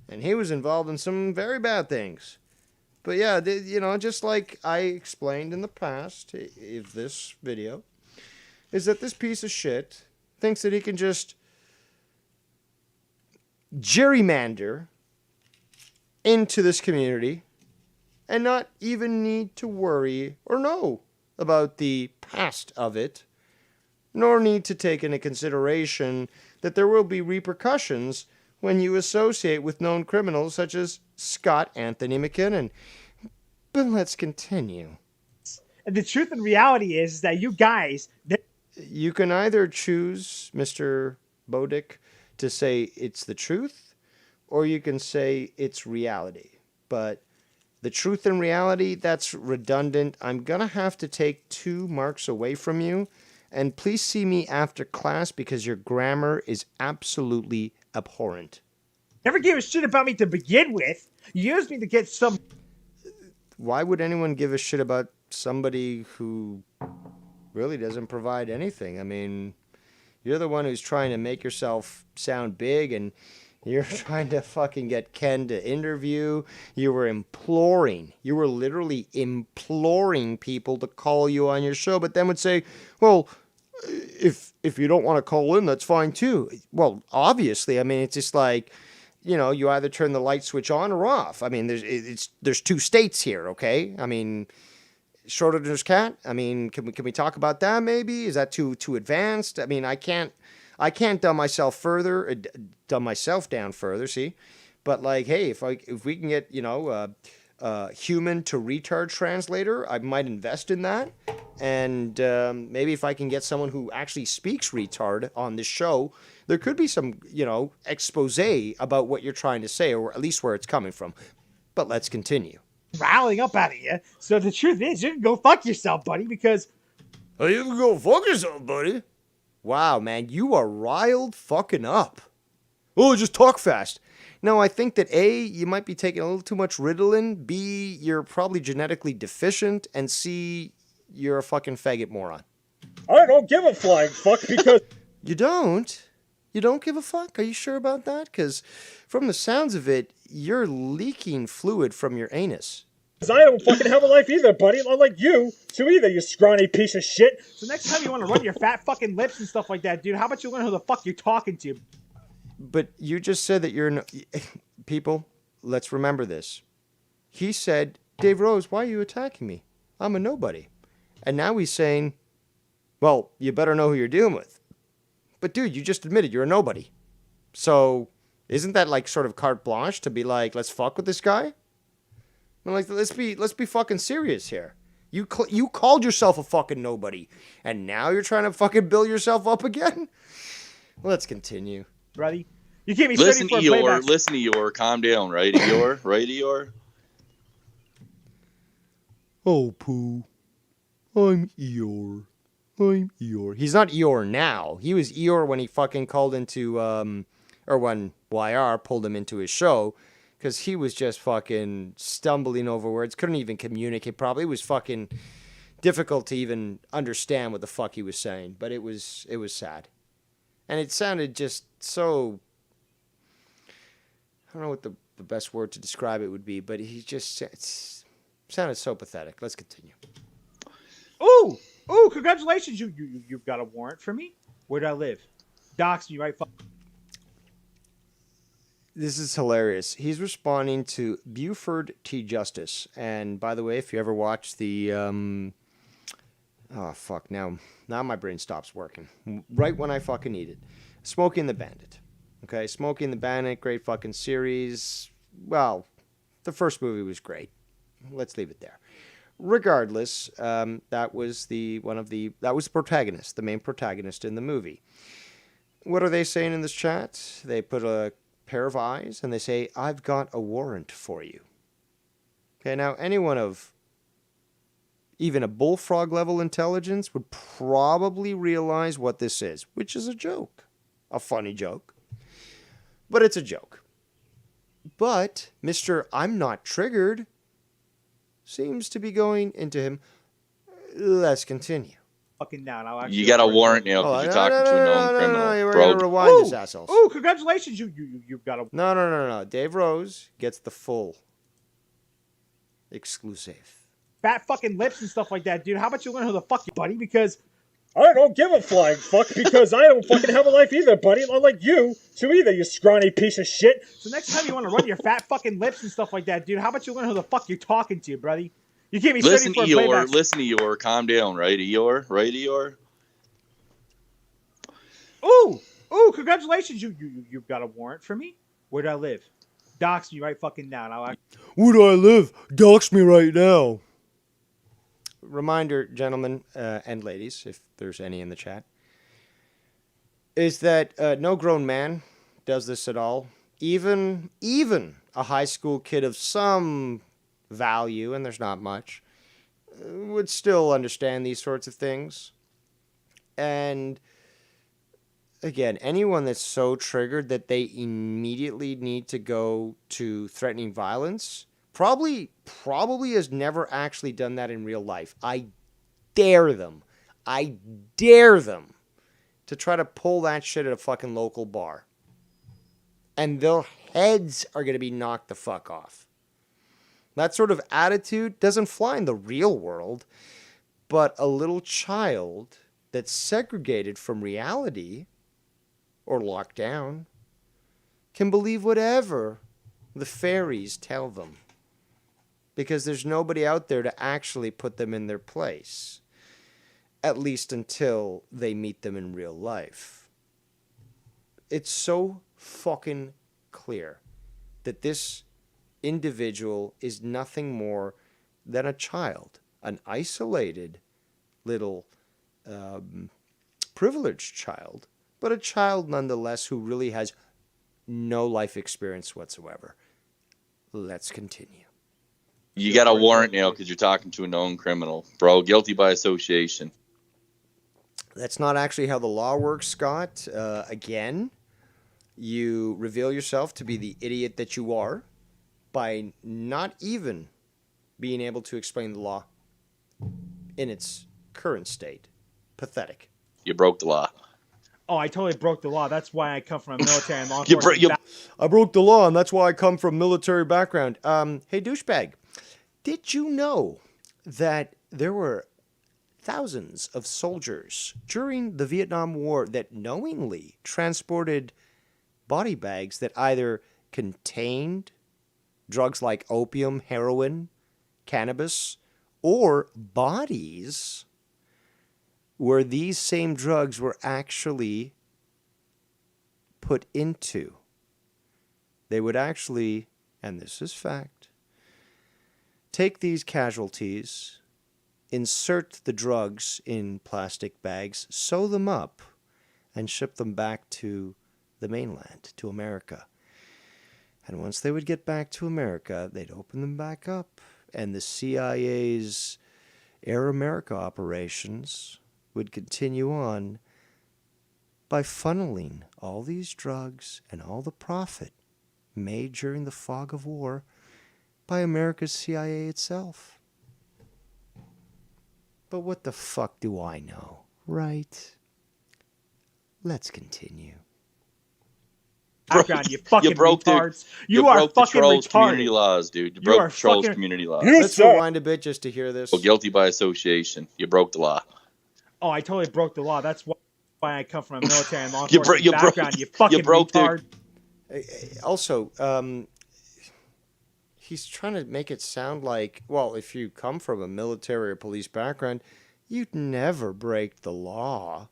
and he was involved in some very bad things. But yeah, just like I explained in the past, of this video, is that this piece of shit thinks that he can just gerrymander into this community and not even need to worry or know about the past of it, nor need to take into consideration that there will be repercussions when you associate with known criminals such as Scott Anthony McKinnon. But let's continue. And the truth and reality is that you guys... You can either choose, Mr. Bodick, to say it's the truth, or you can say it's reality. But the truth and reality, that's redundant. I'm going to have to take 2 marks away from you. And please see me after class because your grammar is absolutely abhorrent. Never gave a shit about me to begin with. You used me to get some... Why would anyone give a shit about somebody who really doesn't provide anything? I mean, you're the one who's trying to make yourself sound big, and you're trying to fucking get Ken to interview. You were literally imploring people to call you on your show, but then would say, well, if you don't want to call in, that's fine too. Well, obviously, I mean, it's just like, you either turn the light switch on or off. I mean, there's 2 states here, okay? I mean, Schrodinger's cat. I mean, can we talk about that maybe? Is that too advanced? I mean, I can't dumb myself down further. See, but like, hey, if we can get human to retard translator, I might invest in that. And maybe if I can get someone who actually speaks retard on this show, there could be some, expose about what you're trying to say, or at least where it's coming from. But let's continue. Riling up out of you. So the truth is, you can go fuck yourself, buddy, because... Oh, you can go fuck yourself, buddy. Wow, man, you are riled fucking up. Oh, just talk fast. No, I think that A, you might be taking a little too much Ritalin. B, you're probably genetically deficient. And C, you're a fucking faggot moron. I don't give a flying fuck because... You don't? You don't give a fuck? Are you sure about that? Because from the sounds of it, you're leaking fluid from your anus. Because I don't fucking have a life either, buddy. Unlike you, too either, you scrawny piece of shit. So next time you want to run your fat fucking lips and stuff like that, dude, how about you learn who the fuck you're talking to? But you just said that you're... People, let's remember this. He said, Dave Rose, why are you attacking me? I'm a nobody. And now he's saying, well, you better know who you're dealing with. But dude, you just admitted you're a nobody. So isn't that like sort of carte blanche to be like, let's fuck with this guy? I'm like, let's be fucking serious here. You called yourself a fucking nobody, and now you're trying to fucking build yourself up again? Let's continue. Buddy, you can't be listen for to Eeyore. playback. Listen to Eeyore. Calm down, right, Eeyore? Right, Eeyore? Oh, Pooh. I'm Eeyore. I'm Eeyore. He's not Eeyore now. He was Eeyore when he fucking called into, or when YR pulled him into his show, because he was just fucking stumbling over words, couldn't even communicate properly. It was fucking difficult to even understand what the fuck he was saying, but it was sad. And it sounded just so, I don't know what the best word to describe it would be, but he just sounded so pathetic. Let's continue. Ooh, congratulations. You've got a warrant for me. Where do I live? Dox me, right? This is hilarious. He's responding to Buford T. Justice. And by the way, if you ever watch the, oh, fuck, now my brain stops working. Right when I fucking need it. Smokey and the Bandit. Okay, Smokey and the Bandit, great fucking series. Well, the first movie was great. Let's leave it there. Regardless, that was the protagonist, the main protagonist in the movie. What are they saying in this chat? They put a pair of eyes and they say, I've got a warrant for you. Okay, now anyone of even a bullfrog level intelligence would probably realize what this is, which is a joke. A funny joke. But it's a joke. But Mr. I'm not triggered seems to be going into him. Let's continue. Fucking down. You got a warrant now because you're talking to a known criminal. We're going to rewind this, assholes. Ooh, congratulations. You've got a... No. Dave Rose gets the full exclusive. Fat fucking lips and stuff like that, dude. How about you learn who the fuck you, buddy? Because... I don't give a flying fuck because I don't fucking have a life either, buddy. Unlike you, too either, you scrawny piece of shit. So next time you want to run your fat fucking lips and stuff like that, dude, how about you learn who the fuck you're talking to, buddy? You can't be listen to Eeyore. Listen to Eeyore. Calm down, right, Eeyore? Right, Eeyore? Ooh, congratulations. You've got a warrant for me. Where do I live? Dox me right fucking now. Where do I live? Dox me right now. Reminder, gentlemen and ladies, if there's any in the chat, is that no grown man does this at all. Even a high school kid of some value, and there's not much, would still understand these sorts of things. And again, anyone that's so triggered that they immediately need to go to threatening violence probably has never actually done that in real life. I dare them to try to pull that shit at a fucking local bar. And their heads are going to be knocked the fuck off. That sort of attitude doesn't fly in the real world, but a little child that's segregated from reality or locked down can believe whatever the fairies tell them. Because there's nobody out there to actually put them in their place. At least until they meet them in real life. It's so fucking clear that this individual is nothing more than a child, an isolated little privileged child, but a child nonetheless who really has no life experience whatsoever. Let's continue. You got a warrant now because you're talking to a known criminal, bro. Guilty by association. That's not actually how the law works, Scott. Again, you reveal yourself to be the idiot that you are by not even being able to explain the law in its current state. Pathetic. You broke the law. Oh, I totally broke the law. That's why I come from a military and law enforcement. I broke the law, and that's why I come from military background. Hey, douchebag, did you know that there were thousands of soldiers during the Vietnam War that knowingly transported body bags that either contained drugs like opium, heroin, cannabis, or bodies where these same drugs were actually put into? They would actually, and this is fact, take these casualties, insert the drugs in plastic bags, sew them up, and ship them back to the mainland, to America. And once they would get back to America, they'd open them back up, and the CIA's Air America operations would continue on by funneling all these drugs and all the profit made during the fog of war by America's CIA itself. But what the fuck do I know, right? Let's continue. Background, you fucking retards. You are broke the fucking Trolls retarded. community laws, dude. You broke the Trolls community laws. Let's rewind a bit just to hear this. Well, guilty by association. You broke the law. Oh, I totally broke the law. That's why I come from a military and law enforcement background. You fucking broke retard. Also, he's trying to make it sound like, well, if you come from a military or police background, you'd never break the law.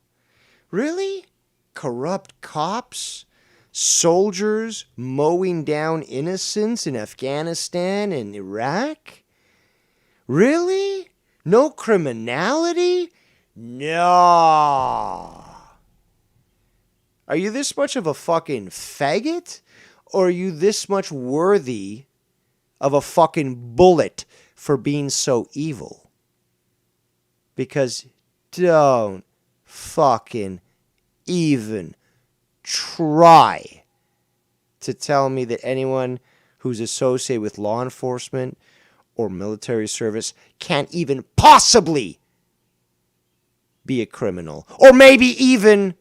Really? Corrupt cops? Soldiers mowing down innocents in Afghanistan and Iraq? Really? No criminality? No. Are you this much of a fucking faggot? Or are you this much worthy of a fucking bullet for being so evil? Because don't fucking even try to tell me that anyone who's associated with law enforcement or military service can't even possibly be a criminal. Or maybe even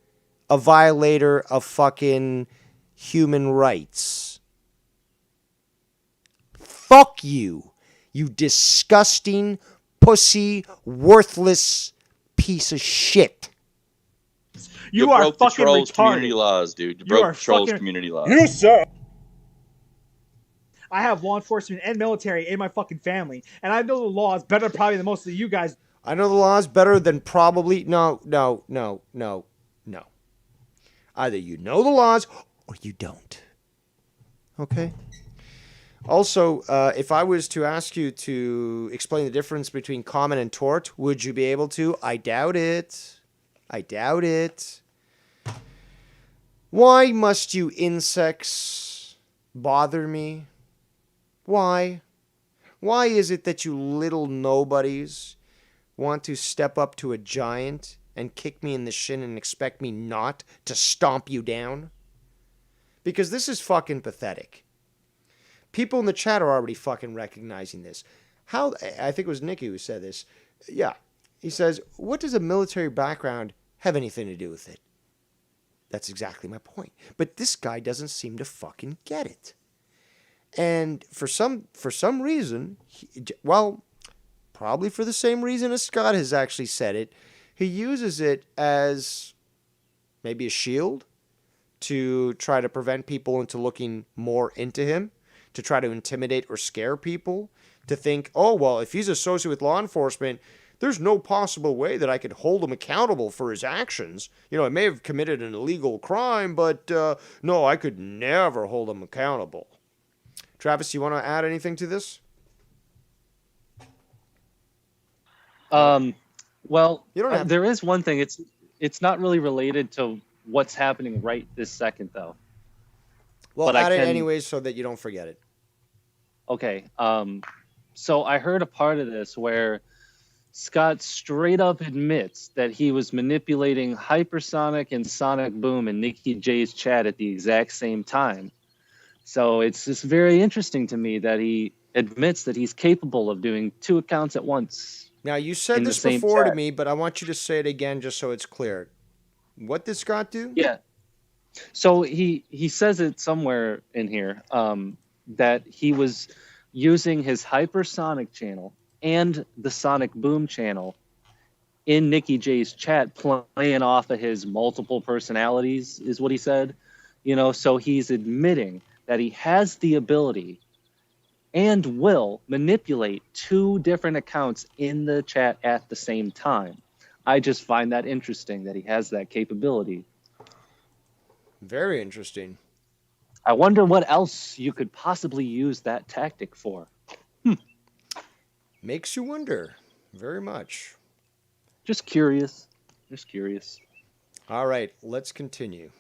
a violator of fucking human rights. Fuck you, you disgusting, pussy, worthless piece of shit. You are broke the fucking Trolls retarded. community laws, dude. You broke the Trolls community laws. You suck. I have law enforcement and military in my fucking family, and I know the laws better probably than most of you guys. I know the laws better than probably... No. Either you know the laws or you don't. Okay? Also, if I was to ask you to explain the difference between common and tort, would you be able to? I doubt it. I doubt it. Why must you insects bother me? Why? Why is it that you little nobodies want to step up to a giant and kick me in the shin and expect me not to stomp you down? Because this is fucking pathetic. People in the chat are already fucking recognizing this. I think it was Nicky who said this. Yeah. He says, what does a military background have anything to do with it? That's exactly my point. But this guy doesn't seem to fucking get it. And for some reason, probably for the same reason as Scott has actually said it, he uses it as maybe a shield to try to prevent people into looking more into him, to try to intimidate or scare people, to think, oh, well, if he's associated with law enforcement, there's no possible way that I could hold him accountable for his actions. You know, I may have committed an illegal crime, but no, I could never hold him accountable. Travis, you want to add anything to this? Well, You don't have there is one thing. It's not really related to what's happening right this second, though. Well, but add it anyways so that you don't forget it. Okay. So I heard a part of this where Scott straight up admits that he was manipulating Hypersonic and Sonic Boom in Nikki J's chat at the exact same time. So it's just very interesting to me that he admits that he's capable of doing 2 accounts at once. Now, you said this before to me, but I want you to say it again just so it's clear. What did Scott do? Yeah. So he says it somewhere in here that he was using his Hypersonic channel and the Sonic Boom channel in Nikki J's chat, playing off of his multiple personalities, is what he said. So he's admitting that he has the ability and will manipulate 2 different accounts in the chat at the same time. I just find that interesting that he has that capability. Very interesting. I wonder what else you could possibly use that tactic for. Makes you wonder very much. Just curious. All right, let's continue.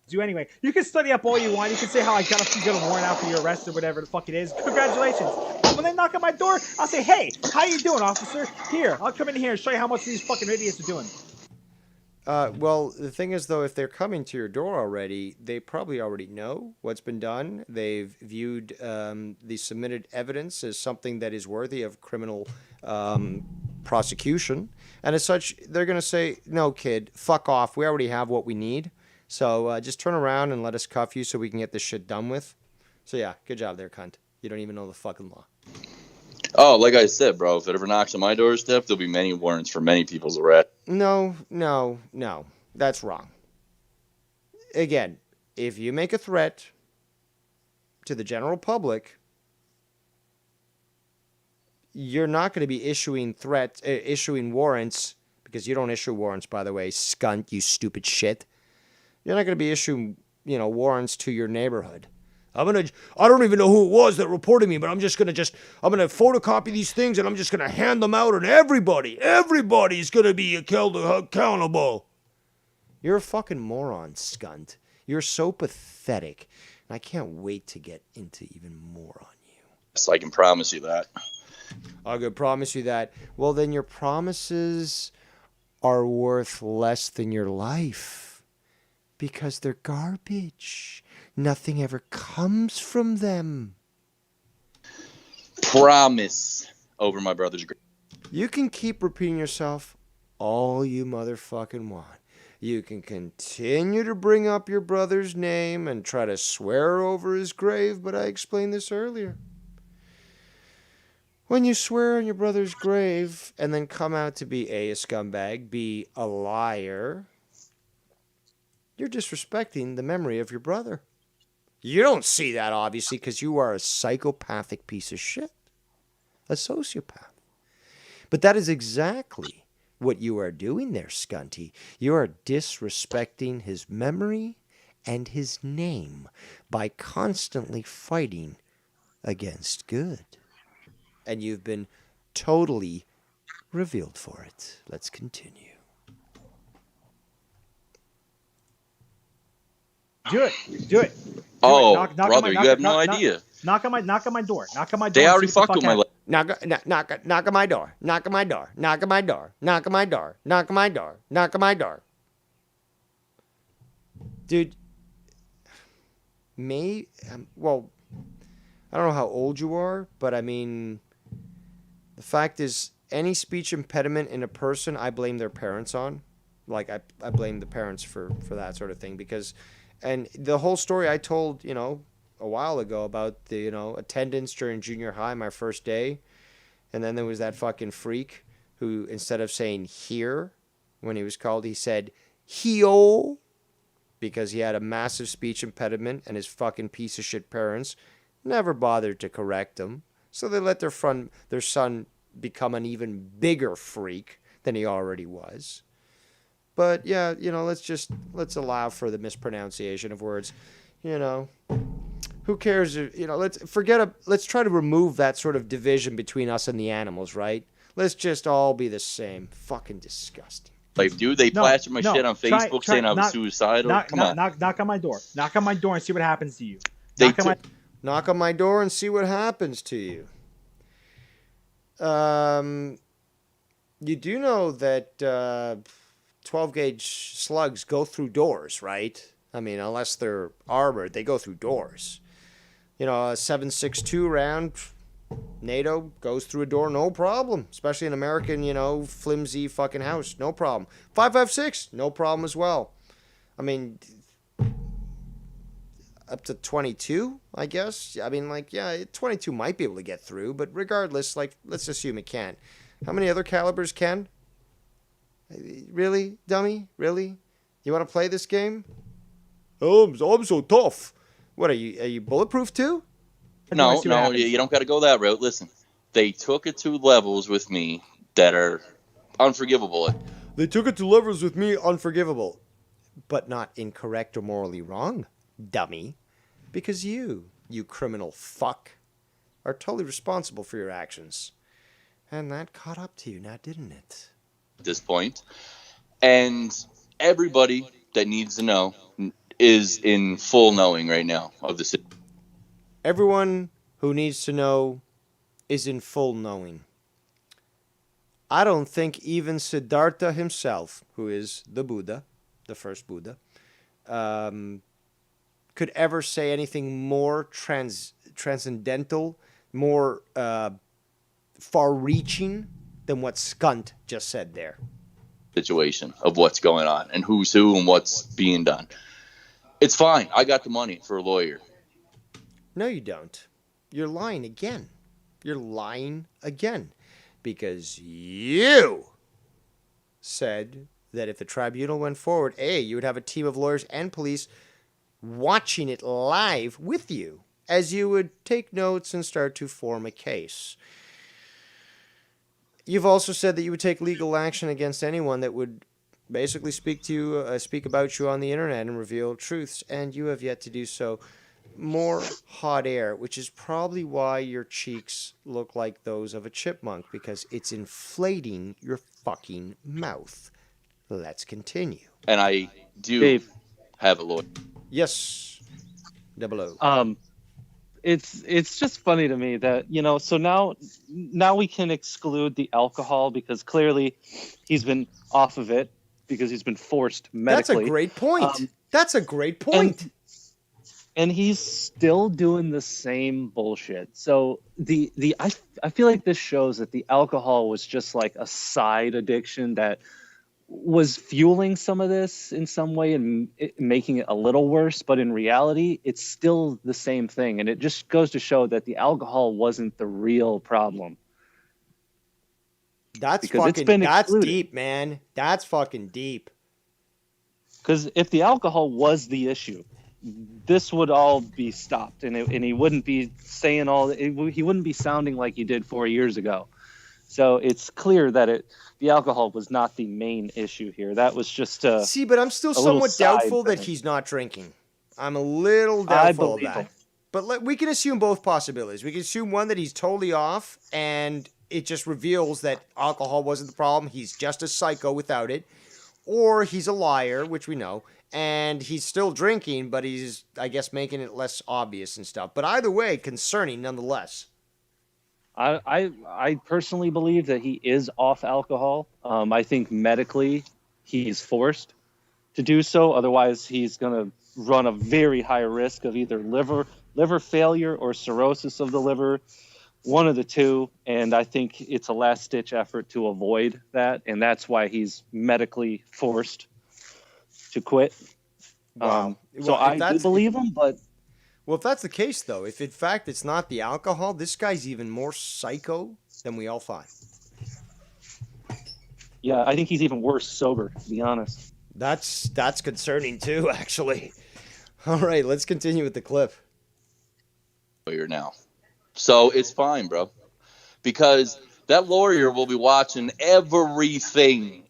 Do anyway. You can study up all you want. You can say how I got a warrant out for your arrest or whatever the fuck it is. Congratulations. When they knock on my door, I'll say, hey, how you doing, officer? Here, I'll come in here and show you how much these fucking idiots are doing. Well, the thing is, though, if they're coming to your door already, they probably already know what's been done. They've viewed the submitted evidence as something that is worthy of criminal prosecution. And as such, they're going to say, no, kid, fuck off. We already have what we need. So just turn around and let us cuff you so we can get this shit done with. So yeah, good job there, cunt. You don't even know the fucking law. Oh, like I said, bro, if it ever knocks on my doorstep, there'll be many warrants for many people's arrest. No. That's wrong. Again, if you make a threat to the general public, you're not going to be issuing warrants, because you don't issue warrants, by the way, scunt, you stupid shit. You're not going to be issuing, warrants to your neighborhood. I don't even know who it was that reported me, but I'm going to photocopy these things and I'm just going to hand them out, and everybody's going to be accountable. You're a fucking moron, scunt. You're so pathetic. And I can't wait to get into even more on you. So I can promise you that. I can promise you that. Well, then your promises are worth less than your life. Because they're garbage. Nothing ever comes from them. Promise over my brother's grave. You can keep repeating yourself all you motherfucking want. You can continue to bring up your brother's name and try to swear over his grave, but I explained this earlier. When you swear on your brother's grave and then come out to be A, a scumbag, B, a liar, you're disrespecting the memory of your brother. You don't see that, obviously, because you are a psychopathic piece of shit. A sociopath. But that is exactly what you are doing there, Scunty. You are disrespecting his memory and his name by constantly fighting against good. And you've been totally revealed for it. Let's continue. Do it. Oh, brother, you have no idea. Knock on my door. They already fucked with my leg. Knock on my door. Knock on my door. Knock on my door. Knock on my door. Knock on my door. Knock on my door. Dude, well, I don't know how old you are, but I mean, the fact is, any speech impediment in a person, I blame their parents on. Like, I blame the parents for that sort of thing, because... And the whole story I told, a while ago about the, attendance during junior high, my first day. And then there was that fucking freak who, instead of saying here when he was called, he said heo, because he had a massive speech impediment and his fucking piece of shit parents never bothered to correct him. So they let their son become an even bigger freak than he already was. But yeah, let's allow for the mispronunciation of words. Who cares? Let's try to remove that sort of division between us and the animals, right? Let's just all be the same. Fucking disgusting. Like, dude, they plastered my shit on Facebook saying I was suicidal. Come on. Knock on my door. Knock on my door and see what happens to you. Knock on my door and see what happens to you. You do know that 12-gauge slugs go through doors, right? I mean, unless they're armored, they go through doors. A 7.62 round NATO goes through a door, no problem. Especially an American, flimsy fucking house, no problem. 5.56, no problem as well. I mean, up to 22, I guess. I mean, 22 might be able to get through, but regardless, let's assume it can. How many other calibers can? Really, dummy? Really? You want to play this game? Oh, I'm so tough. What, are you bulletproof too? No, you don't got to go that route. Listen, they took it to levels with me that are unforgivable. They took it to levels with me unforgivable, but not incorrect or morally wrong, dummy. Because you criminal fuck, are totally responsible for your actions. And that caught up to you now, didn't it? At this point. And everybody that needs to know is in full knowing right now of the city. Everyone who needs to know is in full knowing. I don't think even Siddhartha himself, who is the Buddha, the first Buddha, could ever say anything more transcendental, more far-reaching than what Scunty just said there. Situation of what's going on and who's who and what's being done. It's fine. I got the money for a lawyer. No, you don't. You're lying again. You're lying again. Because you said that if the tribunal went forward, you would have a team of lawyers and police watching it live with you as you would take notes and start to form a case. You've also said that you would take legal action against anyone that would basically speak about you on the internet and reveal truths, and you have yet to do so. More hot air, which is probably why your cheeks look like those of a chipmunk, because it's inflating your fucking mouth. Let's continue. And I do have a lawyer. Yes, Double O. It's just funny to me that, so now we can exclude the alcohol because clearly he's been off of it because he's been forced medically. That's a great point. That's a great point. And he's still doing the same bullshit. So I feel like this shows that the alcohol was just like a side addiction that was fueling some of this in some way and making it a little worse. But in reality, it's still the same thing. And it just goes to show that the alcohol wasn't the real problem. That's deep, man. That's fucking deep. Because if the alcohol was the issue, this would all be stopped, and he wouldn't be saying he wouldn't be sounding like he did 4 years ago. So it's clear that the alcohol was not the main issue here. That was just but I'm still somewhat doubtful that he's not drinking. I'm a little doubtful of that. But we can assume both possibilities. We can assume one, that he's totally off, and it just reveals that alcohol wasn't the problem. He's just a psycho without it. Or he's a liar, which we know, and he's still drinking, but he's, I guess, making it less obvious and stuff. But either way, concerning nonetheless. I personally believe that he is off alcohol. I think medically he's forced to do so. Otherwise, he's going to run a very high risk of either liver failure or cirrhosis of the liver, one of the two. And I think it's a last-ditch effort to avoid that. And that's why he's medically forced to quit. Wow. So I do believe him, but... Well, if that's the case, though, if in fact it's not the alcohol, this guy's even more psycho than we all thought. Yeah, I think he's even worse sober, to be honest. That's concerning, too, actually. All right, let's continue with the clip. Now. So it's fine, bro. Because that lawyer will be watching everything.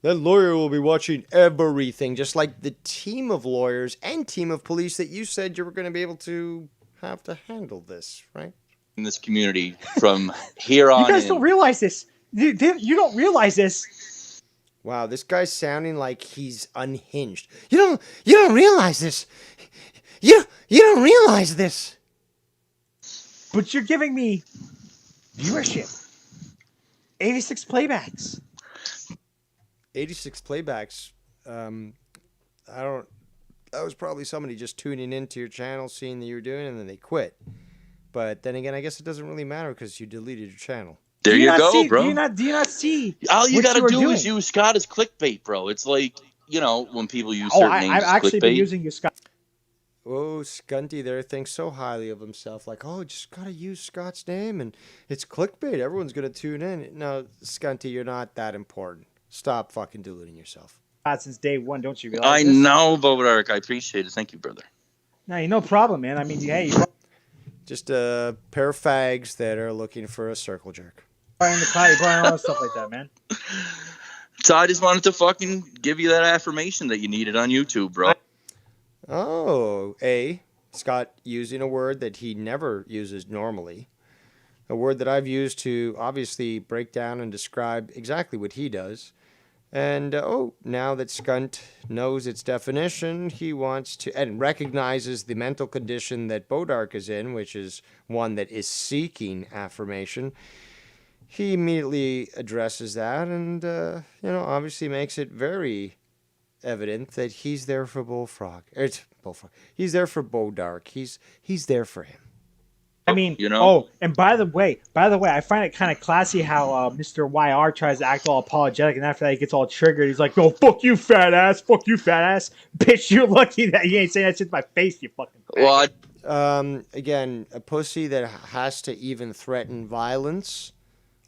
That lawyer will be watching everything, just like the team of lawyers and team of police that you said you were going to be able to have to handle this, right? In this community from here on You guys in. don't realize this. You don't realize this. Wow, this guy's sounding like he's unhinged. You don't realize this. You don't realize this. But you're giving me viewership. 86 playbacks. 86 playbacks. That was probably somebody just tuning into your channel, seeing that you were doing it, and then they quit. But then again, I guess it doesn't really matter because you deleted your channel. There you go, bro. Do you not see? All you what gotta are do doing? is use Scott as clickbait, bro. It's like, when people use Oh, certain names I've as actually been clickbait. using your Scott. Oh, Scunty there thinks so highly of himself. Like, oh, just gotta use Scott's name and it's clickbait. Everyone's gonna tune in. No, Scunty, you're not that important. Stop fucking deluding yourself. Since day one, don't you I realize this? know, Bodark. I appreciate it. Thank you, brother. No, no problem, man. I mean, hey, Just a pair of fags that are looking for a circle jerk. in the cloud, Brian, all that stuff like that, man. So I just wanted to fucking give you that affirmation that you needed on YouTube, bro. Oh, Scott using a word that he never uses normally. A word that I've used to obviously break down and describe exactly what he does. And, now that Scunt knows its definition, he wants to, and recognizes the mental condition that Bodark is in, which is one that is seeking affirmation. He immediately addresses that and, obviously makes it very evident that he's there for Bullfrog. Bullfrog. He's there for Bodark. He's there for him. I mean, and by the way, I find it kind of classy how Mr. YR tries to act all apologetic, and after that he gets all triggered. He's like, "Oh, fuck you, fat ass! Fuck you, fat ass! Bitch, you're lucky that you ain't saying that shit to my face, you fucking." What? Again, a pussy that has to even threaten violence.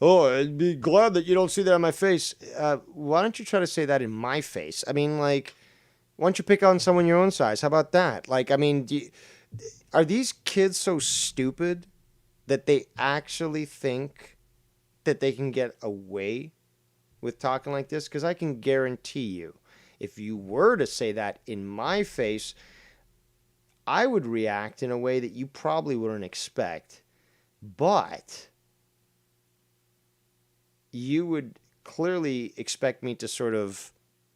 Oh, I'd be glad that you don't see that on my face. Why don't you try to say that in my face? I mean, like, why don't you pick on someone your own size? How about that? Like, I mean, are these kids so stupid that they actually think that they can get away with talking like this? Because I can guarantee you, if you were to say that in my face, I would react in a way that you probably wouldn't expect. But you would clearly expect me to sort of,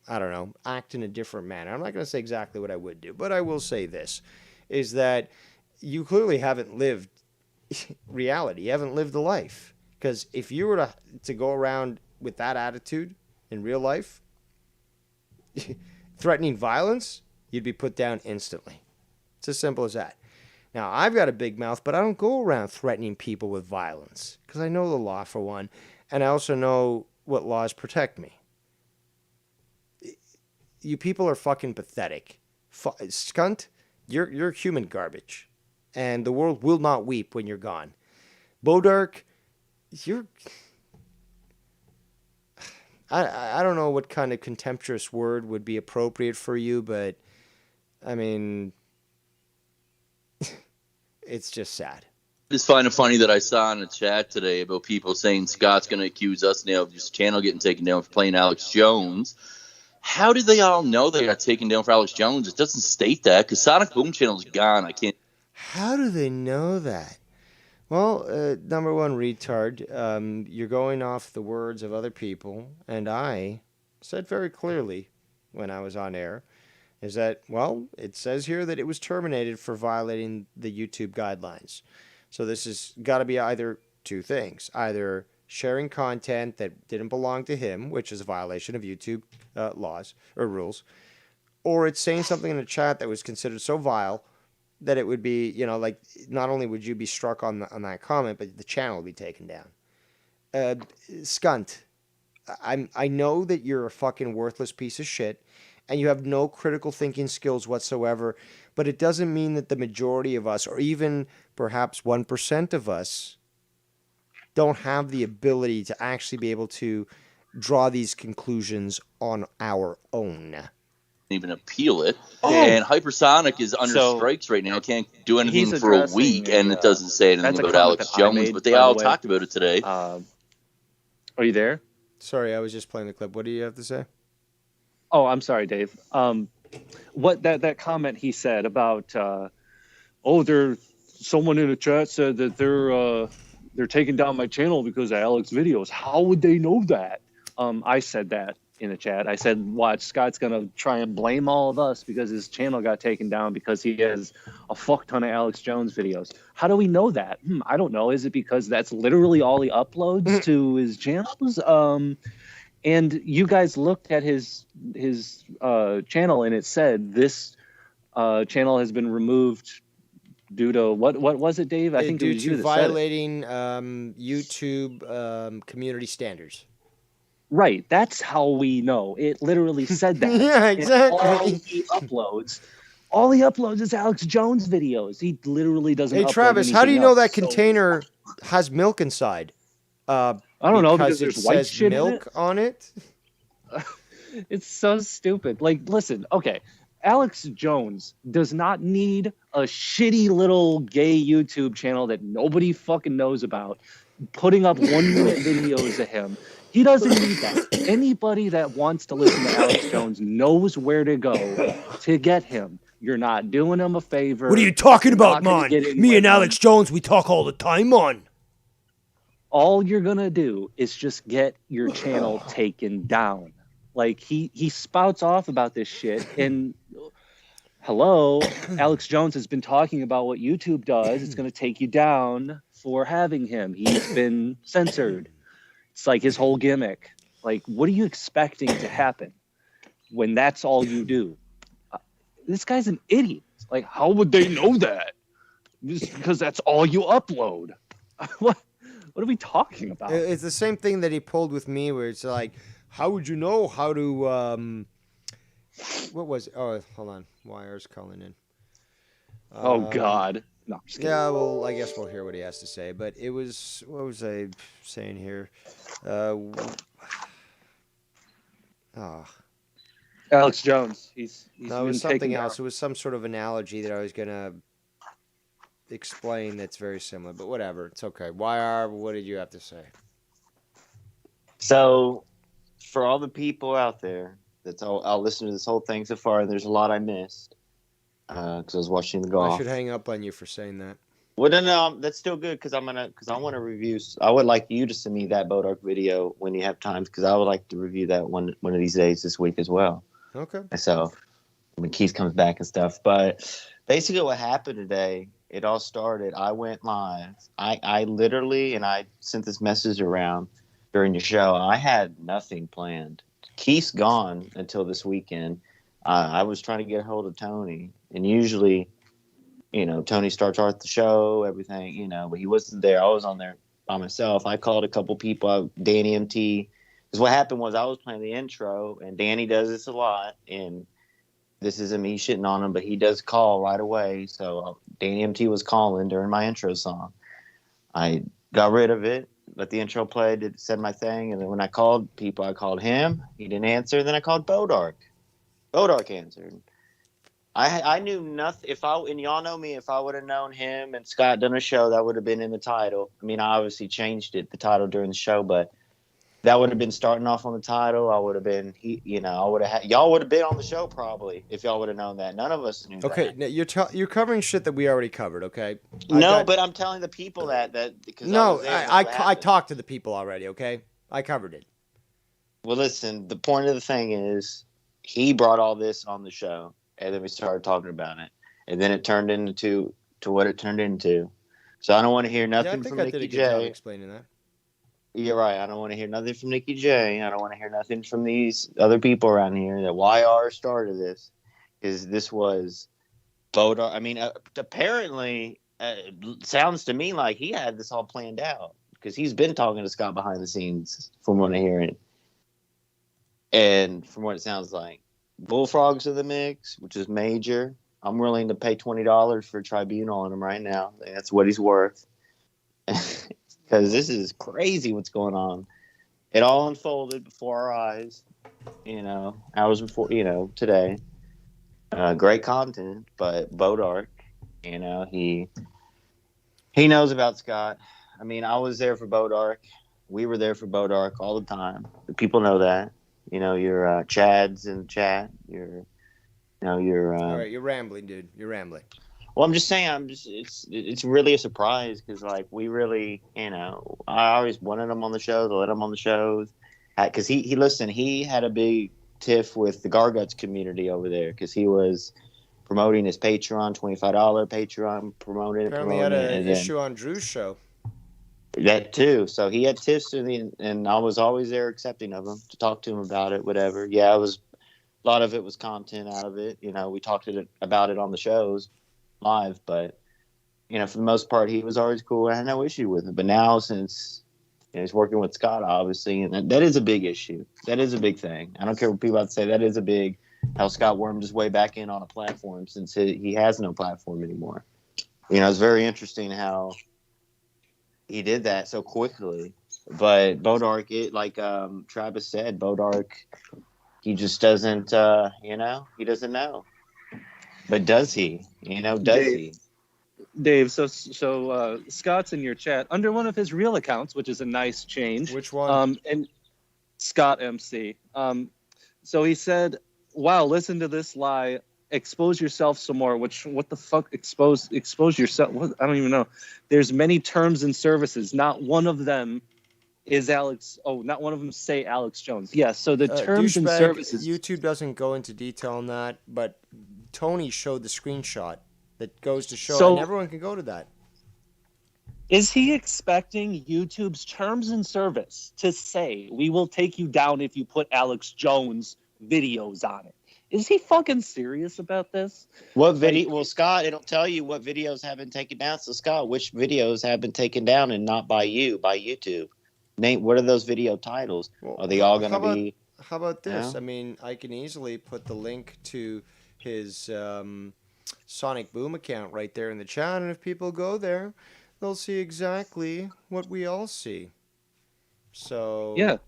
I don't know, act in a different manner. I'm not going to say exactly what I would do, but I will say this, is that you clearly haven't lived reality. You haven't lived a life. Because if you were to go around with that attitude in real life, threatening violence, you'd be put down instantly. It's as simple as that. Now, I've got a big mouth, but I don't go around threatening people with violence. Because I know the law, for one. And I also know what laws protect me. You people are fucking pathetic. Scunt, you're human garbage. And the world will not weep when you're gone. Bodark, I don't know what kind of contemptuous word would be appropriate for you, but I mean, it's just sad. I just find it funny that I saw in the chat today about people saying Scott's going to accuse us now of his channel getting taken down for playing Alex Jones. How did they all know they got taken down for Alex Jones? It doesn't state that because Sonic Boom channel is gone. I can't. How do they know that? Well, number one, retard, you're going off the words of other people, and I said very clearly when I was on air, is that, well, it says here that it was terminated for violating the YouTube guidelines. So this has got to be either two things, either sharing content that didn't belong to him, which is a violation of YouTube laws or rules, or it's saying something in the chat that was considered so vile that it would be, like, not only would you be struck on that comment, but the channel would be taken down. Scunt, I know that you're a fucking worthless piece of shit, and you have no critical thinking skills whatsoever, but it doesn't mean that the majority of us, or even perhaps 1% of us, don't have the ability to actually be able to draw these conclusions on our own. Even appeal it, and Hypersonic is under strikes right now. Can't do anything for a week, and it doesn't say anything about Alex Jones. But they all talked about it today. Are you there? Sorry, I was just playing the clip. What do you have to say? Oh, I'm sorry, Dave. What that comment he said about, they're someone in the chat said that they're taking down my channel because of Alex videos. How would they know that? I said that in the chat. I said, watch, Scott's gonna try and blame all of us because his channel got taken down because he has a fuck ton of Alex Jones videos. How do we know that? I don't know. Is it because that's literally all he uploads to his channels? And you guys looked at his channel and it said this channel has been removed due to what was it, Dave? I think it was you that violating YouTube community standards. Right, that's how we know. It literally said that. Yeah, exactly. All he uploads is Alex Jones videos. He literally doesn't. Hey, Travis, how do you know that container has milk inside? I don't know because there's it white says shit milk on it. It's so stupid. Like, listen, okay. Alex Jones does not need a shitty little gay YouTube channel that nobody fucking knows about, putting up 1-minute videos of him. He doesn't need that. Anybody that wants to listen to Alex Jones knows where to go to get him. You're not doing him a favor. What are you talking You're about, not gonna man? get in Me with and Alex him. Jones, we talk all the time, man. All you're gonna do is just get your channel taken down. Like he spouts off about this shit, and hello, Alex Jones has been talking about what YouTube does. It's gonna take you down for having him. He's been censored. It's like his whole gimmick. Like, what are you expecting to happen when that's all you do? This guy's an idiot. Like, how would they know that? Just because that's all you upload. What are we talking about? It's the same thing that he pulled with me, where it's like, how would you know how to? What was it? Oh, hold on, Wire's calling in. Oh God. No, I'm just kidding. Yeah, well, I guess we'll hear what he has to say. But it was, what was I saying here? Alex Jones. He's no, it was something else. It was some sort of analogy that I was gonna explain that's very similar. But whatever, it's okay. YR, what did you have to say? So, for all the people out there I'll listen to this whole thing so far, and there's a lot I missed because I was watching the golf. I should hang up on you for saying that. Well, no, that's still good because I want to review. I would like you to send me that Bodark video when you have time because I would like to review that one of these days this week as well. Okay. So when Keith comes back and stuff, but basically what happened today, it all started. I went live. I literally, and I sent this message around during the show. I had nothing planned. Keith's gone until this weekend. I was trying to get a hold of Tony, and usually, Tony starts off the show, everything, but he wasn't there. I was on there by myself. I called a couple people, Danny MT, because what happened was I was playing the intro, and Danny does this a lot, and this isn't me shitting on him, but he does call right away. So Danny MT was calling during my intro song. I got rid of it, let the intro play, said my thing, and then when I called people, I called him. He didn't answer. Then I called Bodark. Bodark answered. I knew nothing. And y'all know me, if I would have known him and Scott done a show, that would have been in the title. I mean, I obviously changed the title during the show, but that would have been starting off on the title. I would have been, I would have y'all would have been on the show probably if y'all would have known that. None of us knew that. Okay, now you're covering shit that we already covered. Okay. But I'm telling the people that because I talked to the people already. Okay, I covered it. Well, listen. The point of the thing is, he brought all this on the show, and then we started talking about it, and then it turned into what it turned into. So I don't want to hear nothing from Nikki J. Explaining that. You're right. I don't want to hear nothing from Nikki J. I don't want to hear nothing from these other people around here that YR started this, because this was Bodark. I mean, apparently, it sounds to me like he had this all planned out because he's been talking to Scott behind the scenes from what I hear it. And from what it sounds like, Bullfrog's in the mix, which is major. I'm willing to pay $20 for a tribunal on him right now. That's what he's worth. Because this is crazy what's going on. It all unfolded before our eyes, hours before, today. Great content, but Bodark, he knows about Scott. I mean, I was there for Bodark. We were there for Bodark all the time. The people know that. Your Chad's in the chat. All right, you're rambling, dude. You're rambling. Well, I'm just saying, it's really a surprise because like we really, I always wanted him on the show, to let him on the shows, because he had a big tiff with the Garguts community over there because he was promoting his Patreon, $25 Patreon, promoting Apparently had it, an and issue on Drew's show. that too. So he had tiffs, and I was always there accepting of him to talk to him about it, whatever. Yeah, it was a lot of it was content out of it. We talked about it on the shows live, but for the most part, he was always cool. I had no issue with it. But now, since he's working with Scott, obviously, and that is a big issue. That is a big thing. I don't care what people have to say. That is a big how Scott wormed his way back in on a platform since he has no platform anymore. It's very interesting how he did that so quickly. But Bodark, like Travis said, Bodark, he just doesn't, he doesn't know. But does he? Does he? Dave, so Scott's in your chat under one of his real accounts, which is a nice change. Which one? And Scott MC. So he said, "Wow, listen to this lie. Expose yourself some more." What the fuck? Expose yourself? What? I don't even know. There's many terms and services. Not one of them is Alex. Oh, not one of them say Alex Jones. Yeah. So the terms and services. YouTube doesn't go into detail on that, but Tony showed the screenshot that goes to show, and everyone can go to that. Is he expecting YouTube's terms and service to say, "We will take you down if you put Alex Jones videos on it"? Is he fucking serious about this? What video? Well, Scott, it'll tell you what videos have been taken down. So, Scott, which videos have been taken down and not by YouTube? Nate, what are those video titles? Well, are they all going to be? How about this? I mean, I can easily put the link to his Sonic Boom account right there in the chat, and if people go there, they'll see exactly what we all see. So yeah,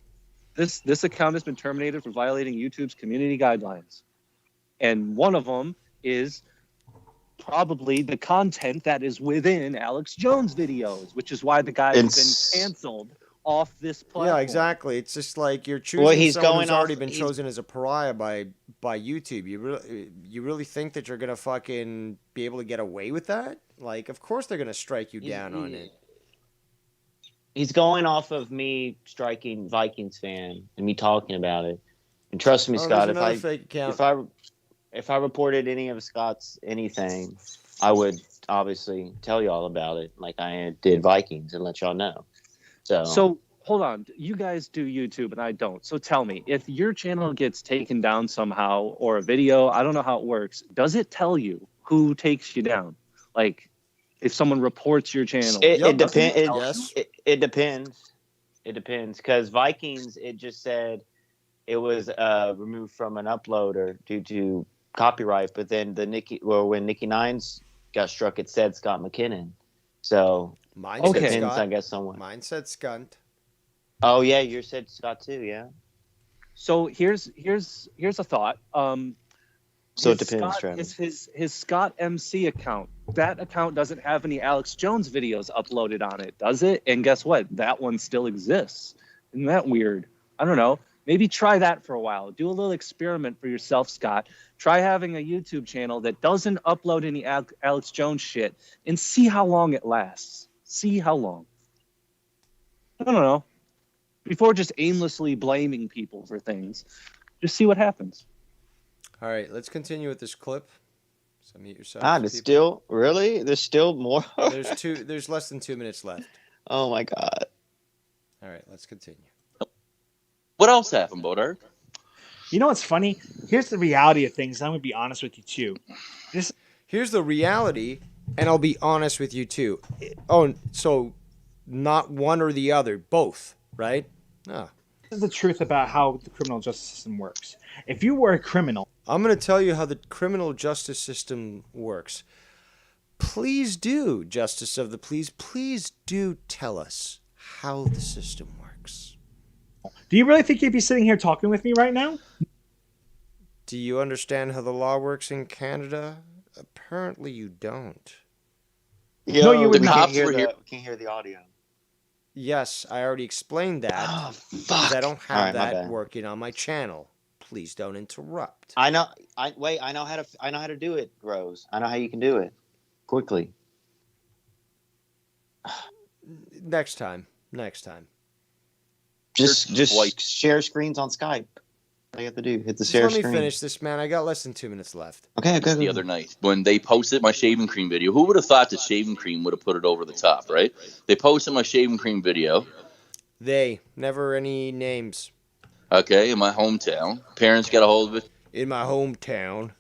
this account has been terminated for violating YouTube's community guidelines, and one of them is probably the content that is within Alex Jones videos, which is why the guy has been canceled off this platform. Yeah, exactly. It's just like you're choosing someone who's already been chosen as a pariah by YouTube. You really think that you're gonna fucking be able to get away with that? Like, of course they're gonna strike you down on it. He's going off of me striking Vikings fan and me talking about it. And trust me, Scott, if I reported any of Scott's anything, I would obviously tell you all about it, like I did Vikings, and let y'all know. So hold on, you guys do YouTube and I don't. So tell me, if your channel gets taken down somehow or a video, I don't know how it works. Does it tell you who takes you down? Like, if someone reports your channel, it depends. It depends. It depends because Vikings, it just said it was removed from an uploader due to copyright. But then when Nikki Nines got struck, it said Scott McKinnon. So mine said said Scott. Scott. I guess someone. Mine said Scunt. Oh yeah, yours said Scott too. Yeah. So here's a thought. So it depends, Travis. His Scott MC account. That account doesn't have any Alex Jones videos uploaded on it, does it? And guess what? That one still exists. Isn't that weird? I don't know. Maybe try that for a while. Do a little experiment for yourself, Scott. Try having a YouTube channel that doesn't upload any Alex Jones shit and see how long it lasts. See how long. I don't know. Before just aimlessly blaming people for things, just see what happens. All right, let's continue with this clip. So mute yourself. There's still really? There's still more? There's less than 2 minutes left. Oh my god. All right, let's continue. What else happened, Bodark? You know what's funny? Here's the reality of things. I'm going to be honest with you, too. Here's the reality, and I'll be honest with you, too. Oh, so not one or the other, both, right? No. This is the truth about how the criminal justice system works. If you were a criminal... I'm going to tell you how the criminal justice system works. Please do, Justice of the Please do tell us how the system works. Do you really think you'd be sitting here talking with me right now? Do you understand how the law works in Canada? Apparently you don't. No, you would not. Can't hear the audio. Yes, I already explained that. Oh, fuck. I don't have that working on my channel. Please don't interrupt. I know. I know how to do it, Rose. I know how you can do it. quickly. Next time. Just share screens on Skype. All you have to do, hit the Just share let me screen. finish this, man. I got less than 2 minutes left. Okay, good. The other night when they posted my shaving cream video, who would have thought that shaving cream would have put it over the top, right? They posted my shaving cream video. They, never any names. Okay, in my hometown. Parents got a hold of it. In my hometown.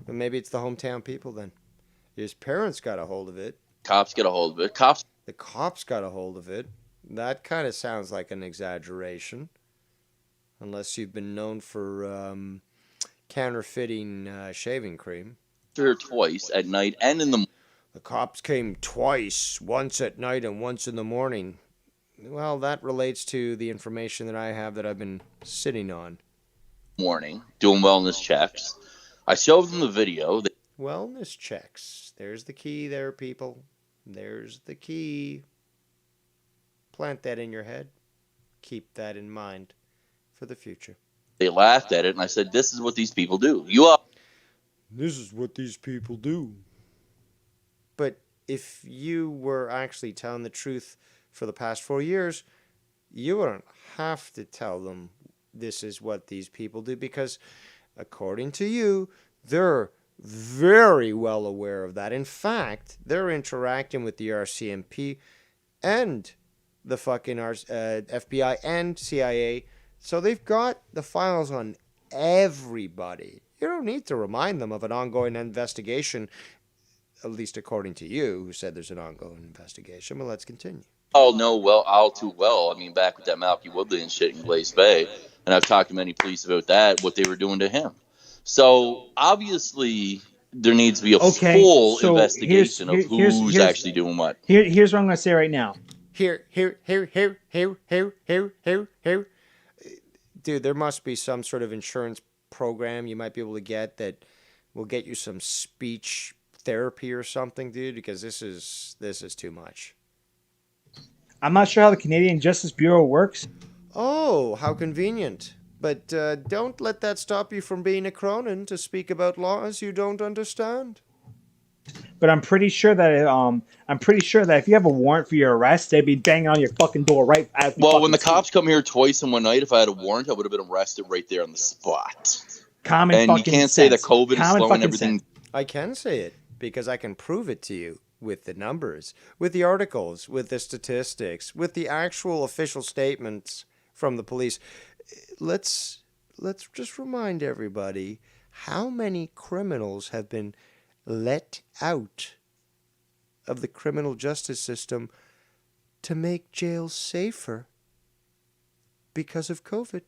But maybe it's the hometown people then. His parents got a hold of it. Cops got a hold of it. The cops got a hold of it. That kind of sounds like an exaggeration. Unless you've been known for counterfeiting shaving cream. Here twice at night and in the morning. The cops came twice, once at night and once in the morning. Well, that relates to the information that I have that I've been sitting on. Morning, doing wellness checks. I showed them the video. Wellness checks. There's the key there, people. There's the key. Plant that in your head. Keep that in mind for the future. They laughed at it, and I said, "This is what these people do." This is what these people do. But if you were actually telling the truth for the past 4 years, you wouldn't have to tell them this is what these people do, because according to you, they're very well aware of that. In fact, they're interacting with the RCMP and the fucking FBI and CIA. So they've got the files on everybody. You don't need to remind them of an ongoing investigation, at least according to you, who said there's an ongoing investigation. But let's continue. All know well, all too well. I mean, back with that Malky Woodley and shit in Glace Bay, and I've talked to many police about that, what they were doing to him. So obviously, there needs to be a full investigation of who's actually doing what. Here's what I'm going to say right now. Here. Dude, there must be some sort of insurance program you might be able to get that will get you some speech therapy or something, dude, because this is too much. I'm not sure how the Canadian Justice Bureau works. Oh, how convenient. But don't let that stop you from being a Cronin to speak about laws you don't understand. But I'm pretty sure that if you have a warrant for your arrest, they'd be banging on your fucking door right at the Well, when the cops come here twice in one night, if I had a warrant, I would have been arrested right there on the spot. And you can't say that COVID is slowing everything. I can say it because I can prove it to you with the numbers, with the articles, with the statistics, with the actual official statements from the police. Let's just remind everybody how many criminals have been let out of the criminal justice system to make jails safer because of COVID.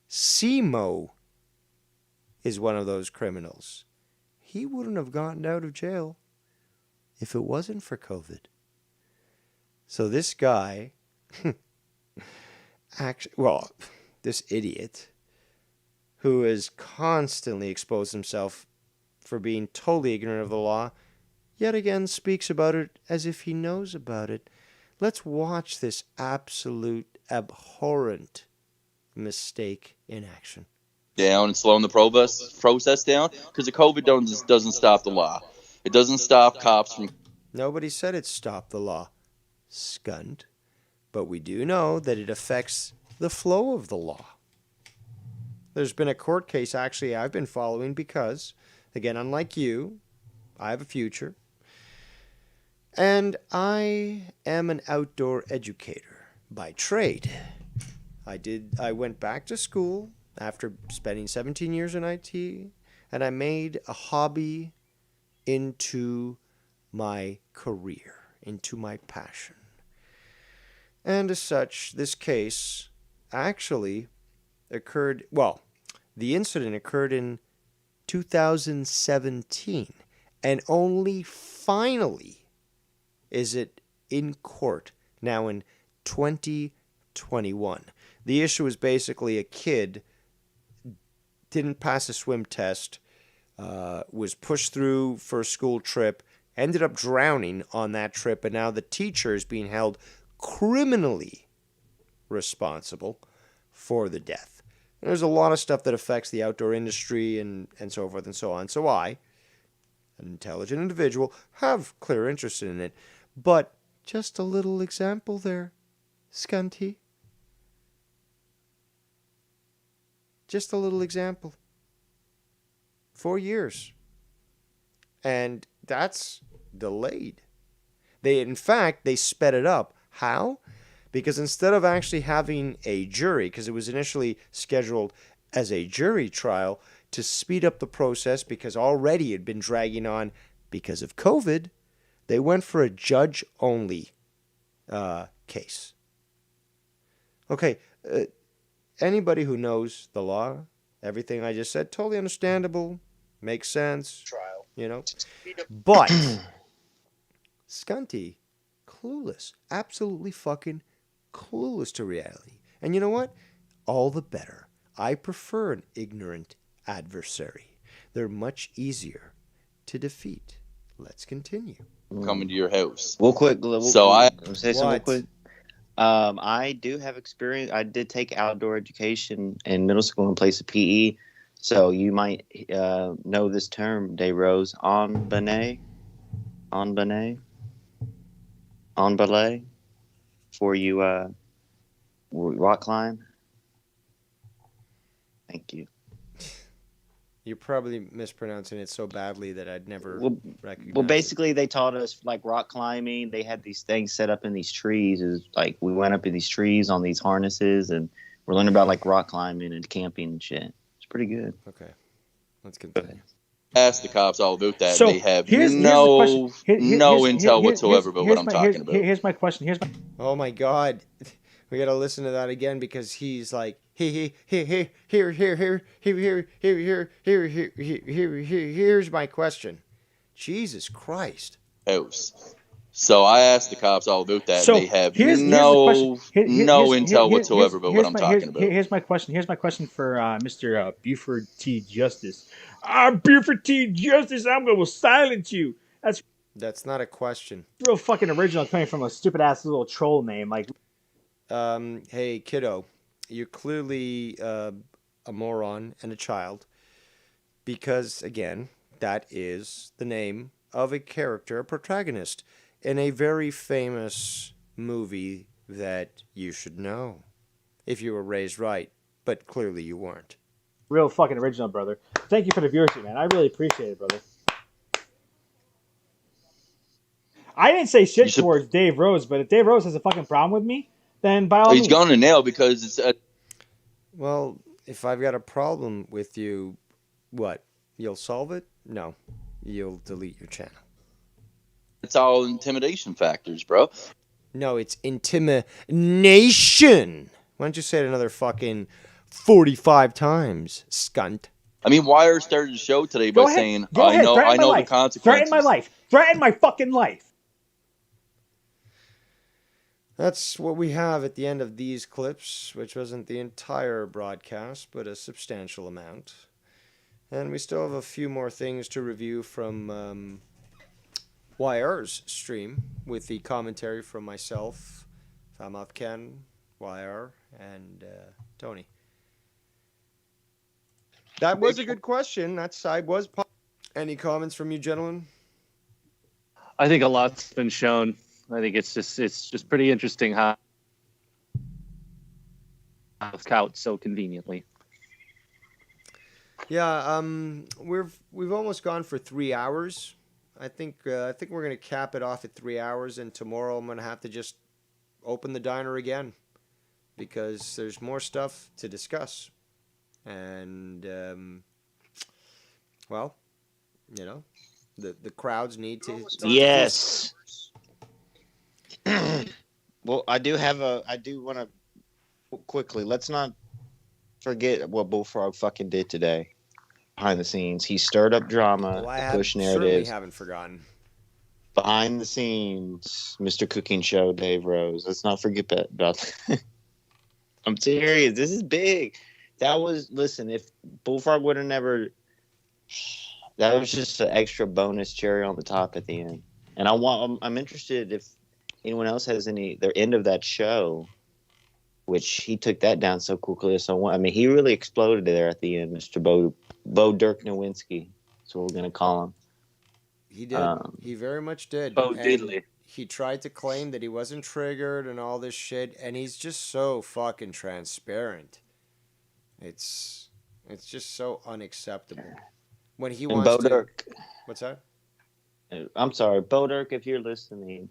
Simo is one of those criminals. He wouldn't have gotten out of jail if it wasn't for COVID. So this guy, this idiot, who has constantly exposed himself for being totally ignorant of the law, yet again speaks about it as if he knows about it. Let's watch this absolute abhorrent mistake in action. Down and slowing the process down, because the COVID doesn't stop the law. It doesn't stop cops from... Nobody said it stopped the law, Scunt. But we do know that it affects the flow of the law. There's been a court case, actually, I've been following because, again, unlike you, I have a future. And I am an outdoor educator by trade. I went back to school after spending 17 years in IT, and I made a hobby into my career, into my passion. And as such, this case actually occurred, the incident occurred in 2017, and only finally is it in court now in 2021. The issue is basically a kid didn't pass a swim test, was pushed through for a school trip, ended up drowning on that trip, and now the teacher is being held criminally responsible for the death. And there's a lot of stuff that affects the outdoor industry and so forth and so on. So I, an intelligent individual, have clear interest in it. But just a little example there, Scunty. Just a little example. 4 years. And that's delayed. In fact, they sped it up. How? Because instead of actually having a jury, because it was initially scheduled as a jury trial, to speed up the process because already it had been dragging on because of COVID, they went for a judge-only case. Okay, anybody who knows the law, everything I just said, totally understandable, makes sense, you know. But Scunty, clueless, absolutely fucking clueless to reality. And you know what? All the better. I prefer an ignorant adversary. They're much easier to defeat. Let's continue. Coming to your house. Real quick, I say something real quick. I do have experience. I did take outdoor education in middle school and place of PE. So you might know this term, Day Rose, en belay, for you rock climb. Thank you. You're probably mispronouncing it so badly that I'd never recognize Well, basically, they taught us like rock climbing. They had these things set up in these trees. It was like we went up in these trees on these harnesses, and we're learning about like rock climbing and camping and shit. It's pretty good. Okay, let's continue. Ask the cops all about that. So they have here's no intel whatsoever about what I'm talking about. Here's my question. Oh my God, we gotta listen to that again because he's like, here's my question. Jesus Christ. House. So I asked the cops all about that. So they have here's no intel whatsoever about what I'm talking about. Here's my question. Here's my question for Mr. Buford T. Justice. Buford T. Justice, I'm going to silence you. That's not a question. Real fucking original coming from a stupid ass little troll name. Like, hey, kiddo, you're clearly a moron and a child because, again, that is the name of a character, a protagonist in a very famous movie that you should know if you were raised right, but clearly you weren't. Real fucking original, brother. Thank you for the viewership, man. I really appreciate it, brother. I didn't say shit towards Dave Rose, but if Dave Rose has a fucking problem with me, then by all means. He's gone to nail because it's Well, if I've got a problem with you, what? You'll solve it? No. You'll delete your channel. It's all intimidation factors, bro. No, it's intimidation. Why don't you say it another fucking 45 times, scunt? I mean, Wire started the show today by saying, I know the consequences. Threaten my life. Threaten my fucking life. That's what we have at the end of these clips, which wasn't the entire broadcast, but a substantial amount. And we still have a few more things to review from YR's stream with the commentary from myself, Famath Ken, YR, and Tony. That was a good question. That side was Any comments from you, gentlemen? I think a lot's been shown. I think it's just pretty interesting how couch so conveniently. Yeah, we've almost gone for 3 hours. I think we're gonna cap it off at 3 hours, and tomorrow I'm gonna have to just open the diner again because there's more stuff to discuss, and well, you know, the crowds need to. Yes. Well, I do want to quickly. Let's not forget what Bullfrog fucking did today. Behind the scenes, he stirred up drama, pushed narratives. Certainly haven't forgotten. Behind the scenes, Mr. Cooking Show, Dave Rose. Let's not forget about that. I'm serious. This is big. Listen, if Bullfrog would have never, that was just an extra bonus cherry on the top at the end. And I'm interested if anyone else has their end of that show, which he took that down so quickly. So I mean, he really exploded there at the end, Mr. Bodark Nowinski. That's what we're gonna call him. He did. He very much did. Bo And Diddley. he tried to claim that he wasn't triggered and all this shit, and he's just so fucking transparent. It's just so unacceptable. When he And wants Bodark. What's that? I'm sorry, Bodark, if you're listening,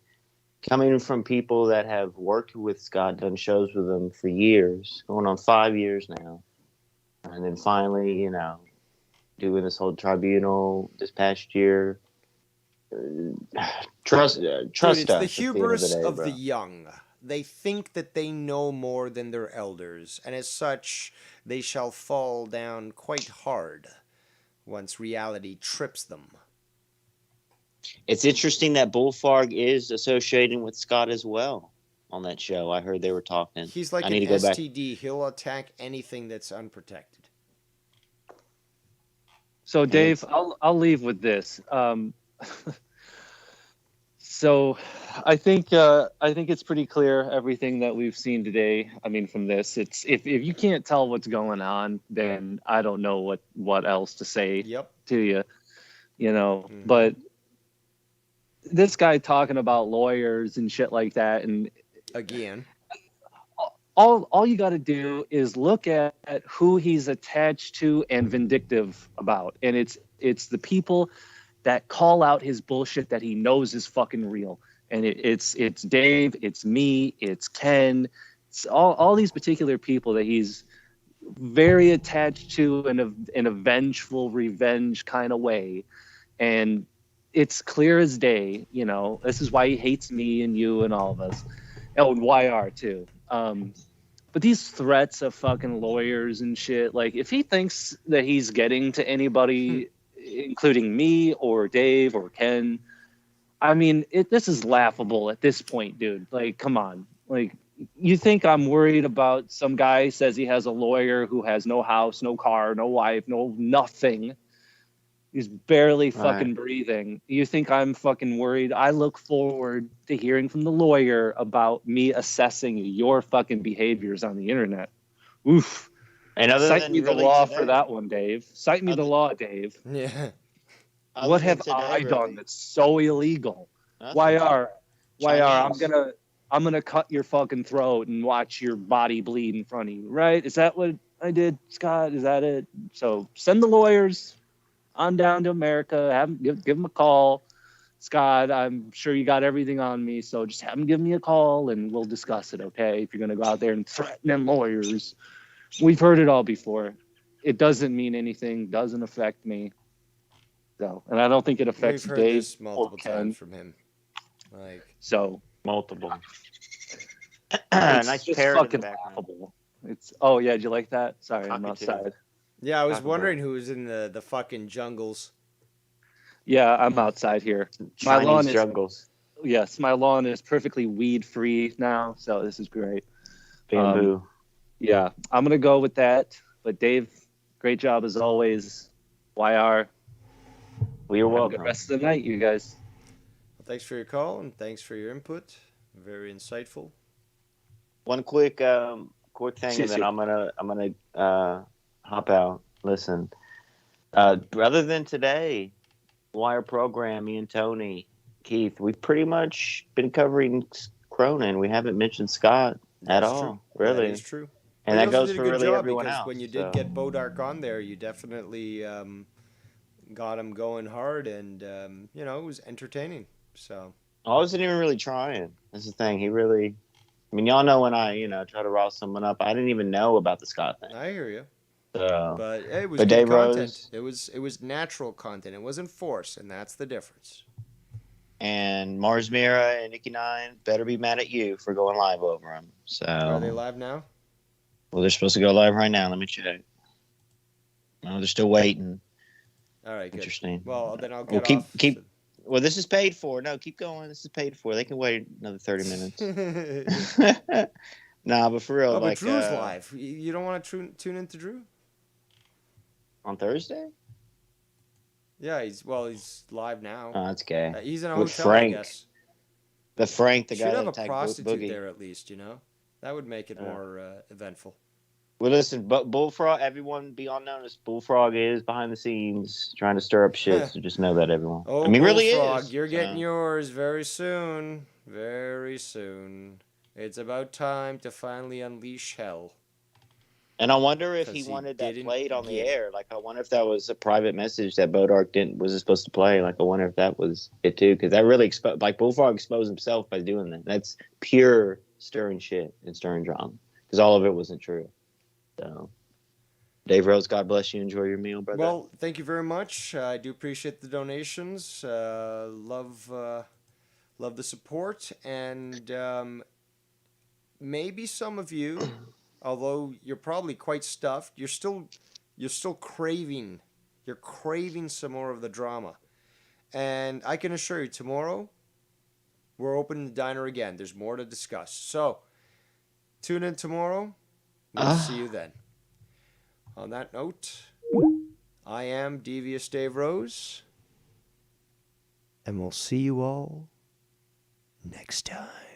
coming from people that have worked with Scott, done shows with him for years, going on 5 years now, and then finally, doing this whole tribunal this past year. Trust Dude, it's us. the at the end hubris day, of bro. the young. They think that they know more than their elders, and as such, they shall fall down quite hard once reality trips them. It's interesting that Bullfarg is associating with Scott as well on that show. I heard they were talking. He's like I an need to go back. STD. He'll attack anything that's unprotected. So Dave, I'll leave with this. So I think it's pretty clear everything that we've seen today. I mean, from this, it's if you can't tell what's going on, then I don't know what else to say to you. But this guy talking about lawyers and shit like that, and again, all you got to do is look at who he's attached to and vindictive about, and it's the people that call out his bullshit that he knows is fucking real. And it's Dave, it's me, it's Ken, it's all these particular people that he's very attached to in a vengeful revenge kind of way. And it's clear as day, this is why he hates me and you and all of us. Oh, and YR too. But these threats of fucking lawyers and shit, like if he thinks that he's getting to anybody, including me or Dave or Ken, I mean, this is laughable at this point, dude. Like, come on. Like, you think I'm worried about some guy says he has a lawyer who has no house, no car, no wife, no nothing. He's barely fucking breathing. You think I'm fucking worried? I look forward to hearing from the lawyer about me assessing your fucking behaviors on the internet. Oof. And other Cite than me the really law today- for that one, Dave. Cite me the law, Dave. Yeah. What have I done that's so illegal? YR, I'm gonna cut your fucking throat and watch your body bleed in front of you, right? Is that what I did, Scott? Is that it? So send the lawyers on down to America. Give them a call. Scott, I'm sure you got everything on me, so just have them give me a call and we'll discuss it, okay? If you're gonna go out there and threaten them lawyers. We've heard it all before. It doesn't mean anything, doesn't affect me. So, and I don't think it affects We've heard Dave this multiple or Ken. times from him. Like, So multiple. it's Nice just parrot in the fucking background. laughable. Oh yeah, did you like that? Sorry, I'm Cockatoo. outside. yeah, I was Talk wondering who was in the fucking jungles. Yeah, I'm outside here. My Chinese lawn is jungles. yes, my lawn is perfectly weed free now, so this is great. Bamboo. Yeah, I'm gonna go with that. But Dave, great job as always. YR. Well, you're Have a welcome. good rest of the night, you guys. Well, thanks for your call and thanks for your input. Very insightful. One quick thing, Yes, and then yeah. I'm gonna hop out. Listen, other than today, Wire program, me and Tony, Keith, we've pretty much been covering Cronin. We haven't mentioned Scott at That's all, true. really. That is true. And But that you also goes did a for good really job everyone because else. when you did so. get Bodark on there, you definitely got him going hard, and it was entertaining. So I wasn't even really trying. That's the thing. He really. I mean, y'all know when I, try to rile someone up, I didn't even know about the Scott thing. I hear you. So, But it was but good Dave content. Rose It was natural content. It wasn't forced, and that's the difference. and Mars Mira and Nikki Nine better be mad at you for going live over them. So, Are they live now? well, they're supposed to go live right now. Let me check. No, they're still waiting. All right, good. Interesting. Well, then I'll Well, get off. keep. Well, this is paid for. No, keep going. This is paid for. They can wait another 30 minutes. Nah, but for real, Oh, but like Drew's live. You don't want to tune into Drew? on Thursday. Yeah, he's live now. Oh, that's gay. He's in a With hotel, Frank. I guess. The Frank, the Should guy have that a attacked prostitute Boogie. there at least, That would make it more eventful. Well, listen, but Bullfrog, everyone be on notice. Bullfrog is behind the scenes trying to stir up shit, so just know that, everyone. Oh, I mean, really Bullfrog, is. you're getting so. yours very soon. Very soon. It's about time to finally unleash hell. And I wonder if he 'Cause he wanted that didn't played on the get it. air. Like, I wonder if that was a private message that Bodark wasn't supposed to play. Like, I wonder if that was it too, because that really like Bullfrog exposed himself by doing that. That's pure stirring shit and stirring drama, because all of it wasn't true. So, Dave Rose, God bless you. Enjoy your meal, brother. Well, thank you very much. I do appreciate the donations. Love the support, and maybe some of you, although you're probably quite stuffed, you're still craving. You're craving some more of the drama, and I can assure you, tomorrow we're opening the diner again. There's more to discuss. So tune in tomorrow. We'll see you then. On that note, I am Devious Dave Rose, and we'll see you all next time.